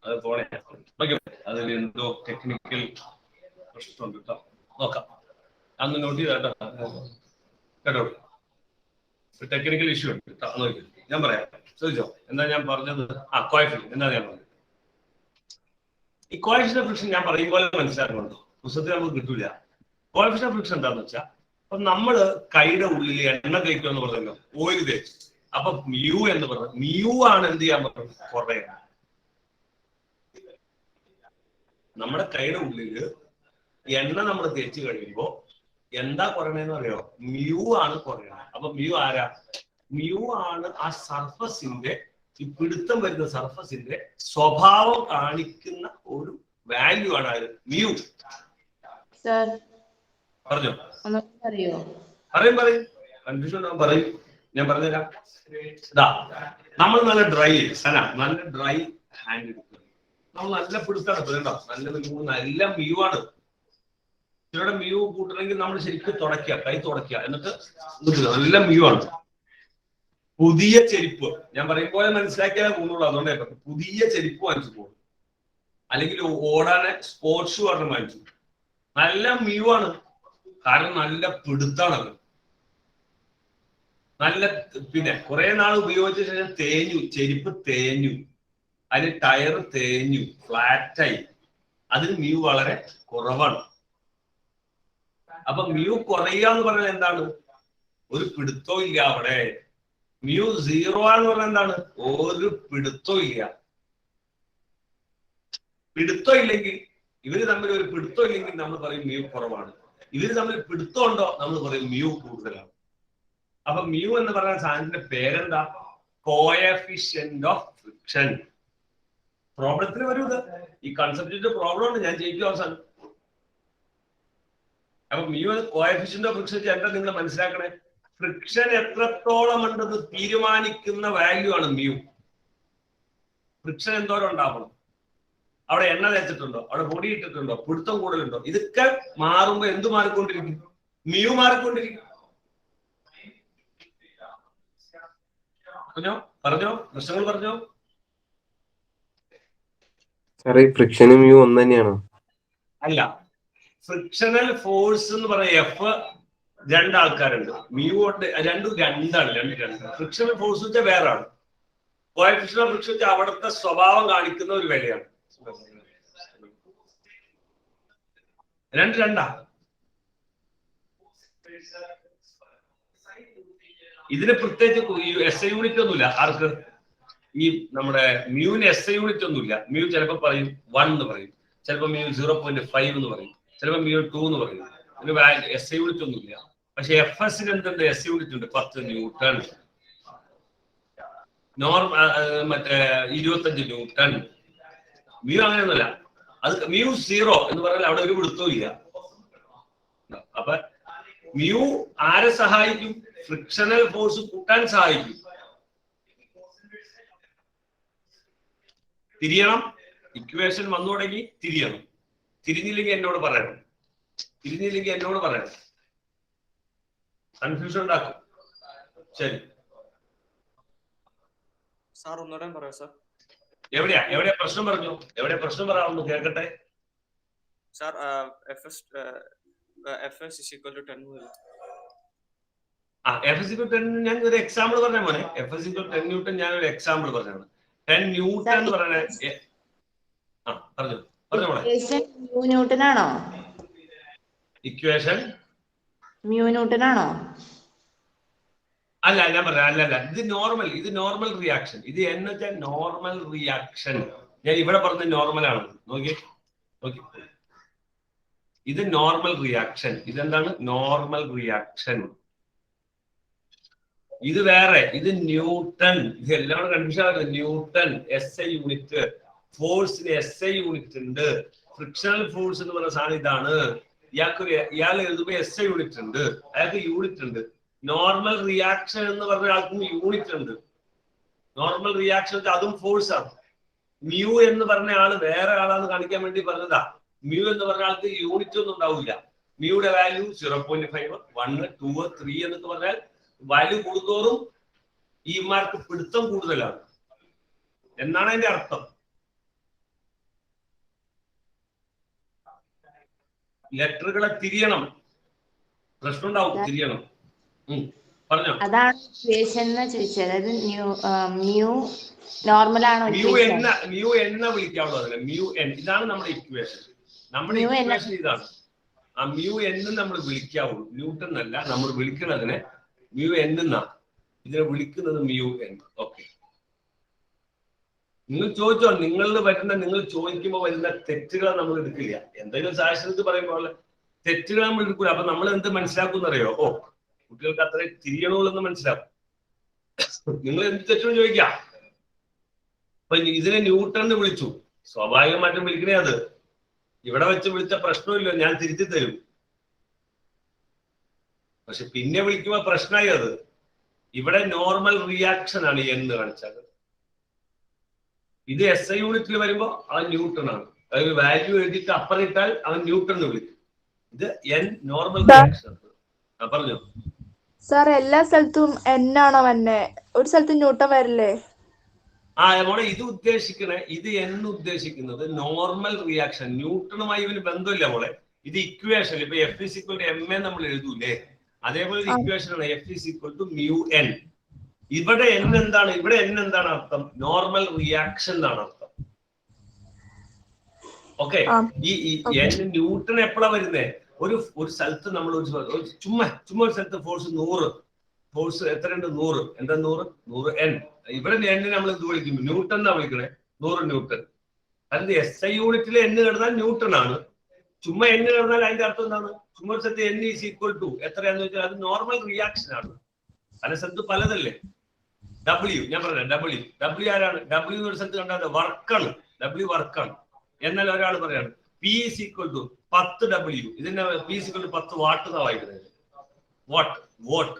അത് പോണേ. ഓക്കെ, അതിൽ എന്തോ ടെക്നിക്കൽ പ്രശ്നമുണ്ട് കേട്ടോ. നോക്കാം, അന്ന് നോട്ട് ചെയ്താട്ടോ കേട്ടോ. ടെക്നിക്കൽ ഇഷ്യൂ ഉണ്ട് കേട്ടോ. നോക്കി ഞാൻ പറയാം, ചോദിച്ചോ എന്താ ഞാൻ പറഞ്ഞത്. കോഎഫിഷ്യന്റ് എന്താ ഞാൻ പറഞ്ഞത്. ഈ കോഎഫിഷ്യന്റ് ഫ്രിക്ഷൻ ഞാൻ പറയും പോലെ മനസ്സിലാക്കുന്നുണ്ട്, പുസ്തകത്തിൽ നമുക്ക് കിട്ടൂല. കോഎഫിഷ്യന്റ് ഫ്രിക്ഷൻ എന്താന്ന് വെച്ചാൽ, അപ്പൊ നമ്മള് കൈയുടെ ഉള്ളിൽ എണ്ണ തേക്കുക എന്ന് പറഞ്ഞല്ലോ, ഓയിൽ തേച്ച്. അപ്പൊ മ്യൂ എന്ന് പറഞ്ഞത്, മ്യൂ ആണ് എന്ത് ചെയ്യാൻ പറഞ്ഞത്, കുറയുക. നമ്മുടെ കൈയുടെ ഉള്ളില് എണ്ണ നമ്മൾ തേച്ച് കഴിയുമ്പോ എന്താ കുറയണെന്ന് അറിയോ, മ്യൂ ആണ് കുറയണത്. അപ്പൊ മ്യൂ ആരാ, മ്യൂ ആണ് ആ സർഫസിന്റെ, ഈ പിടുത്തം വരുന്ന സർഫസിന്റെ സ്വഭാവം കാണിക്കുന്ന ഒരു വാല്യൂ ആണ് അത് മ്യൂ. പറഞ്ഞോ, പറയും കൺഫ്യൂഷൻ പറയും, ഞാൻ പറഞ്ഞുതരാം. ഇതാ നമ്മൾ നല്ല ഡ്രൈ സന, നല്ല ഡ്രൈ ഹാൻഡ് എടുക്കുക, നമ്മൾ നല്ല പിടുത്താണ് കേട്ടോ, നല്ല മ്യൂ ആണ്. ചിലരുടെ മ്യൂ കൂട്ടണമെങ്കിൽ നമ്മൾ ശരിക്കും തുടയ്ക്കുക, കൈ തുടയ്ക്കുക, എന്നിട്ട് നല്ല മ്യൂ ആണ്. പുതിയ ചെരുപ്പ് ഞാൻ പറയുമ്പോൾ മനസ്സിലാക്കിയാൽ കൂടുള്ളൂ, അതുകൊണ്ടേ പുതിയ ചെരുപ്പ് വാങ്ങിച്ചു പോകും, അല്ലെങ്കിൽ ഓടാനെ സ്പോർട്സ് ഷൂ ആണ് വാങ്ങിച്ചു, നല്ല മ്യൂ ആണ്, കാരണം നല്ല പിടുത്താണ് അത്. നല്ല പിന്നെ കുറെ നാൾ ഉപയോഗിച്ച ശേഷം തേഞ്ഞു, ചെരുപ്പ് തേഞ്ഞു, അതിന് ടയർ തേഞ്ഞു, ഫ്ലാറ്റായി, അതിന് മ്യൂ വളരെ കുറവാണ്. അപ്പൊ മ്യൂ കുറയുക എന്ന് പറഞ്ഞാൽ എന്താണ്, ഒരു പിടുത്തവും ഇല്ല അവിടെ. മ്യൂ 0 എന്ന് പറഞ്ഞാൽ എന്താണ്, ഒരു പിടുത്തവും ഇല്ല. പിടുത്തം ഇല്ലെങ്കിൽ, ഇവര് തമ്മിൽ ഒരു പിടുത്തം ഇല്ലെങ്കിൽ നമ്മൾ പറയും മ്യൂ കുറവാണ്. ഇവര് തമ്മിൽ പിടുത്തം ഉണ്ടോ നമ്മൾ പറയും മ്യൂ കൂടുതലാണ്. അപ്പൊ മ്യൂ എന്ന് പറയുന്ന സാധനത്തിന്റെ പേരെന്താ, കോഎഫിഷ്യന്റ് ഓഫ് ഫ്രിക്ഷൻ. പ്രോബ്ലത്തിന് വരും ഇത്, ഈ കൺസെപ്റ്റിന്റെ പ്രോബ്ലം ഉണ്ട്, ഞാൻ ജയിക്കും അവസാനം. അപ്പൊ മ്യൂ കോഎഫിഷ്യന്റ് ഓഫ് ഫ്രിക്ഷൻ എന്താ നിങ്ങൾ മനസ്സിലാക്കണേ, ഫ്രിക്ഷൻ എത്രത്തോളം ഉണ്ടെന്ന് തീരുമാനിക്കുന്ന വാല്യൂ ആണ് മ്യൂ. ഫ്രിക്ഷൻ എന്തോരം ഉണ്ടാവണം, അവിടെ എണ്ണ തേച്ചിട്ടുണ്ടോ, അവിടെ പൊടി ഇട്ടിട്ടുണ്ടോ, പിടുത്തം കൂടുതലുണ്ടോ, ഇതൊക്കെ മാറുമ്പോ എന്ത് മാറിക്കൊണ്ടിരിക്കും, മ്യൂ മാറിക്കൊണ്ടിരിക്കും. പറഞ്ഞോ പ്രശ്നങ്ങൾ പറഞ്ഞോ. സാറേ ഫ്രിക്ഷനും മ്യൂ ഒന്ന് തന്നെയാണോ? അല്ല, ഫ്രിക്ഷണൽ ഫോഴ്സ് എന്ന് പറയുന്ന എഫ് രണ്ടാൾക്കാരുണ്ട്, മ്യൂ ഉണ്ട്, രണ്ടാണ്. ഫ്രിക്ഷണൽ ഫോഴ്സ് വെച്ചാൽ വേറെ ആണ്, കോഎഫിഷ്യന്റ് ഓഫ് ഫ്രിക്ഷൻ വെച്ചാൽ അവിടുത്തെ സ്വഭാവം കാണിക്കുന്ന ഒരു വിലയാണ്. രണ്ടാ. ഇതിന് പ്രത്യേകിച്ച് SI യൂണിറ്റ് ഒന്നുമില്ല. ആർക്ക്, ഈ നമ്മുടെ മ്യൂവിന് SI യൂണിറ്റ് ഒന്നുമില്ല. മ്യൂ ചിലപ്പോൾ പറയും 1 എന്ന് പറയും, ചിലപ്പോൾ മ്യൂ 0.5 എന്ന് പറയും, ചിലപ്പോൾ മ്യൂ 2 എന്ന് പറയും. ഇതിന് SI യൂണിറ്റ് ഒന്നുമില്ല. പക്ഷെ FS-ന് എന്തുണ്ട്, SI യൂണിറ്റ് ഉണ്ട്, 10 ന്യൂട്ടൺ. മറ്റേ 25 ന്യൂട്ടൺ. മ്യൂ അങ്ങനെയൊന്നുമല്ല, അത് മ്യൂ 0 എന്ന് പറഞ്ഞാൽ അവിടെ ഒരു പിടുത്തവും ഇല്ല. അപ്പൊ മ്യൂ ആരെ സഹായിക്കും, ഫ്രിക്ഷണൽ ഫോഴ്സ് കൂട്ടാൻ സഹായിക്കും. തിരിയണം, ഇക്വേഷൻ വന്നു തുടങ്ങി തിരിയണം. തിരിഞ്ഞില്ലെങ്കിൽ എന്നോട് പറയണം, കൺഫ്യൂഷൻ ഉണ്ടാക്കും. ശരി സാർ ഒന്നുകൂടെ പറയാം സാർ. എവിടെയാ പ്രശ്നം പറഞ്ഞു, എവിടെ പ്രശ്നം പറയാമെന്ന് കേൾക്കട്ടെ. Sir FS is equal to 10 മുതൽ FS equal to 10 ഞാൻ ഒരു എക്സാമ്പിൾ പറഞ്ഞ മോനെ. FS equal to 10 ന്യൂട്ടൺ ഞാൻ ഒരു എക്സാമ്പിൾ പറഞ്ഞാണ്. 10 ന്യൂട്ടൺ എന്ന് പറഞ്ഞ പറഞ്ഞു മോളെ. മ്യൂ ന്യൂട്ടൺ ആണോ, ഇക്വേഷൻ മ്യൂ ന്യൂട്ടൺ ആണോ? അല്ല, ഞാൻ പറയാം, അല്ല, ഇത് നോർമൽ റിയാക്ഷൻ. ഇത് എന്ന് വെച്ചാൽ നോർമൽ റിയാക്ഷൻ. ഞാൻ ഇവിടെ പറഞ്ഞ നോർമൽ ആണ്, നോക്കി. ഇത് നോർമൽ റിയാക്ഷൻ. ഇതെന്താണ്, നോർമൽ റിയാക്ഷൻ. ഇത് വേറെ, ഇത് ന്യൂട്ടൺ. ഇത് എല്ലാം കൺഫ്യൂഷൻ ആകുന്നത്. ന്യൂട്ടൺ SI യൂണിറ്റ്, ഫോഴ്സിന് SI യൂണിറ്റ് ഉണ്ട്. ഫ്രിക്ഷണൽ ഫോഴ്സ് എന്ന് പറയുന്ന സാധനം ഇതാണ്. ഇയാൾ എഴുതുമ്പോൾ SI യൂണിറ്റ് ഉണ്ട്, അയാൾക്ക് യൂണിറ്റ് ഉണ്ട്. നോർമൽ റിയാക്ഷൻ എന്ന് പറഞ്ഞ ആൾക്കും യൂണിറ്റ് ഉണ്ട്. നോർമൽ റിയാക്ഷൻ അതും ഫോഴ്സ് ആണ്. മ്യൂ എന്ന് പറഞ്ഞ ആള് വേറെ ആളാന്ന് കാണിക്കാൻ വേണ്ടി പറഞ്ഞതാ. മ്യൂ എന്ന് പറഞ്ഞ ആൾക്ക് യൂണിറ്റ് ഒന്നും ഉണ്ടാവില്ല. മ്യൂയുടെ വാല്യൂ 0.5, 1, 2, 3 എന്നൊക്കെ പറഞ്ഞാൽ വാല്യൂ കൂടുന്തോറും ഈ മാർക്ക് പിടുത്തം കൂടുതലാണ് എന്നാണ് അതിന്റെ അർത്ഥം. ലെറ്ററുകളെ തിരിയണം. പ്രശ്നം ഉണ്ടാവും, തിരിയണം. പറഞ്ഞോ. അതാണ് ഇക്വേഷൻ എന്ന് ചോദിച്ചത്. അതായത് മ്യൂ നോർമൽ ആണോ? മ്യൂ എന്ന വിളിക്കാവുള്ളൂ അതിനെ. മ്യൂ എൻ, ഇതാണ് നമ്മുടെ ഇക്വേഷൻ. നമ്മുടെ ഇക്വേഷൻ ഇതാണ്. ആ മ്യൂ എന്ന് നമ്മൾ വിളിക്കാവുള്ളൂ, ന്യൂട്ടൺ അല്ല. നമ്മൾ വിളിക്കുന്നതിനെ മ്യൂ എൻ എന്നാണ്. ഇതിനെ വിളിക്കുന്നത് മ്യൂ എൻ. ഓക്കെ, നിങ്ങൾ ചോദിച്ചോ. നിങ്ങൾ ചോദിക്കുമ്പോൾ വരുന്ന തെറ്റുകൾ നമ്മൾ എടുക്കില്ല. എന്തെങ്കിലും സാഹചര്യത്തിൽ പറയുമ്പോൾ തെറ്റുകൾ നമ്മൾ എടുക്കില്ല. അപ്പൊ നമ്മൾ എന്ത് മനസ്സിലാക്കുന്നറിയോ? ഓ, കുട്ടികൾക്ക് അത്രയും തിരിയണമല്ലെന്ന് മനസ്സിലാക്കും. നിങ്ങൾ എന്ത് തെറ്റെന്ന് ചോദിക്കാം. അപ്പൊ ഇതിനെ ന്യൂട്ടൺ എന്ന് വിളിച്ചു, സ്വാഭാവികമായിട്ടും വിളിക്കണേ. അത് ഇവിടെ വെച്ച് വിളിച്ച പ്രശ്നമില്ല, ഞാൻ തിരുത്തി തരും. പക്ഷെ പിന്നെ വിളിക്കുമ്പോ പ്രശ്നമായി. അത് ഇവിടെ നോർമൽ റിയാക്ഷൻ ആണ് എന്ന് കാണിച്ചത്. ഇത് SI യൂണിറ്റിൽ വരുമ്പോ അത് ന്യൂട്ടൺ ആണ്. അതായത് വാല്യൂ എഴുതിയിട്ട് അപ്പറിട്ടാൽ അവൻ ന്യൂട്ടൺ എന്ന് വിളിക്കും. ഇത് N നോർമൽ റിയാക്ഷൻ. പറഞ്ഞോ. സാർ എല്ലാ സ്ഥലത്തും N ആണോ വന്നെ? ഒരു സ്ഥലത്ത് ന്യൂട്ടൺ വരില്ലേ? മോളെ ഇത് ഉദ്ദേശിക്കണേ, ഇത് എന്ന് ഉദ്ദേശിക്കുന്നത് നോർമൽ റിയാക്ഷൻ. ന്യൂട്ടണുമായി ഇവന് ബന്ധമില്ല മോളെ. ഇത് ഇക്വേഷൻ. ഇപ്പൊ F=ma നമ്മൾ എഴുതൂലേ, അതേപോലെ ഇക്വേഷൻ ആണ്. F=μn. ഇവിടെ N എന്താണ്? ഇവിടെ N എന്താണ് അർത്ഥം? നോർമൽ റിയാക്ഷൻ എന്നാണ് അർത്ഥം. ഓക്കെ, ഈ N ന്യൂട്ടൺ എപ്പോഴാ വരുന്നേ? ഒരു സ്ഥലത്ത് നമ്മൾ ചുമ്മാ ഒരു സ്ഥലത്ത് ഫോഴ്സ് 100. ഫോഴ്സ് എത്രയുണ്ട്? 100. എന്താ 100 N. ഇവിടെ N നമ്മൾ എന്ത് വിളിക്കും? ന്യൂട്ടൺ എന്നാ വിളിക്കണേ. 100 ന്യൂട്ടൺ. അത് SI യൂണിറ്റിൽ N കിടന്നാൽ ന്യൂട്ടൺ ആണ്. ചുമ്മാ N കിടന്നാൽ അതിന്റെ അർത്ഥം എന്താണ്? ചുമ്മാ ഒരു സ്ഥലത്ത് N = എത്രയാന്ന് വെച്ചാൽ അത് നോർമൽ റിയാക്ഷൻ ആണ്. പല സ്ഥലത്ത് പലതല്ലേ. W ഞാൻ പറഞ്ഞ W ആരാണ്? W ഒരു സ്ഥലത്ത് കണ്ടാൽ വർക്കാണ്. W വർക്കാണ്. എന്നാൽ ഒരാൾ പറയാണ് P = 10 W. ഇതിന്റെ P = 10 വാട്ട് എന്നാ വായിക്കുന്നത്. വാട്ട്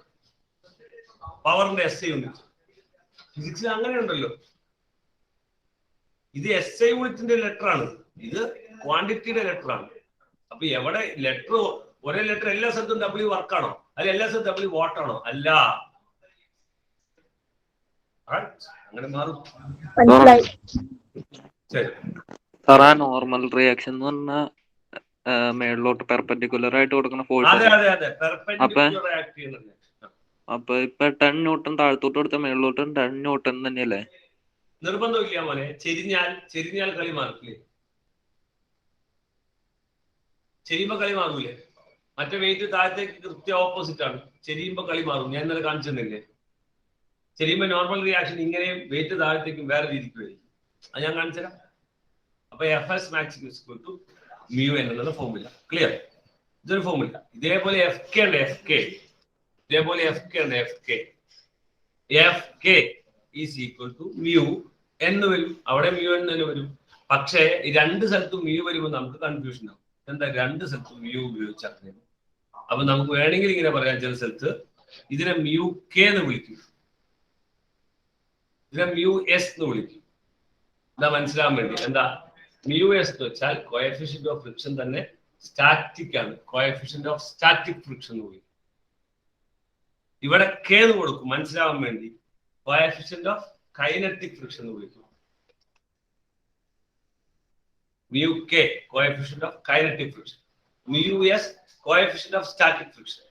പവറിന്റെ SI യൂണിറ്റ്. ഫിസിക്സിൽ അങ്ങനെയുണ്ടല്ലോ. ഇത് SI യൂണിറ്റിന്റെ ലെറ്റർ ആണ്, ഇത് ക്വാണ്ടിറ്റിയുടെ ലെറ്റർ ആണ്. അപ്പൊ എവിടെ ലെറ്റർ, ഒരേ ലെറ്റർ എല്ലാ സ്ഥലത്തും W വർക്കാണോ? അല്ല എല്ലാ സ്ഥലത്തും W വാട്ട് ആണോ? അല്ല. അങ്ങനെ മാറും. ശരി സാറാ, നോർമൽ റിയാക്ഷൻ എന്ന് പറഞ്ഞാൽ മേളിലോട്ട് പെർപെൻഡിക്കുലർ ആയിട്ട് കൊടുക്കുന്ന ഫോഴ്സ്. അപ്പൊ ഇപ്പൊ 10 ന്യൂട്ടൺ താഴത്തോട്ട് കൊടുത്ത മേളിലോട്ട് 10 ന്യൂട്ടൺ തന്നെയല്ലേ? നിർബന്ധമില്ല മോനെ. ചെരിഞ്ഞാൽ കളി മാറില്ലേ? ചെരിയുമ്പോ കളി മാറൂലേ? മറ്റേ വെയിറ്റ് താഴത്തേക്ക് കൃത്യം ഓപ്പോസിറ്റ് ആണ്. ചെരിയുമ്പോ കളി മാറും. ഞാൻ ഇന്നലെ കാണിച്ചെന്നില്ലേ? ചെരിയുമ്പോ നോർമൽ റിയാക്ഷൻ ഇങ്ങനെയും വെയിറ്റ് താഴത്തേക്കും വേറെ രീതിക്ക് വരും. അത് ഞാൻ കാണിച്ചുതരാം. അപ്പൊ Fs=max μn എന്നുള്ള ഫോർമുല. ക്ലിയർ? ഇതൊരു ഫോർമുല. ഇതേപോലെ FK ഉണ്ട്. ഇതേപോലെ FK ഉണ്ട്. FK = μ എന്ന് വരും. അവിടെ μn തന്നെ വരും. പക്ഷേ ഈ രണ്ട് സ്ഥലത്തും μ വരുമ്പോൾ നമുക്ക് കൺഫ്യൂഷൻ ആവും. എന്താ രണ്ട് സ്ഥലത്തും μ ഉപയോഗിച്ചാൽ? അപ്പൊ നമുക്ക് വേണമെങ്കിൽ ഇങ്ങനെ പറയാം. ചില സ്ഥലത്ത് ഇതിനെ μk എന്ന് വിളിക്കും, ഇതിനെ μs എന്ന് വിളിക്കും. എന്താ മനസ്സിലാവാൻ വേണ്ടി? എന്താ μs എന്ന് വെച്ചാൽ കോഎഫിഷ്യന്റ് ഓഫ് ഫ്രിക്ഷൻ തന്നെ സ്റ്റാറ്റിക് ആണ്. കോഎഫിഷ്യന്റ് ഓഫ് സ്റ്റാറ്റിക് ഫ്രിക്ഷൻ എന്ന് വിളിക്കും. ഇവിടെ k എന്ന് കൊടുക്കും മനസ്സിലാവാൻ വേണ്ടി. കോഎഫിഷ്യന്റ് ഓഫ് കൈനറ്റിക് ഫ്രിക്ഷൻ എന്ന് വിളിക്കും. μk coefficient of kinetic friction, μs coefficient of static friction.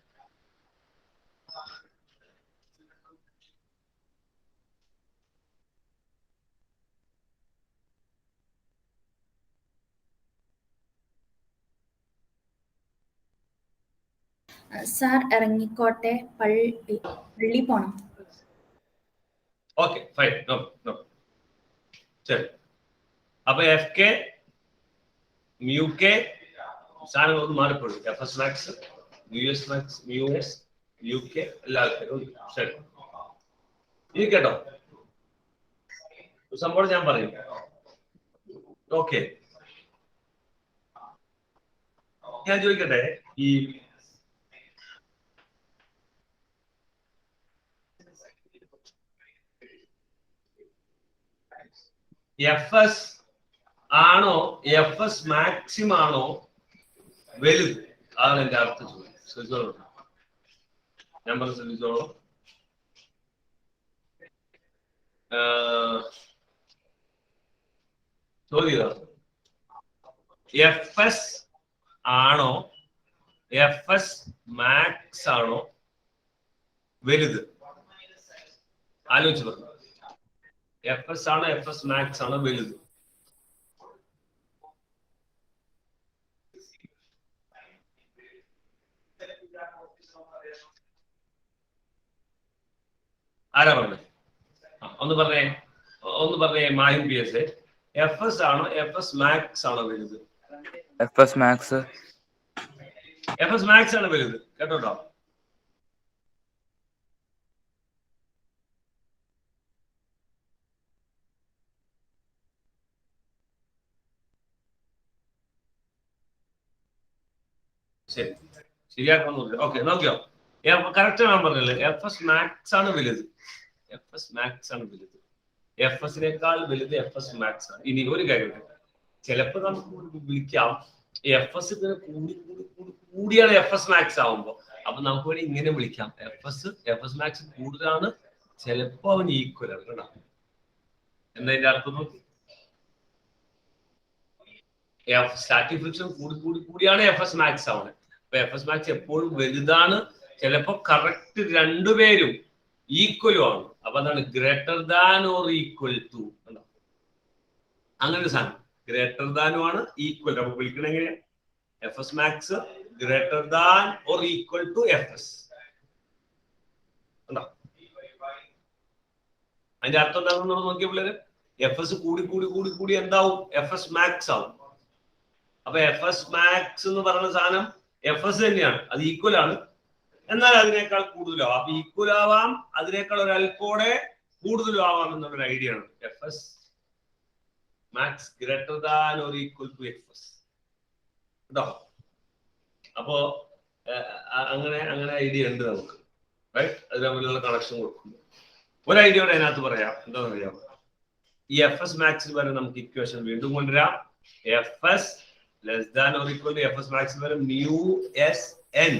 Sir ഇറങ്ങിക്കോട്ടെ, പള്ളി പോണം. ഓക്കെ ഫൈൻ, നോ ശരി. അപ്പൊ FK μk സാധനങ്ങളൊന്നും മാറിപ്പോഴും. Fs=max, μs=max, μs, μk എല്ലാ ആൾക്കാരും ശരി. ഇനി കേട്ടോ സംഭവം ഞാൻ പറയും. ഓക്കെ, ഞാൻ ചോദിക്കട്ടെ, ഈ Fs ആണോ Fs മാക്സിമം ആണോ വലുത്? അതാണ് എന്റെ അർത്ഥം. ശ്രദ്ധിച്ചോളൂ, ഞാൻ പറഞ്ഞു ശ്രദ്ധിച്ചോളൂ. ചോദ്യം Fs ആണോ FS മാക്സ് ആണോ വലുത്? ആലോചിച്ച് പറഞ്ഞു. FS ആണോ FS മാക്സ് ആണോ വലുത്? ആരാ പറഞ്ഞേ? ഒന്ന് പറഞ്ഞേ മാഹിം PS. FS ആണോ FS മാക്സ് ആണോ വലുത്? FS max. FS മാക്സ് ആണ് വലുത്. കേട്ടോട്ടോ. ശരി, ശരിയാക്കണം. ഓക്കെ, നോക്കിയോ? കറക്റ്റ് ഞാൻ പറഞ്ഞല്ലേ, FS മാക്സ് ആണ് വലുത്. FS മാക്സ് ആണ് വലുത്. FSനേക്കാൾ വലുത് FS മാക്സ് ആണ്. ഇനി ഒരു കാര്യം, ചിലപ്പോ നമുക്ക് വിളിക്കാം FS കൂടിയാണ് FS മാക്സ് ആവുമ്പോ. അപ്പൊ നമുക്ക് വേണ്ടി ഇങ്ങനെ വിളിക്കാം, FS മാക്സ് കൂടുതലാണ്, ചിലപ്പോ അവന് ഈക്വൽ ആണ്. കേട്ടോ, എന്താ ഇതിന്റെ അർത്ഥം നോക്കി? സ്റ്റാറ്റിക് ഫ്രിക്ഷൻ കൂടിയാണ് FS മാക്സ് ആവുന്നത്. അപ്പൊ FS മാക്സ് എപ്പോഴും വലുതാണ്. ചിലപ്പോ കറക്റ്റ് രണ്ടുപേരും ഈക്വലും ആണ്. അപ്പൊ അതാണ് greater than or equal to. അങ്ങനെ ഒരു സാധനം, ഗ്രേറ്റർ ദാനും ആണ് ഈക്വൽ. അപ്പൊ വിളിക്കണ എങ്ങനെയാ? FS max greater than or equal to FS. അതിന്റെ അർത്ഥം എന്താണെന്ന് നോക്കിയ പിള്ളേര്, FS കൂടി എന്താവും? FS മാക്സ് ആവും. അപ്പൊ FS മാക്സ് എന്ന് പറയുന്ന സാധനം FS തന്നെയാണ്, അത് ഈക്വൽ ആണ്, എന്നാൽ അതിനേക്കാൾ കൂടുതലാവും. അപ്പൊ ഈക്വൽ ആവാം, അതിനേക്കാൾ ഒരൽപ്പോടെ കൂടുതലും ആവാം എന്നുള്ളൊരു ഐഡിയ ആണ്. FS max greater than or equal to FS. കേട്ടോ, അപ്പോ അങ്ങനെ ഐഡിയ ഉണ്ട് നമുക്ക്. റൈറ്റ്, അത് തമ്മിലുള്ള കണക്ഷൻ കൊടുക്കുന്നു. ഒരു ഐഡിയ കൂടെ അതിനകത്ത് പറയാം. എന്താണെന്ന് അറിയാം? ഈ FS മാക്സിന് വരെ നമുക്ക് ഇക്വേഷൻ വീണ്ടും കൊണ്ടുവരാം. FS less than or equal to FS മാക്സിന് വരെ μSN.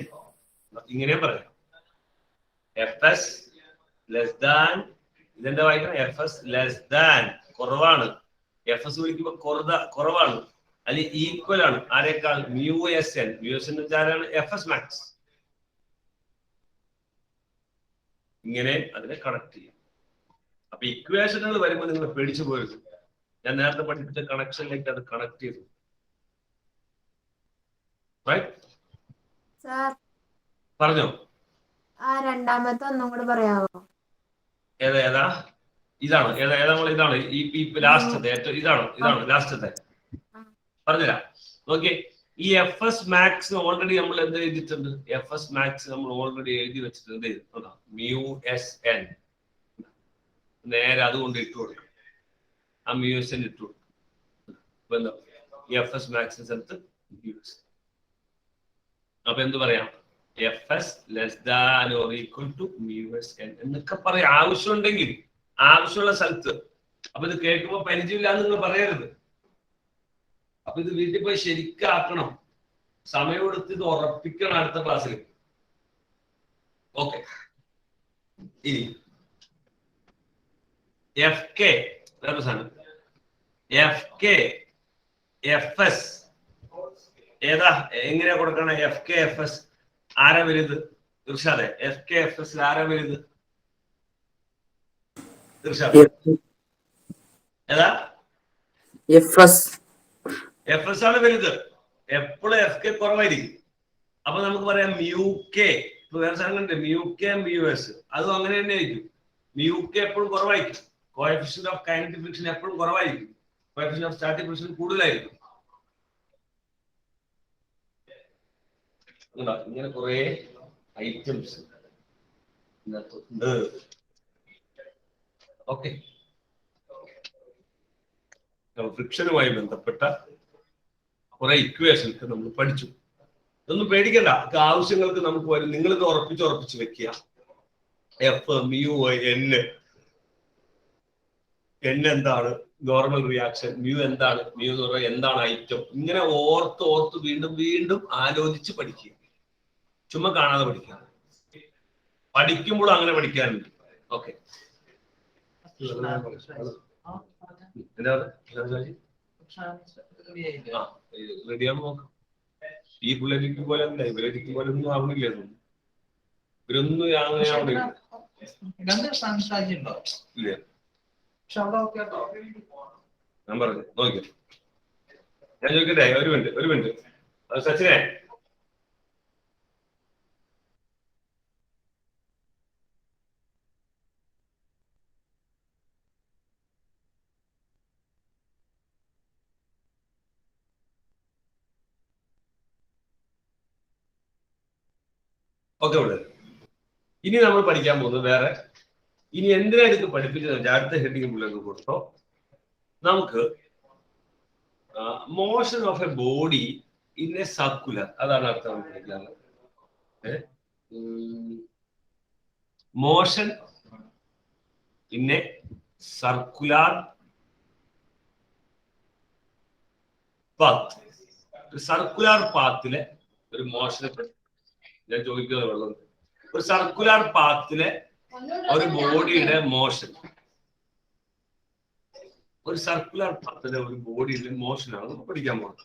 ഇങ്ങനെ പറയാം, FS ലെസ് ദാൻ, ഇതെന്താ വായിക്കണം? FS ലെസ് ദാൻ കുറവാണ്, FS വിളിക്കുമ്പോൾ കുറവാണ്, അല്ലെങ്കിൽ ഈക്വൽ ആണ് ആരേക്കാൾ? μSN. μSN ആരാണ്? FS max. ഇങ്ങനെ അതിനെ കണക്ട് ചെയ്യും. അപ്പൊ ഇക്വേഷനുകൾ വരുമ്പോൾ നിങ്ങൾ പേടിച്ചു പോയത്, ഞാൻ നേരത്തെ പഠിപ്പിച്ച കണക്ഷനിലേക്ക് അത് കണക്ട് ചെയ്തു. പറഞ്ഞോ? ആ രണ്ടാമത്തെ ഒന്നും കൂടെ പറയാമോ? ഏതാ? ഇതാണോ? ഇതാണ് ഈ ലാസ്റ്റത്തെ ഏറ്റവും ഇതാണ് ലാസ്റ്റത്തെ. പറഞ്ഞുതരാം, നോക്കിയേ. ഈ FS മാക്സ് ഓൾറെഡി നമ്മൾ എന്ത് എഴുതിയിട്ടുണ്ട്? FS മാക്സ് നമ്മൾ ഓൾറെഡി എഴുതി വെച്ചിട്ടുണ്ട്. μSN. നേരെ അതുകൊണ്ട് ഇട്ട് കൊടുക്കും, ആ μSN ഇട്ട് കൊടുക്കും. അപ്പൊ എന്താ? FS മാക്സിന് സ്ഥലത്ത് MUSN. അപ്പൊ എന്ത് പറയാം? FS less than or equal to MUSN എന്നൊക്കെ പറയാം, ആവശ്യമുണ്ടെങ്കിൽ, ആവശ്യമുള്ള സ്ഥലത്ത്. അപ്പൊ ഇത് കേൾക്കുമ്പോ പരിചയമില്ലാന്ന് നിങ്ങൾ പറയരുത്. അപ്പൊ ഇത് വീട്ടിൽ പോയി ശരിക്കാക്കണം, സമയം എടുത്ത് ഇത് ഉറപ്പിക്കണം അടുത്ത ക്ലാസ്സിൽ. ഓക്കെ, ഇനി FK വേറെ സാധനം. FK FS ഏതാ? എങ്ങനെയാ കൊടുക്കണ? FK FS ആരാ വലുത്? ഇർഷാദെ, FK FS ആരാ വലുത്? ഇർഷാദ്, ഏതാ? FS ആണ് വലുത്. എപ്പോഴും FK കുറവായിരിക്കും. അപ്പൊ നമുക്ക് പറയാം μK. ഇപ്പൊ വേറെ സാധനം ഉണ്ട്, μK MUS. അതും അങ്ങനെ തന്നെ ആയിരിക്കും. μK എപ്പോഴും കുറവായിരിക്കും. കോഎഫിഷ്യന്റ് ഓഫ് കൈനറ്റിക് ഫ്രിക്ഷൻ എപ്പോഴും കുറവായിരിക്കും, കോഎഫിഷ്യന്റ് ഓഫ് സ്റ്റാറ്റിക് ഫ്രിക്ഷൻ കൂടുതലായിരിക്കും. ഇങ്ങനെ കുറെ ഐറ്റംസ് ഇതിനകത്തുണ്ട്. ഓക്കെ, ഫ്രിക്ഷനുമായി ബന്ധപ്പെട്ട കുറെ ഇക്വേഷൻസ് നമ്മൾ പഠിച്ചു. ഇതൊന്നും പേടിക്കണ്ട, ആവശ്യങ്ങൾക്ക് നമുക്ക് വരും. നിങ്ങളിത് ഉറപ്പിച്ച് വെക്കുക. F mu N എന്താണ്? Normal reaction. മ്യൂ എന്താണ്? മ്യൂ എന്ന് പറഞ്ഞാൽ എന്താണ് ഐറ്റം? ഇങ്ങനെ ഓർത്ത് വീണ്ടും ആലോചിച്ച് പഠിക്കുക. ചുമ്മാ കാണാതെ പഠിക്കുക. പഠിക്കുമ്പോൾ അങ്ങനെ പഠിക്കാനുണ്ട്. ഓക്കെ, റെഡിയാണെന്ന് നോക്കാം. ഈ പിള്ളേരിക്കും പോലെ അല്ല, ഇവരിക്കും പോലെ ഒന്നും ആവുന്നില്ല. ഇവരൊന്നും അങ്ങനെ ആവണില്ല. ഇല്ല, ഞാൻ പറഞ്ഞു നോക്കിയോ. ഞാൻ ചോദിക്കട്ടെ, ഒരു മിനിറ്റ് സച്ചിനെ, ഓക്കെ ഉള്ളത്. ഇനി നമ്മൾ പഠിക്കാൻ പോകുന്നത് വേറെ. ഇനി എന്തിനാ ഇത് പഠിപ്പിച്ചത്? അടുത്ത ഹെഡിങ് പിള്ളേർക്ക് കൊടുത്തോ. നമുക്ക് motion of a body in a circular, അതാണ് അർത്ഥം പഠിക്കാനുള്ളത്. Motion in a circular path. Circular പാത്തിലെ ഒരു മോഷനെ ഞാൻ ചോദിക്കുന്നത് വെള്ളം. ഒരു സർക്കുലർ പാത്തിലെ ഒരു ബോഡിയുടെ മോഷൻ, ഒരു സർക്കുലർ പാത്തിലെ ഒരു ബോഡിയുടെ മോഷനാണ് നമ്മൾ പഠിക്കാൻ പോകുന്നത്.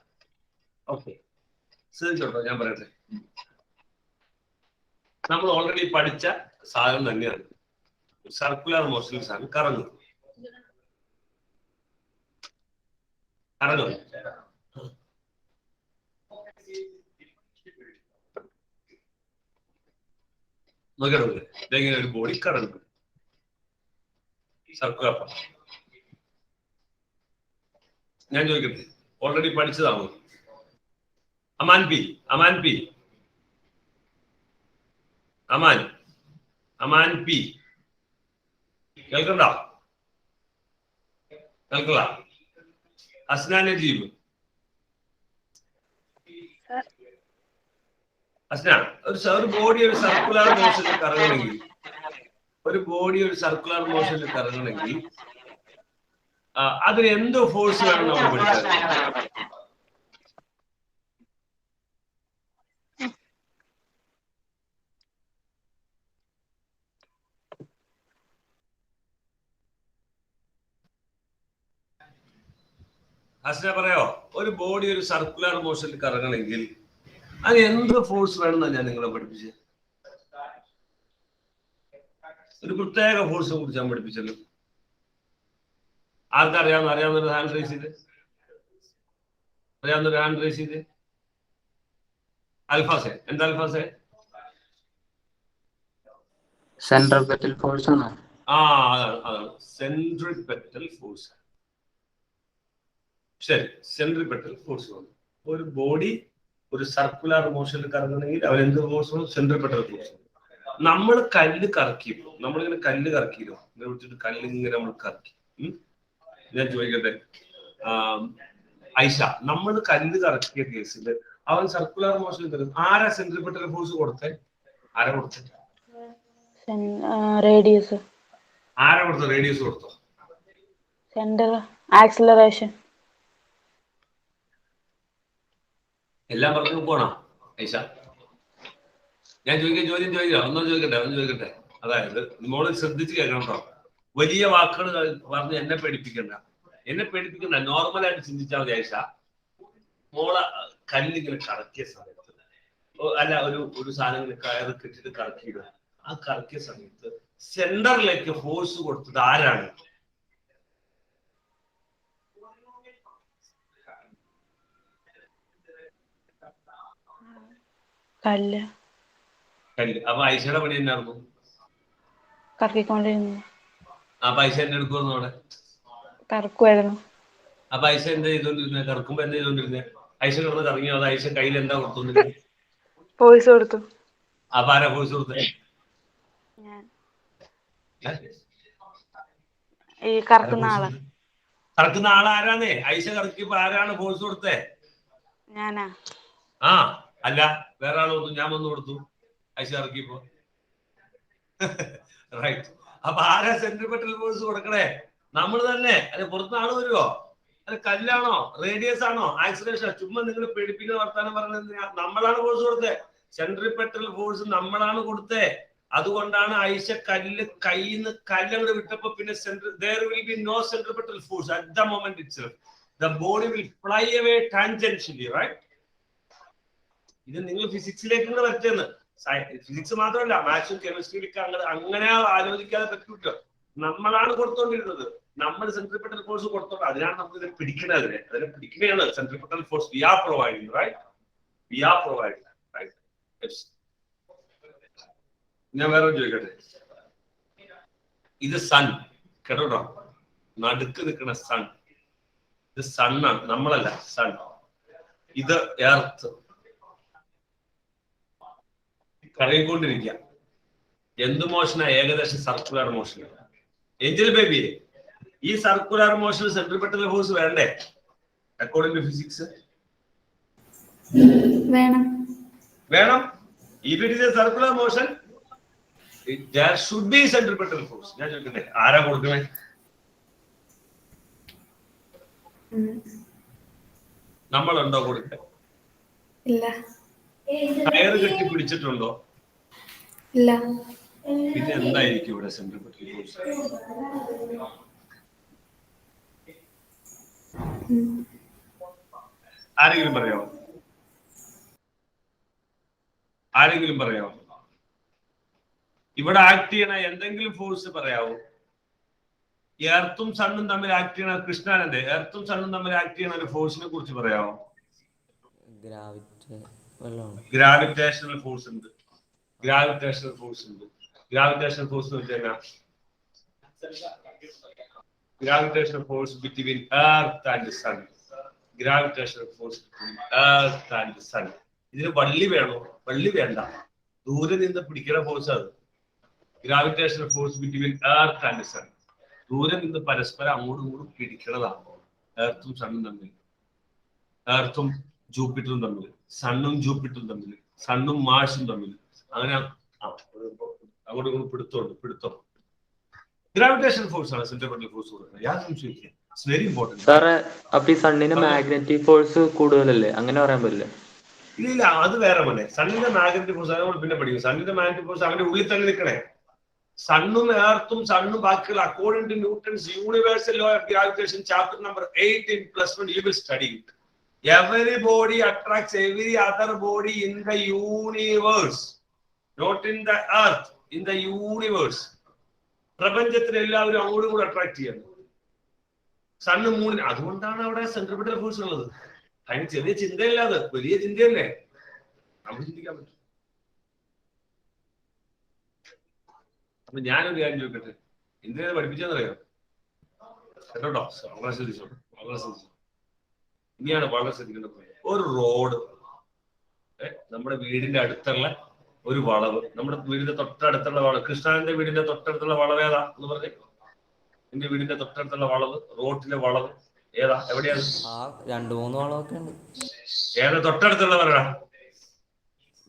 ഓക്കെ, ശ്രദ്ധിച്ചോട്ടോ, ഞാൻ പറയട്ടെ. നമ്മൾ ഓൾറെഡി പഠിച്ച സാധനം തന്നെയാണ്. സർക്കുലർ മോഷൻസ് ആണ് കറങ്ങുന്നത്. നോക്കണമില്ല, ഇതെങ്ങനെ ഒരു ബോഡി കറങ്ങും. Circular path. ഞാൻ ചോദിക്കട്ടെ, ഓൾറെഡി പഠിച്ചതാണോ? അമാൻ പി കേൾക്കണ്ട? അസ്ന നജീബ്, അസ്ന, ഒരു ബോഡി ഒരു സർക്കുലർ മോഷനിൽ കറങ്ങണമെങ്കിൽ, അതിന് എന്ത് ഫോഴ്സ് വേണം നമ്മൾ പഠിക്കാൻ? ഹസ്ന പറയോ, ഒരു ബോഡി ഒരു സർക്കുലർ മോഷനിൽ കറങ്ങണമെങ്കിൽ അതിന് എന്ത് ഫോഴ്സ് വേണമെന്നാണ് ഞാൻ നിങ്ങളെ പഠിപ്പിച്ചത്? ഒരു പ്രത്യേക ഫോഴ്സിനെ കുറിച്ച് ഞാൻ പഠിപ്പിച്ചല്ലോ. ആർക്കറിയാവുന്നൊരു ഹാൻഡ് റൈസ് ചെയ്ത്. അൽഫാസെ, എന്താ അൽഫാസെ? സെൻട്രിപെറ്റൽ ഫോഴ്സ് ആണ്. അതാണ് സെൻട്രിപെറ്റൽ ഫോഴ്സ്. ശരി, സെൻട്രിപെറ്റൽ ഫോഴ്സ് വന്നു. ഒരു ബോഡി ഒരു സർക്കുലർ മോഷനിൽ കറങ്ങണമെങ്കിൽ അവൻ എന്ത് ഫോഴ്സ് വേണം? Centripetal force. നമ്മളിങ്ങനെ കല്ല് കറക്കിയല്ലോ, ഇങ്ങനെ വിളിച്ചിട്ട് കല്ലിങ്ങനെ നമ്മൾ കറക്കി. ഞാൻ ചോദിക്കട്ടെ ഐഷ, നമ്മൾ കല്ല് കറക്കിയ കേസിൽ അവൻ സർക്കുലർ മോഷനിൽ കറങ്ങും. ആരാ സെൻട്രിപെറ്റൽ ഫോഴ്സ് കൊടുത്തേ? റേഡിയസ്. ആരാ കൊടുത്തോ? റേഡിയസ് കൊടുത്തോ? Centre acceleration. എല്ലാം പറഞ്ഞു പോണോ ഐഷ? ഞാൻ ചോദ്യം ചോദിക്കട്ടെ. അതായത് മോള് ശ്രദ്ധിച്ച് കേൾക്കണം കേട്ടോ. വലിയ വാക്കുകൾ പറഞ്ഞ് എന്നെ പേടിപ്പിക്കണ്ട. നോർമലായിട്ട് ചിന്തിച്ചാൽ മതി ഐഷ. മോളെ കല്ലിങ്ങനെ കറക്കിയ സമയത്ത്, അല്ല ഒരു സാധനം കയറ് കെട്ടിട്ട് കറക്കിയിടുക. ആ കറക്കിയ സമയത്ത് സെന്ററിലേക്ക് ഫോഴ്സ് കൊടുത്തത് ആരാണ്? കല്ല്. അപ്പൊ ഐഷയുടെ പണി എന്നായിരുന്നു? കറക്കിക്കൊണ്ടിരുന്നു. അപ്പൊ ഐഷ എന്നെ എടുക്കുമായിരുന്നു അവിടെ? കറക്കുമായിരുന്നു. അപ്പൊ ഐഷ എന്താ ചെയ്തോണ്ടിരുന്നത്? കറക്കുമ്പോ എന്താ ചെയ്തോണ്ടിരുന്നത്? ഐഷ കിടന്ന് കറങ്ങിയോ? അത് ഐഷ കയ്യിൽ എന്താ കൊടുത്തോണ്ടിരുന്നത്? ഫോഴ്സ് കൊടുത്തു. അപ്പൊ ആരാ ഫോഴ്സ് കൊടുത്തേ? ഈ കറക്കുന്ന ആളാരാന്നേ? ഐഷ കറക്കിയപ്പോ ആരാണ് ഫോഴ്സ് കൊടുത്തേ? ഞാനാ. അല്ല, വേറെ ആൾ കൊടുത്തു. ഞാൻ വന്നു കൊടുത്തു ഐഷ ഇറക്കിയപ്പോ. റൈറ്റ്. അപ്പൊ ആരാ സെൻട്രിപെറ്റൽ ഫോഴ്സ് കൊടുക്കണേ? നമ്മൾ തന്നെ. അത് പുറത്തുനിന്ന് ആള് വരുമോ? അത് കല്ലാണോ? റേഡിയസ് ആണോ? ആക്സിലറേഷൻ? ചുമ്മാ നിങ്ങൾ പേടിപ്പിക്കുന്ന വർത്താനം പറഞ്ഞത്. നമ്മളാണ് ഫോഴ്സ് കൊടുത്തേ. സെൻട്രിപെറ്റൽ ഫോഴ്സ് നമ്മളാണ് കൊടുത്തേ. അതുകൊണ്ടാണ് ഐഷ കയ്യിന്ന് കല്ലങ്ങട് വിട്ടപ്പോ പിന്നെ there will be no centripetal force at the moment itself. The body will fly away tangentially, right? ഇത് നിങ്ങൾ ഫിസിക്സിലേക്ക് കൂടെ വരച്ചെന്ന്. ഫിസിക്സ് മാത്രമല്ല, മാത്സും കെമിസ്ട്രിയിലൊക്കെ അങ്ങനെ ആലോചിക്കാതെ പറ്റൂട്ടോ. നമ്മളാണ് കൊടുത്തോണ്ടിരുന്നത്. നമ്മൾ സെൻട്രിപെറ്റൽ ഫോഴ്സ് കൊടുത്തോണ്ട് അതിനാണ് നമുക്ക് ഇതിനെ പിടിക്കുന്നത്. അതിനെ പിടിക്കുകയാണ് centripetal force. We are providing, right? We are providing, right? ഞാൻ വേറെ ചോദിക്കട്ടെ. ഇത് സൺ കേട്ടോ, നടുക്ക് നിൽക്കുന്ന സൺ. ഇത് സണ്ണാണ്, നമ്മളല്ല, സൺ. ഇത് എർത്ത് കറങ്ങിക്കൊണ്ടിരിക്കുക. എന്ത് മോഷനാ? ഏകദേശം സർക്കുലർ മോഷൻ. ഏഞ്ചൽ ബേബി, ഈ സർക്കുലർ മോഷൻ സെൻട്രിപെറ്റൽ ഫോഴ്സ് വേണ്ടേ അക്കോർഡിംഗ് ടു ഫിസിക്സ്? വേണം. If it is a circular motion, there should be centripetal force. ഞാൻ ചോദിക്കട്ടെ, ആരാ കൊടുക്കണേ? നമ്മളുണ്ടോ കൊടുക്കാൻ? ഇല്ല. ടയർ കെട്ടി പിടിച്ചിട്ടുണ്ടോ? ഇല്ല. പിന്നെ എന്തായിരിക്കും ഇവിടെ സെൻട്രിപെറ്റൽ ഫോഴ്സ്? ആരെങ്കിലും പറയാമോ? ആരെങ്കിലും പറയാമോ? ഇവിടെ ആക്ട് ചെയ്യണ എന്തെങ്കിലും ഫോഴ്സ് പറയാവോ? എർത്തും സണ്ണും തമ്മിൽ ആക്ട് ചെയ്യണ കൃഷ്ണാനന്ദ, എർത്തും സണ്ണും തമ്മിൽ ആക്ട് ചെയ്യണ ഒരു ഫോഴ്സിനെ കുറിച്ച് പറയാമോ? ഗ്രാവിറ്റേഷണൽ ഫോഴ്സ് ഉണ്ട്. ഗ്രാവിറ്റേഷണൽ ഫോഴ്സ് ഉണ്ട്. ഗ്രാവിറ്റേഷണൽ ഫോഴ്സ് എന്ന് വെച്ചാൽ gravitational force between earth and sun. Gravitational force between earth and sun. ഇതിന് വള്ളി വേണോ? വള്ളി വേണ്ട, ദൂരെ നിന്ന് പിടിക്കുന്ന ഫോഴ്സ് അത്. Gravitational force between earth and sun. ദൂരെ നിന്ന് പരസ്പരം അങ്ങോട്ടും ഇങ്ങോട്ടും പിടിക്കണതാണ്. എർത്തും സണ്ണും തമ്മിൽ, എർത്തും ജൂപ്പിറ്ററും തമ്മിൽ, സണ്ണും ജൂപ്പിറ്ററും തമ്മിൽ, സണ്ണും മാർസും തമ്മിൽ. അങ്ങനെ അങ്ങോട്ടും ഇങ്ങോട്ടും പിടുത്തം. ഗ്രാവിറ്റേഷണൽ ഫോഴ്സ് ആണ് സെൻട്രിപെറ്റൽ ഫോഴ്സ് കൊടുക്കുന്നത്. യാതൊരു സംശയമില്ല. It's very important. സാറേ, അപ്പൊ ഈ സണ്ണിന് മാഗ്നറ്റിക് ഫോഴ്സ് കൂടുതലല്ലേ? അങ്ങനെ പറയാൻ പറ്റില്ല. ഇല്ല, അത് വേറെ പോലെ. സണ്ണിന്റെ മാഗ്നറ്റിക് ഫോഴ്സ് നമ്മൾ പിന്നെ പഠിക്കും. സണ്ണിന്റെ മാഗ്നറ്റിക് ഫോഴ്സ് അവന്റെ ഉള്ളിൽ തന്നെ നിൽക്കണേ. സണ്ണും എർത്തും സണ്ണും ബാക്കിയുള്ള according to Newton's universal law of gravitation chapter number 8 in +1 you will study it. Every body attracts every other body in the universe, not in the earth, in the universe. പ്രപഞ്ചത്തിൽ എല്ലാവരും അങ്ങോട്ടും കൂടെ അട്രാക്ട് ചെയ്യുന്നു. Sun മൂണിന്. അതുകൊണ്ടാണ് അവിടെ centripetal force ഉള്ളത്. അതിന് ചെറിയ ചിന്തയില്ലാതെ വലിയ ചിന്തയല്ലേ നമുക്ക് ചിന്തിക്കാൻ പറ്റും. അപ്പൊ ഞാനൊരു കാര്യം ചോദിക്കട്ടെ, എന്തിനാണ് പഠിപ്പിച്ചെന്നറിയാം കേട്ടോ? വളരെ ശ്രദ്ധിച്ചോ, വളരെ ശ്രദ്ധിച്ചോ. ഇനിയാണ് വളരെ ശ്രദ്ധിക്കേണ്ട. ഒരു റോഡ്, നമ്മുടെ വീടിന്റെ അടുത്തുള്ള ഒരു വളവ്, നമ്മുടെ വീടിന്റെ തൊട്ടടുത്തുള്ള വളവ്. കൃഷ്ണന്റെ വീടിന്റെ തൊട്ടടുത്തുള്ള വളവ് ഏതാ എന്ന് പറഞ്ഞേ? എന്റെ വീടിന്റെ തൊട്ടടുത്തുള്ള വളവ്, റോഡിലെ വളവ് ഏതാ? എവിടെയാണ്? 2-3 വളവൊക്കെ ഉണ്ട്. ഏതാ തൊട്ടടുത്തുള്ള പറയടാ?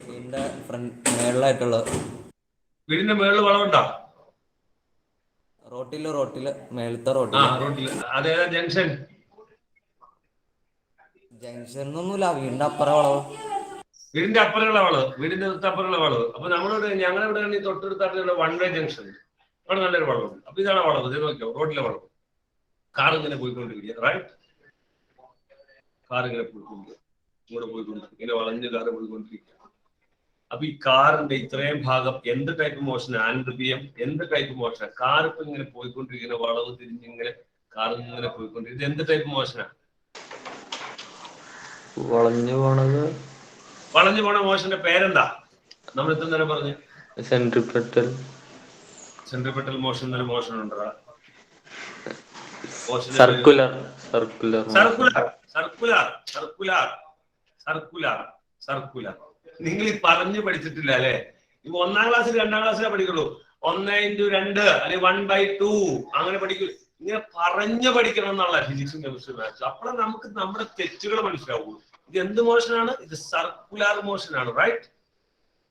വീടിന്റെ മേളിലായിട്ടുള്ള. വീടിന്റെ മേളിൽ വളവുണ്ടോ? റോട്ടില് മേളത്തെ റോട്ടില്. അതേതാ ജംഗ്ഷൻ? ജംഗ്ഷൻ ഒന്നുമില്ല, വീടിന്റെ അപ്പുറം വളവ്. വീടിന്റെ അപ്പുറമുള്ള വളവ്, വീടിന്റെ തൊട്ടപ്പുറമുള്ള വളവ്. അപ്പൊ ഞങ്ങളിവിടെ തൊട്ടടുത്തുള്ള 1 way ജംഗ്ഷൻ, അവിടെ നല്ലൊരു വളവുണ്ട്. അപ്പൊ ഇതാണ് വളവ്. ഇത് നോക്കിയോ, റോഡിലെ വളവ്. കാർ ഇങ്ങനെ പോയിക്കൊണ്ടിരിക്കുക, റൈറ്റ്? കാർ ഇങ്ങനെ പോയിക്കൊണ്ടിരിക്കുക, ഇങ്ങോട്ട് പോയിക്കൊണ്ടിരിക്കുക, ഇങ്ങനെ വളഞ്ഞ് കാർ പോയിക്കൊണ്ടിരിക്കുക. അപ്പൊ ഈ കാറിന്റെ ഇത്രയും ഭാഗം എന്ത് ടൈപ്പ് മോഷൻ? ആൻഡ്രിയം. എന്ത് ടൈപ്പ് മോഷനാ? കാർ ഇപ്പൊ ഇങ്ങനെ പോയിക്കൊണ്ടിരിക്കുന്ന വളവ് തിരിഞ്ഞിങ്ങനെ കാർ ഇങ്ങനെ പോയിക്കൊണ്ടിരിക്കുന്നത്. ഇത് എന്ത് ടൈപ്പ് മോഷനാ? വളഞ്ഞു പോണ മോഷന്റെ പേരെന്താ? നമ്മൾ എത്ര നേരം പറഞ്ഞു? സെൻട്രിപെറ്റൽ മോഷൻ എന്നൊരു മോഷൻ ഉണ്ടോ? സർക്കുലർ. നിങ്ങൾ ഈ പറഞ്ഞു പഠിച്ചിട്ടില്ല അല്ലെ? ഇപ്പൊ 1ാം ക്ലാസ്സിൽ 2ാം ക്ലാസ്സിലെ പഠിക്കുള്ളൂ. 1/2 അല്ലെങ്കിൽ 1/2 അങ്ങനെ പഠിക്കുള്ളൂ. ഇങ്ങനെ പറഞ്ഞു പഠിക്കണം എന്നുള്ള ഫിസിക്സും കെമിസ്ട്രി മാത്സും. അപ്പോഴേ നമുക്ക് നമ്മുടെ തെറ്റുകൾ മനസ്സിലാവുള്ളൂ. ഇത് എന്ത് മോഷനാണ്? ഇത് സർക്കുലർ മോഷനാണ്, റൈറ്റ്?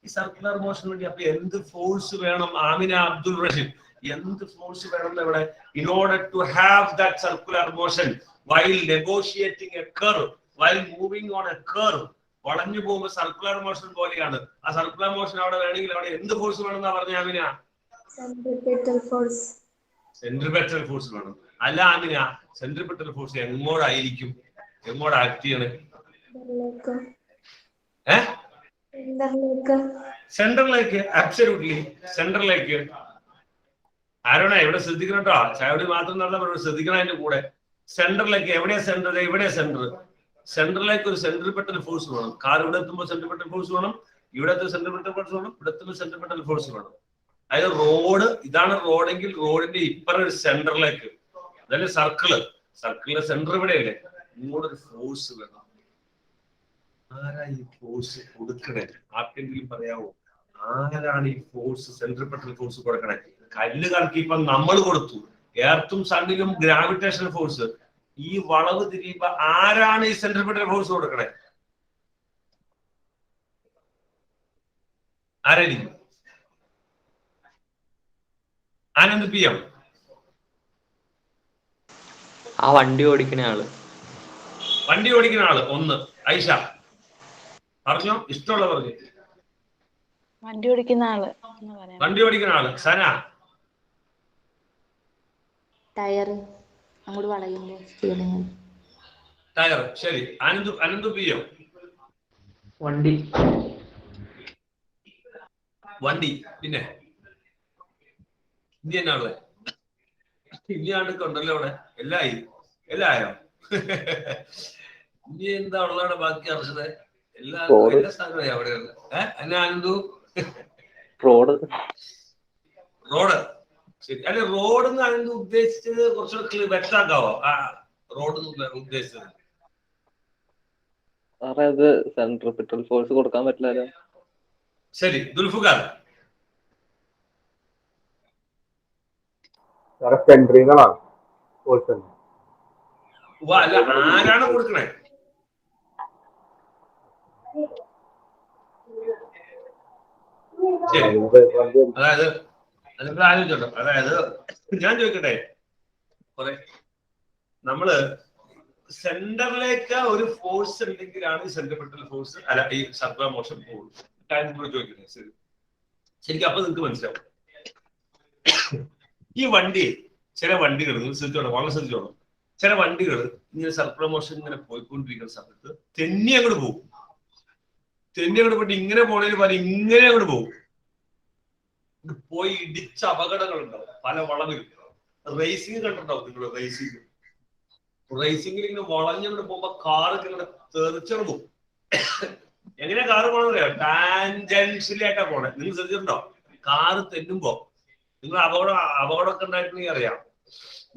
ഈ സർക്കുലർ മോഷൻ വേണ്ടി അപ്പൊ എന്ത് ഫോഴ്സ് വേണം? ആമിന അബ്ദുൾ റഷീദ്, എന്ത് ഫോഴ്സ് വേണം ഇവിടെ? In order to have that circular motion while negotiating a curve, while moving on a curve. വളഞ്ഞു പോകുമ്പോൾ സർക്കുലർ മോഷൻ പോലെയാണ്. ആ സർക്കുലർ മോഷൻ അവിടെ വേണമെങ്കിൽ അവിടെ എന്ത് ഫോഴ്സ് വേണമെന്നാ പറഞ്ഞ ആമിന? സെൻട്രിപെറ്റൽ ഫോഴ്സ് വേണം. അല്ല ആമിന, സെൻട്രിപെറ്റൽ ഫോഴ്സ് എങ്ങോട്ടായിരിക്കും? എങ്ങോട്ട് ആക്ട് ചെയ്യണേ? സെന്ററിലേക്ക്, അബ്സല്യൂട്ട്ലി സെന്ററിലേക്ക്. ആരോണ ഇവിടെ ശ്രദ്ധിക്കണം കേട്ടോ, ചായയോട് മാത്രം നടന്ന ശ്രദ്ധിക്കണം. അതിന്റെ കൂടെ സെന്ററിലേക്ക്. എവിടെയാ സെന്റർ? എവിടെയാ സെന്റർ? സെന്ററിലേക്ക് ഒരു സെൻട്രിപെറ്റൽ ഫോഴ്സ് വേണം. കാർ ഇവിടെ എത്തുമ്പോൾ സെൻട്രിപെറ്റൽ ഫോഴ്സ് വേണം, ഇവിടെ എത്തുമ്പോൾ സെൻട്രിപെറ്റൽ ഫോഴ്സ് വേണം, ഇവിടെ എത്തുമ്പോൾ സെൻട്രിപെറ്റൽ ഫോഴ്സ് വേണം. അതായത് റോഡ് ഇതാണ് റോഡെങ്കിൽ റോഡിന്റെ ഇപ്പറ ഒരു സെന്ററിലേക്ക്, അതായത് സർക്കിളിന്റെ സെന്റർ ഇവിടെയല്ലേ, ഇങ്ങോട്ടൊരു ഫോഴ്സ് വേണം. ആരാ ഈ ഫോഴ്സ് കൊടുക്കണേ? ആർക്കെങ്കിലും പറയാവോ ആരാണ് ഈ ഫോഴ്സ്, സെൻട്രിപെറ്റൽ ഫോഴ്സ് കൊടുക്കണേ? കല്ല് കറക്കി ഇപ്പൊ നമ്മൾ കൊടുത്തു. എർത്തും സണ്ണിലും ഗ്രാവിറ്റേഷണൽ ഫോഴ്സ്. ഈ വളവ് തിരിയുമ്പോ ആരാണ് ഈ സെൻട്രിപെറ്റൽ ഫോഴ്സ് കൊടുക്കണേ? ആരായിരിക്കും? ആനന്ദ് PM. ആ വണ്ടി ഓടിക്കുന്ന ആള്. വണ്ടി ഓടിക്കുന്ന ആള് ഒന്ന്. ഐഷ പറഞ്ഞോ, ഇഷ്ടമുള്ള പറഞ്ഞു. വണ്ടി ഓടിക്കുന്ന ആള്. വണ്ടി ഓടിക്കുന്ന ആള്. സന? ടയർ അങ്ങോട്ട് വളയുമ്പോ ടയർ. ശരി. അനന്ത് PM. വണ്ടി. വണ്ടി. പിന്നെ ഇനി എന്നാ ഉള്ളത്? ഇനി ആണ്ടൊക്കെ ഉണ്ടല്ലോ അവിടെ. എല്ലാം ആയോ? ഇനി എന്താ ഉള്ളതാണ് ബാക്കി? അർഷത എല്ലാ സ്ഥലമായി അവിടെ ഉള്ളത്. എന്നാ ആനന്ദു? റോഡ്. ശരി. അല്ലെ, റോഡ് എന്ന് ആനന്ദു ഉദ്ദേശിച്ചത് കുറച്ചുകൂടെ വ്യക്തമാക്കാവോ? റോഡ് ഉദ്ദേശിച്ചത് സെൻട്രിപെറ്റൽ ഫോഴ്സ് കൊടുക്കാൻ പറ്റില്ലല്ലോ. ശരി. ദുൽഫുഖാർ? സെൻട്രികളാണ് ഫോഴ്സ്. അല്ല, ആരാണ് കൊടുക്കണേ? ശരി. അതായത് അതിപ്പോ ആലോചിച്ചോട്ടോ. അതായത് ഞാൻ ചോദിക്കട്ടെ, കുറെ നമ്മള് സെന്ററിലേക്ക് ഒരു ഫോഴ്സ് ഉണ്ടെങ്കിലാണ് ഈ സെൻട്രിപെറ്റൽ ഫോഴ്സ്, അല്ല ഈ സർക്കുലർ മോഷൻ പോകും. ചോദിക്കട്ടെ. ശരി. ശരിക്കും അപ്പൊ നിങ്ങൾക്ക് മനസ്സിലാവും. ഈ വണ്ടി, ചില വണ്ടികൾ നിങ്ങൾ ശ്രദ്ധിച്ചോണം, വളരെ ശ്രദ്ധിച്ചോണം. ചില വണ്ടികൾ ഇങ്ങനെ സർക്കുലർ മോഷൻ ഇങ്ങനെ പോയിക്കൊണ്ടിരിക്കുന്ന സമയത്ത് തെന്നി അങ്ങോട്ട് പോകും. തെന്നി അങ്ങോട്ട് പോയിട്ട് ഇങ്ങനെ പോണതിന് പകരം ഇങ്ങനെ അങ്ങോട്ട് പോകും. പോയി ഇടിച്ച അപകടങ്ങൾ ഉണ്ടാവും പല വളവിലും. റേസിംഗ് കണ്ടിട്ടുണ്ടാവും നിങ്ങൾ? റേസിംഗിൽ ഇങ്ങനെ വളഞ്ഞങ്ങോട്ട് പോകുമ്പോ കാറൊക്കെ ഇങ്ങനെ തെറിച്ചിറങ്ങും. എങ്ങനെയാ കാറ് പോണെന്നറിയോ? ടാൻജൻഷ്യലായിട്ടാ പോണേ. നിങ്ങൾ ശ്രദ്ധിച്ചിട്ടുണ്ടോ? കാറ് തെന്നുമ്പോ നിങ്ങൾ അപകടമൊക്കെ ഉണ്ടായിട്ടുണ്ടെങ്കിൽ അറിയാം.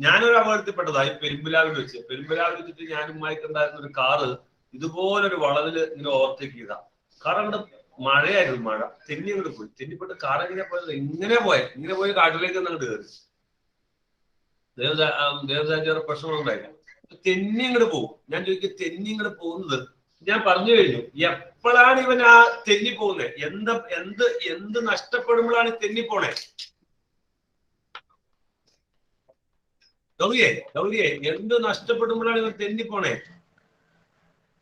ഞാനൊരു അപകടത്തിൽപ്പെട്ടതായി പെരുമ്പിലാവിൽ വെച്ചിട്ട് ഞാനുമായിട്ട് ഉണ്ടായിരുന്ന ഒരു കാറ് ഇതുപോലൊരു വളവില് ഇങ്ങനെ ഓവർടേക്ക് ചെയ്താ. കാർ അങ്ങോട്ട് മഴയായിരുന്നു. മഴ തെന്നി അങ്ങോട്ട് പോയി. തെന്നിപ്പെട്ട് കാർ എങ്ങനെ പോയത്? ഇങ്ങനെ പോയി കാട്ടിലേക്ക് അങ്ങോട്ട് കയറി. ദേവസാചാര്യ പ്രശ്നങ്ങളുണ്ടായില്ല. തെന്നി അങ്ങോട്ട് പോകും. ഞാൻ ചോദിക്കും, തെന്നി അങ്ങോട്ട് പോകുന്നത് ഞാൻ പറഞ്ഞു കഴിഞ്ഞു. എപ്പോഴാണ് ഇവൻ ആ തെന്നി പോകുന്നത്? എന്ത് നഷ്ടപ്പെടുമ്പോഴാണ് തെന്നി പോണേ? ഗൗരിയെ എന്ത് നഷ്ടപ്പെടുമ്പോഴാണ് ഇവൻ തെന്നി പോണേ?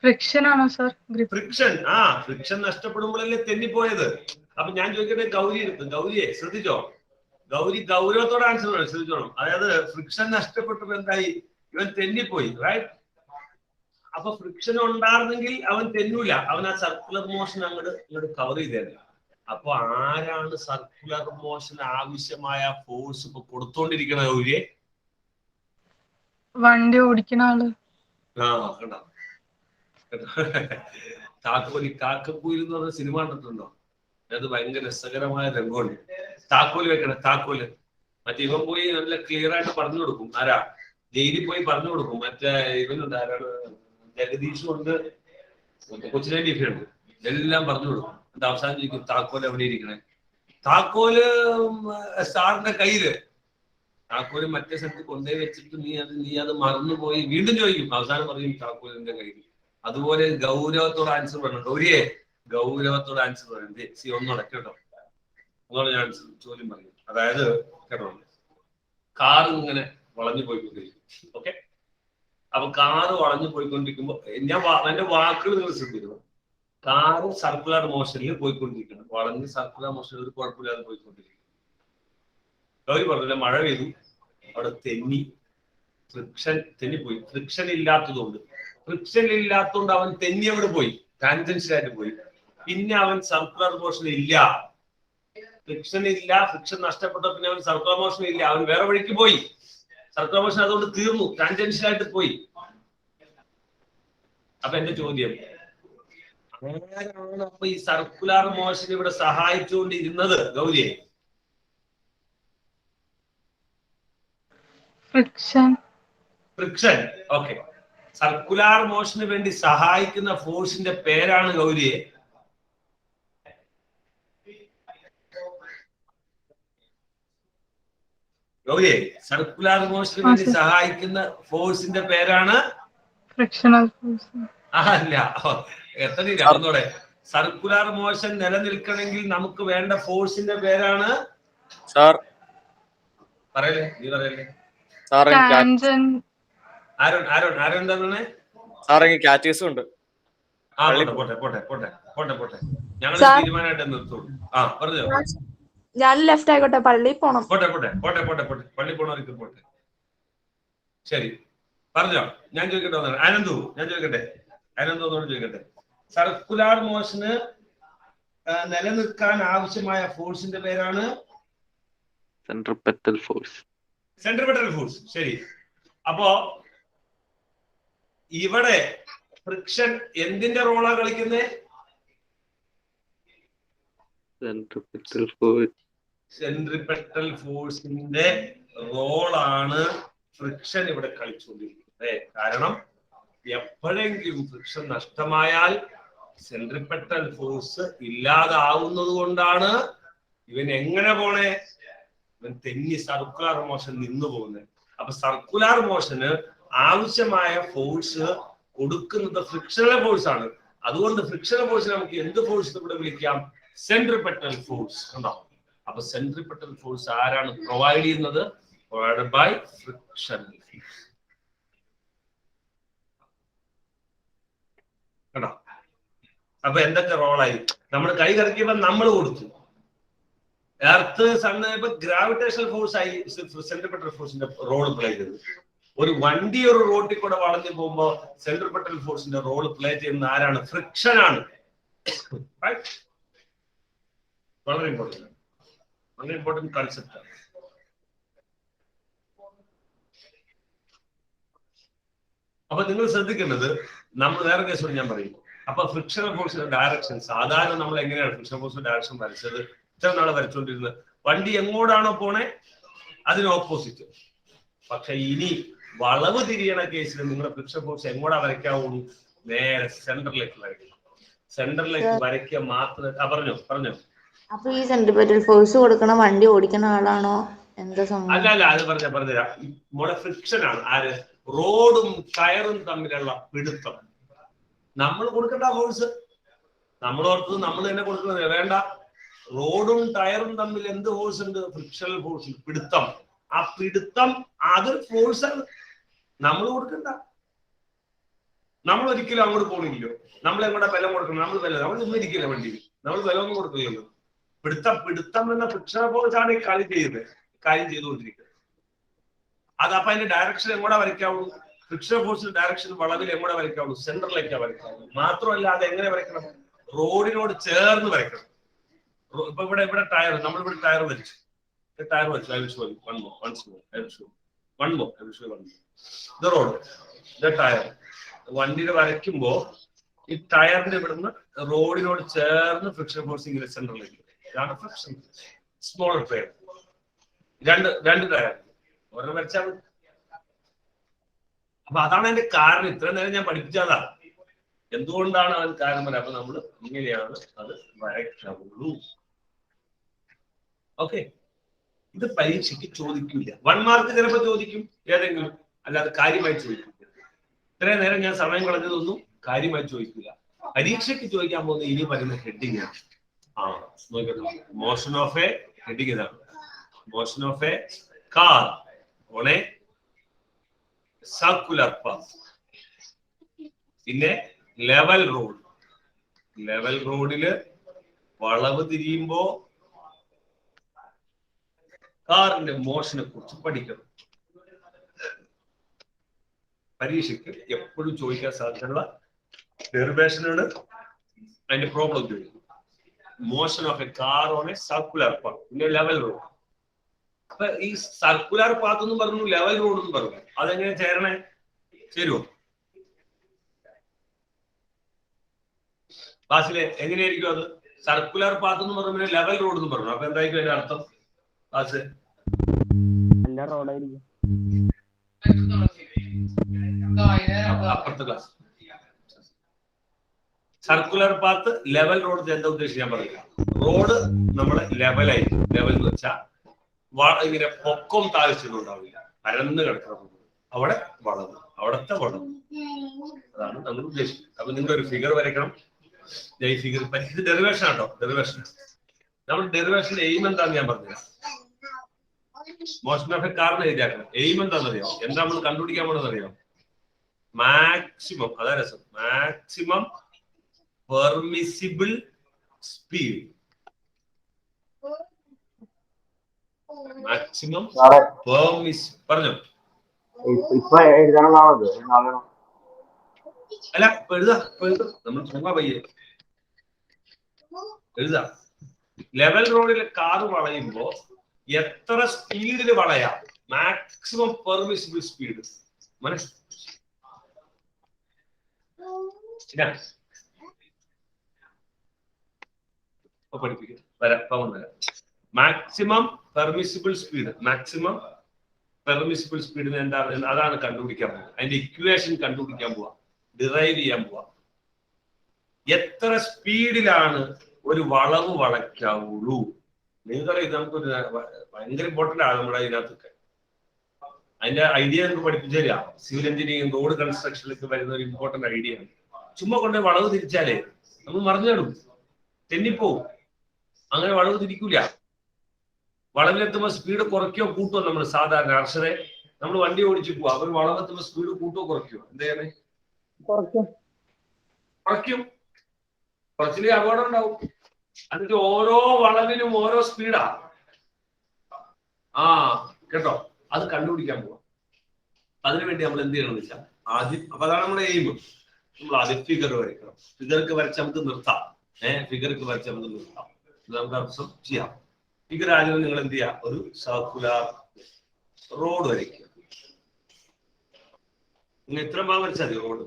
ഫ്രിക്ഷൻ ആണോ സാർ? ഫ്രിക്ഷൻ. ഫ്രിക്ഷൻ നഷ്ടപ്പെടുമ്പോഴല്ലേ തെന്നിപ്പോയത്. അപ്പൊ ഞാൻ ചോദിക്കട്ടെ, ഗൗരിയെ ശ്രദ്ധിച്ചോ? ഗൗരവത്തോടെ ആൻസർ വേണം, ശ്രദ്ധിച്ചോണം. അതായത് ഫ്രിക്ഷൻ നഷ്ടപ്പെട്ടപ്പോ എന്തായി? ഇവൻ തെന്നിപ്പോയി, റൈറ്റ്? അപ്പൊ ഫ്രിക്ഷൻ ഉണ്ടായിരുന്നെങ്കിൽ അവൻ തെന്നൂല, അവൻ ആ സർക്കുലർ മോഷൻ അങ്ങോട്ട് കവർ ചെയ്തേനെ. അപ്പൊ ആരാണ് സർക്കുലർ മോഷൻ ആവശ്യമായ ഫോഴ്സ് ഇപ്പൊ കൊടുത്തോണ്ടിരിക്കണ ഗൗരിയെ? വണ്ടി ഓടിക്കുന്ന ആള്. കണ്ടോ? കാക്കക്കൂയിൽ എന്ന് പറഞ്ഞ സിനിമ കണ്ടിട്ടുണ്ടോ? അത് ഭയങ്കര രസകരമായ രംഗമുണ്ട്. താക്കോല് വെക്കണേ, താക്കോല്. മറ്റേ ഇവൻ പോയി നല്ല ക്ലിയർ ആയിട്ട് പറഞ്ഞു കൊടുക്കും. ആരാ? ജയിലിൽ പോയി പറഞ്ഞു കൊടുക്കും. മറ്റേ ഇവനുണ്ട്, ആരാണ്? ജഗദീഷും ഉണ്ട്, കൊച്ചിനെ ഉണ്ട്, എല്ലാം പറഞ്ഞു കൊടുക്കും. എന്നിട്ട് അവസാനം ചോദിക്കും, താക്കോല് എവിടെ ഇരിക്കണേ? താക്കോല് സാറിന്റെ കയ്യില്. താക്കോല് മറ്റേ സ്ഥലത്ത് കൊണ്ടുപോയി വെച്ചിട്ട് നീ അത് മറന്നുപോയി വീണ്ടും ചോദിക്കും. അവസാനം പറയും താക്കോലിന്റെ കയ്യിൽ. അതുപോലെ ഗൗരവത്തോടെ ആൻസർ പറയണം. ഗൗരവത്തോടെ ആൻസർ പറയണം. ഒന്നോടെ കേട്ടോ, ഒന്നോടെ ഞാൻ ചോദ്യം പറയും. അതായത് കേട്ടോ, കാർ ഇങ്ങനെ വളഞ്ഞു പോയിക്കൊണ്ടിരിക്കും. ഓക്കെ, അപ്പൊ കാറ് വളഞ്ഞു പോയിക്കൊണ്ടിരിക്കുമ്പോ എന്റെ വാക്കുകൾ നിങ്ങൾ ശ്രദ്ധിക്കണം. കാറ് സർക്കുലർ മോഷനിൽ പോയിക്കൊണ്ടിരിക്കണം. വളഞ്ഞ് സർക്കുലർ മോഷനിൽ ഒരു കുഴപ്പമില്ലാതെ പോയിക്കൊണ്ടിരിക്കും. ഗൗരി പറഞ്ഞില്ല, മഴ പെയ്തു, അവിടെ തെന്നിപ്പോയി. ഫ്രിക്ഷൻ ഇല്ലാത്തതുകൊണ്ട് അവൻ തെന്നി അവിടെ പോയി, ടാൻജൻഷ്യലായിട്ട് പോയി. പിന്നെ അവൻ സർക്കുലർ മോഷൻ ഇല്ല, ഫ്രിക്ഷൻ ഇല്ല, ഫ്രിക്ഷൻ നഷ്ടപ്പെട്ട പിന്നെ അവൻ സർക്കുലർ മോഷൻ ഇല്ല, അവൻ വേറെ വഴിക്ക് പോയി. സർക്കുലർ മോഷൻ അതുകൊണ്ട് തീർന്നു, ടാൻജൻഷ്യൽ ആയിട്ട് പോയി. അപ്പൊ എന്റെ ചോദ്യം, ആരാണ് അപ്പൊ ഈ സർക്കുലർ മോഷൻ ഇവിടെ സഹായിച്ചുകൊണ്ടിരുന്നത് ഗൗരിയെ? ഫ്രിക്ഷൻ. ഫ്രിക്ഷൻ. ഓക്കെ, സർക്കുലാർ മോഷന് വേണ്ടി സഹായിക്കുന്ന ഫോഴ്സിന്റെ പേരാണ് ഗൗരിയെ സർക്കുലാർ മോഷന് വേണ്ടി സഹായിക്കുന്ന ഫോഴ്സിന്റെ പേരാണ് ഫ്രിക്ഷണൽ ഫോഴ്സ്. അല്ല, എത്ര സർക്കുലാർ മോഷൻ നിലനിൽക്കണമെങ്കിൽ നമുക്ക് വേണ്ട ഫോഴ്സിന്റെ പേരാണ് സാർ. പറയല്ലേ, നീ പറയല്ലേ. ആരും എന്താ പറഞ്ഞേ? സാർ കാറ്റീസും ഉണ്ട്. പോട്ടെ ഞങ്ങൾ തീരുമാനമായിട്ട് നിർത്തുള്ളൂ. ആ പറഞ്ഞോ. ഞാൻ ലെഫ്റ്റ് ആയിക്കോട്ടെ, പള്ളിയിൽ പോണം. പോട്ടെ പള്ളി പോണവർക്ക് പോട്ടെ. ശരി, പറഞ്ഞോ. ഞാൻ ചോദിക്കട്ടെ, ആനന്ദു ഒന്നുകൂടെ ചോദിക്കട്ടെ. സർക്കുലാർ മോഷന് നിലനിൽക്കാൻ ആവശ്യമായ ഫോഴ്സിന്റെ പേരാണ് സെൻട്രിപെറ്റൽ ഫോഴ്സ്. ശരി. അപ്പോ ഇവിടെ ഫ്രിക്ഷൻ എന്തിന്റെ റോളാ കളിക്കുന്നത്? സെൻട്രിപെറ്റൽ ഫോഴ്സിന്റെ റോളാണ് ഫ്രിക്ഷൻ ഇവിടെ കളിച്ചുകൊണ്ടിരിക്കുന്നത്. കാരണം എപ്പോഴെങ്കിലും ഫ്രിക്ഷൻ നഷ്ടമായാൽ സെൻട്രിപെറ്റൽ ഫോഴ്സ് ഇല്ലാതാവുന്നത് കൊണ്ടാണ് ഇവൻ എങ്ങനെ പോണേ, ഇവൻ തെന്നി സർക്കുലർ മോഷൻ നിന്നു പോകുന്നത്. അപ്പൊ സർക്കുലർ മോഷന് ആവശ്യമായ ഫോഴ്സ് കൊടുക്കുന്നത് ഫ്രിക്ഷണൽ ഫോഴ്സ് ആണ്. അതുകൊണ്ട് ഫ്രിക്ഷണൽ ഫോഴ്സിനെ നമുക്ക് എന്ത് ഫോഴ്സ് ഇവിടെ വിളിക്കാം? Centripetal force. കണ്ടോ? അപ്പൊ സെൻട്രിപെറ്റൽ ഫോഴ്സ് ആരാണ് പ്രൊവൈഡ് ചെയ്യുന്നത്? Provided by frictional force. കണ്ടോ? അപ്പൊ എന്തൊക്കെ റോളായി? നമ്മൾ കൈ കറക്കിയപ്പോ നമ്മൾ കൊടുത്തു. എർത്ത് സണ്ണ് ഗ്രാവിറ്റേഷണൽ ഫോഴ്സ് ആയി സെൻട്രിപെറ്റൽ ഫോഴ്സിന്റെ റോൾ പ്ലേ ചെയ്തത്. ഒരു വണ്ടി ഒരു റോഡിൽ കൂടെ വളഞ്ഞു പോകുമ്പോ സെൻട്രിപെറ്റൽ ഫോഴ്സിന്റെ റോൾ പ്ലേ ചെയ്യുന്ന ആരാണ്? ഫ്രിക്ഷൻ ആണ്. വളരെ ഇമ്പോർട്ടന്റ് കൺസെപ്റ്റ് ആണ്. അപ്പൊ നിങ്ങൾ ശ്രദ്ധിക്കേണ്ടത്, നമ്മൾ വേറെ കേസോട് ഞാൻ പറയും. അപ്പൊ ഫ്രിക്ഷണൽ ഫോഴ്സിന്റെ ഡയറക്ഷൻ സാധാരണ നമ്മൾ എങ്ങനെയാണ് ഫ്രിക്ഷണൽ ഫോഴ്സിന്റെ ഡയറക്ഷൻ വരച്ചത്? ഇത്ര നാളെ വരച്ചുകൊണ്ടിരുന്നത് വണ്ടി എങ്ങോട്ടാണോ പോണേ അതിന് ഓപ്പോസിറ്റ്. പക്ഷെ ഇനി വളവ് തിരിയണ കേസിൽ നിങ്ങളുടെ ഫ്രിക്ഷൻ ഫോഴ്സ് എങ്ങോട്ടാ വരയ്ക്കാവുള്ളൂ? നേരെ സെന്ററിലേക്ക് വരയ്ക്കണം. സെന്ററിലേക്ക് വരയ്ക്കുക മാത്രമേ. പറഞ്ഞോ. അപ്പൊ ഈ സെൻട്രിപെറ്റൽ ഫോഴ്സ് കൊടുക്കണ വണ്ടി ഓടിക്കുന്ന ആളാണോ? എന്താ സംഭവം? അല്ല, അത് പറഞ്ഞുതരാം. നമ്മുടെ ഫ്രിക്ഷൻ ആണ്. ആര്? റോഡും ടയറും തമ്മിലുള്ള പിടുത്തം. നമ്മൾ കൊടുക്കേണ്ട ഫോഴ്സ് നമ്മൾ ഓർത്തത് നമ്മൾ തന്നെ കൊടുക്കുന്നത് വേണ്ട. റോഡും ടയറും തമ്മിൽ എന്ത് ഫോഴ്സ് ഉണ്ട്? ഫ്രിക്ഷണൽ ഫോഴ്സ്, പിടുത്തം. ആ പിടുത്തം അതൊരു ഫോഴ്സ് ആണ്, നമ്മൾ കൊടുക്കണ്ട. നമ്മൾ ഒരിക്കലും അങ്ങോട്ട് പോണില്ലല്ലോ. നമ്മൾ എങ്ങോട്ടാ ബലം കൊടുക്കണം? നമ്മൾ ഒന്നും ഇരിക്കില്ല വണ്ടി, നമ്മൾ ബലമൊന്നും കൊടുക്കില്ലല്ലോ. പിടുത്തം എന്ന ഫ്രിക്ഷണൽ ഫോഴ്സ് ആണ് ഈ കാര്യം ചെയ്തുകൊണ്ടിരിക്കുന്നത്. അതപ്പൊ അതിന്റെ ഡയറക്ഷൻ എങ്ങോട്ടാ വരയ്ക്കാവുള്ളൂ? ഫ്രിക്ഷണൽ ഫോഴ്സിന്റെ ഡയറക്ഷൻ വളവിൽ എങ്ങോട്ടാ വരയ്ക്കാവുള്ളൂ? സെന്ററിലേക്കാ വരയ്ക്കാവുള്ളൂ. മാത്രമല്ല അത് എങ്ങനെ വരയ്ക്കണം? റോഡിനോട് ചേർന്ന് വരയ്ക്കണം. ഇപ്പൊ ഇവിടെ ടയർ, നമ്മളിവിടെ ടയർ വരച്ചു. ഇത് റോഡ്, ഇത് ടയർ. വണ്ടിയുടെ വരയ്ക്കുമ്പോ ഈ ടയറിന്റെ ഇവിടുന്ന് റോഡിനോട് ചേർന്ന് ഫ്രിക്ഷൻ ഫോഴ്സ് ഇങ്ങനെ സെന്ററിലേക്ക്. ഇതാണ് ഫ്രിക്ഷൻ ഫോഴ്സ്. സ്മോളർ ടയർ, രണ്ട് ടയർ ഒരെണ്ണം വരച്ചാൽ മതി. അപ്പൊ അതാണ് അതിന്റെ കാരണം. ഇത്രയും നേരം ഞാൻ പഠിപ്പിച്ചതാ എന്തുകൊണ്ടാണ് അതിന് കാരണം വരെ. അപ്പൊ നമ്മൾ ഇങ്ങനെയാണ് അത് വരയ്ക്കാവുള്ളൂ. ഓക്കെ, ഇത് പരീക്ഷയ്ക്ക് ചോദിക്കില്ല. 1 മാർക്ക് ചിലപ്പോൾ ചോദിക്കും ഏതെങ്കിലും, അല്ലാതെ കാര്യമായി ചോദിക്കില്ല. ഇത്രയും നേരം ഞാൻ സമയം കളഞ്ഞതൊന്നും കാര്യമായി ചോദിക്കില്ല. പരീക്ഷയ്ക്ക് ചോദിക്കാൻ പോകുന്ന ഇനി പറയുന്ന ഹെഡിങ് ആണ്. നോക്കട്ടെ. മോഷൻ ഓഫ് എ, ഹെഡിങ് ഇതാണ്. Motion of A car on A circular path. പിന്നെ ലെവൽ റോഡില് വളവ് തിരിയുമ്പോ കാറിന്റെ മോഷനെ കുറിച്ച് പഠിക്കണം. പരീക്ഷയ്ക്ക് എപ്പോഴും ചോദിക്കാൻ സാധ്യതയുള്ള ഡെറിവേഷനാണ് അതിന്റെ പ്രോബ്ലം ചോദിക്കും. Motion of A car on A circular path, പിന്നെ ലെവൽ റോഡ്. അപ്പൊ ഈ സർക്കുലർ പാത്ത് എന്ന് പറഞ്ഞു, ലെവൽ റോഡ് എന്ന് പറഞ്ഞു, അതെങ്ങനെ ചേരണേ? ചേരുവോ? ക്ലാസ്സിലെ എങ്ങനെയായിരിക്കും അത്? സർക്കുലർ പാത്ത് എന്ന് പറഞ്ഞു, ലെവൽ റോഡ് എന്ന് പറഞ്ഞു. അപ്പൊ എന്തായിരിക്കും അതിന്റെ അർത്ഥം? ക്ലാസ് എല്ലാ റോഡായിരിക്കും. അപ്പുറത്തെ class. Circular path, level road എന്താ ഉദ്ദേശിക്കാൻ പറയുക? റോഡ് നമ്മള് ലെവലായിരിക്കും. ലെവൽ എന്ന് വെച്ചാൽ ഇങ്ങനെ പൊക്കം താഴ്ചയൊന്നും ഉണ്ടാവില്ല, പരന്ന് കിടക്കണം. അവിടെ വളവ്, അവിടത്തെ വളവ്, അതാണ് നമ്മൾ ഉദ്ദേശിക്കുന്നത്. അപ്പൊ നിങ്ങൾ ഒരു ഫിഗർ വരയ്ക്കണം. ഈ ഫിഗർ ഇത് ഡെറിവേഷൻ ആട്ടോ, ഡെറിവേഷൻ. നമ്മൾ ഡെറിവേഷൻ എയിം എന്താന്ന് ഞാൻ പറഞ്ഞുതരാം. മോഷൻ ഓഫ് എ കാറിന് എഴുതിയാക്കണം. എയിം എന്താണെന്നറിയോ? എന്താ നമ്മൾ കണ്ടുപിടിക്കാൻ പോണെന്നറിയോ? മാക്സിമം, അതാ രസം, മാക്സിമം പെർമിസിബിൾ സ്പീഡ്. മാക്സിമം പറഞ്ഞോ. ഇപ്പൊ എഴുതണമെന്നാണത്. അല്ല, ഇപ്പൊ എഴുതാ, നമ്മൾ ചുമ്മാ പയ്യെ എഴുതാ. ലെവൽ റോഡിലെ കാറ് വളയുമ്പോ എത്ര സ്പീഡിൽ വളയാം? Maximum permissible speed. പഠിപ്പിക്കും, വരാം. Maximum permissible speed, maximum permissible സ്പീഡിന് എന്താണ്? അതാണ് കണ്ടുപിടിക്കാൻ പോവുക. അതിന്റെ ഇക്വേഷൻ കണ്ടുപിടിക്കാൻ പോവാ, ഡിറൈവ് ചെയ്യാൻ പോവാ. എത്ര സ്പീഡിലാണ് ഒരു വളവ് വളയ്ക്കാവുള്ളൂ? നിങ്ങൾക്കറിയാം, ഇത് നമുക്കൊരു ഭയങ്കര ഇമ്പോർട്ടന്റ് ആണ് നമ്മുടെ ഇതിനകത്തൊക്കെ. അതിന്റെ ഐഡിയ നമുക്ക് പഠിപ്പിച്ചു തരാം. സിവിൽ എഞ്ചിനീയറിംഗ്, റോഡ് കൺസ്ട്രക്ഷനിലേക്ക് വരുന്ന ഒരു ഇമ്പോർട്ടന്റ് ഐഡിയ ആണ്. ചുമ്മാ കൊണ്ട് വളവ് തിരിച്ചാലേ നമ്മൾ മറിഞ്ഞിടും, തെന്നിപ്പോവും. അങ്ങനെ വളവ് തിരിക്കൂല. വളവിലെത്തുമ്പോൾ സ്പീഡ് കുറയ്ക്കോ കൂട്ടോ? നമ്മൾ സാധാരണ അർഷരെ നമ്മൾ വണ്ടി ഓടിച്ചു പോവാ, അവർ വളവെത്തുമ്പോൾ സ്പീഡ് കൂട്ടോ കുറയ്ക്കോ? എന്താ ചെയ്യണേ? കുറയ്ക്കും. കുറച്ചിലേ അപകടം ഉണ്ടാവും. എന്നിട്ട് ഓരോ വളവിനും ഓരോ സ്പീഡാ. കേട്ടോ, അത് കണ്ടുപിടിക്കാൻ പോവാ. അതിനുവേണ്ടി നമ്മൾ എന്ത് ചെയ്യണം എന്ന് വെച്ചാൽ ആദ്യം, അപ്പൊ അതാണ് നമ്മുടെ എയിം. നമ്മൾ ആദ്യം ഫിഗർ വരയ്ക്കണം. ഫിഗർക്ക് വരച്ച് നമുക്ക് നിർത്താം. ഫിഗർക്ക് വരച്ച് നമുക്ക് നിർത്താം. നമുക്ക് അർത്ഥം ചെയ്യാം. ഫിഗർ ആദ്യം നിങ്ങൾ എന്ത് ചെയ്യാം? ഒരു സർക്കുലർ റോഡ് വരയ്ക്കുക. നിങ്ങൾ ഇത്ര ഭാഗം വരച്ചാൽ മതി. റോഡ്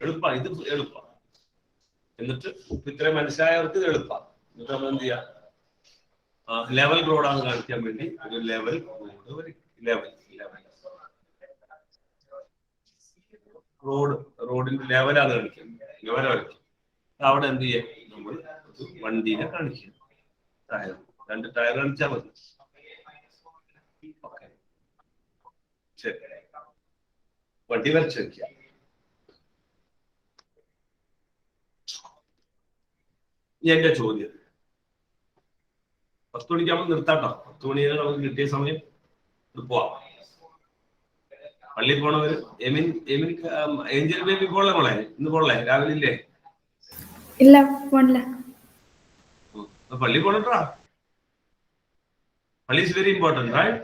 എളുപ്പമാണ്, ഇത് എളുപ്പമാണ്. എന്നിട്ട് ഇത്രയും മനസ്സിലായവർക്ക് ഇത് എളുപ്പമാണ്. എന്നിട്ട് നമ്മൾ എന്ത് ചെയ്യാം? ലെവൽ റോഡാന്ന് കാണിക്കാൻ വേണ്ടി ഒരു ലെവൽ റോഡ് വരയ്ക്കും. റോഡിന്റെ ലെവലാണ് കാണിക്കുന്നത്. ലെവൽ വരയ്ക്കും. അവിടെ എന്ത് ചെയ്യാം? നമ്മൾ വണ്ടീനെ കാണിക്കുക. ടയർ, 2 ടയർ കാണിച്ചാൽ മതി. ഓക്കെ, ശരി. വണ്ടി വരച്ച് വെക്കുക. എന്റെ ചോദ്യം, 10 മണിക്കാകുമ്പോൾ നിർത്താട്ടോ. 10 മണിയാണ് നമുക്ക് കിട്ടിയ സമയം. പോവാം. പള്ളി പോണവര് ഏഞ്ചൽ ബേബി പോളെ മോളെ, ഇന്ന് പോളെ രാവിലെ ഇല്ലേ? ഇല്ല, പോണില്ല. പള്ളി പോണട്ടാ. പള്ളി ഇസ് വെരി ഇമ്പോർട്ടന്റ്, റൈറ്റ്?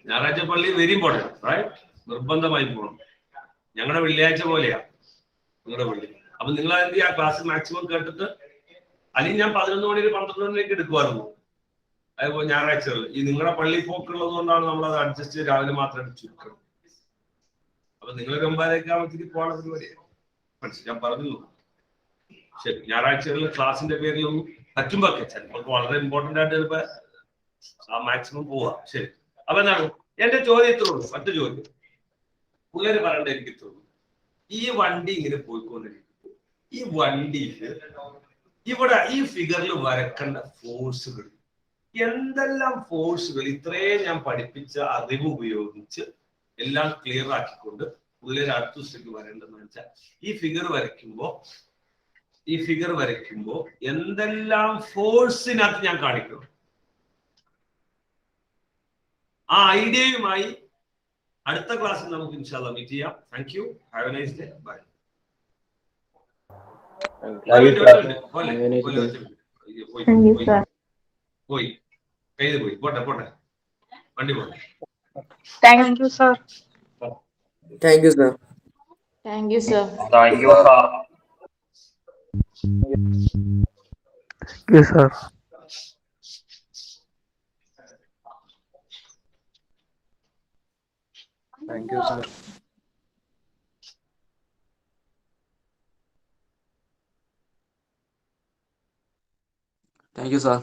ഞായറാഴ്ച പള്ളി വെരി ഇമ്പോർട്ടന്റ്, റൈറ്റ്? നിർബന്ധമായി പോകണം. ഞങ്ങളുടെ വെള്ളിയാഴ്ച പോലെയാ നിങ്ങളുടെ പള്ളി. അപ്പൊ നിങ്ങൾ എന്ത് ചെയ്യാ? ക്ലാസ് മാക്സിമം കേട്ടിട്ട്, അല്ലെങ്കിൽ ഞാൻ 11 മണി 12 മണിയിലേക്ക് എടുക്കുമായിരുന്നു. അതുപോലെ ഞായറാഴ്ചകളിൽ ഈ നിങ്ങളുടെ പള്ളി പോക്കുള്ളത് കൊണ്ടാണ് നമ്മൾ അത് അഡ്ജസ്റ്റ് ചെയ്ത് രാവിലെ മാത്രം ചുരുക്കണം. അപ്പൊ നിങ്ങൾ 9:30 ആവുമ്പോഴത്തേക്ക് പോകാനുള്ള പരിപാടിയാണ്. മനസ്സിലായി? ഞാൻ പറഞ്ഞു. ശരി, ഞായറാഴ്ചകളിൽ ക്ലാസിന്റെ പേരിലൊന്നും പറ്റുമ്പോ ചിലപ്പോൾ വളരെ ഇമ്പോർട്ടന്റ് ആയിട്ട് ചിലപ്പോ മാക്സിമം പോവാ. ശരി, അപ്പൊ എന്താണ് എന്റെ ചോദ്യം? ഇത്രയുള്ളൂ. മറ്റു ചോദ്യം പിള്ളേര് പറയണ്ട എനിക്ക് ഇത്രയുള്ളൂ. ഈ വണ്ടി ഇങ്ങനെ പോയിക്കൊണ്ടിരിക്കും. ഈ വണ്ടിയില് ഇവിടെ ഈ ഫിഗറിൽ വരക്കേണ്ട ഫോഴ്സുകൾ, എന്തെല്ലാം ഫോഴ്സുകൾ, ഇത്രയും ഞാൻ പഠിപ്പിച്ച അറിവ് ഉപയോഗിച്ച് എല്ലാം ക്ലിയർ ആക്കിക്കൊണ്ട് പിള്ളേർ അടുത്ത ദിവസത്തേക്ക് വരേണ്ടതെന്ന് വെച്ചാൽ ഈ ഫിഗർ വരയ്ക്കുമ്പോ എന്തെല്ലാം ഫോഴ്സിനകത്ത് ഞാൻ കാണിക്കണം. ആ ഐഡിയയുമായി അടുത്ത ക്ലാസ്സിൽ നമുക്ക് ഇൻഷാല്ലാ മീറ്റ് ചെയ്യാം. Thank you. Have a nice day. Bye. പോയി കയ്യിൽ പോയി. പോട്ടെ വണ്ടി പോട്ടെ. Thank you sir. Thank you sir. Thank you sir. Thank you sir. Yes, sir. Thank you sir. Thank you sir.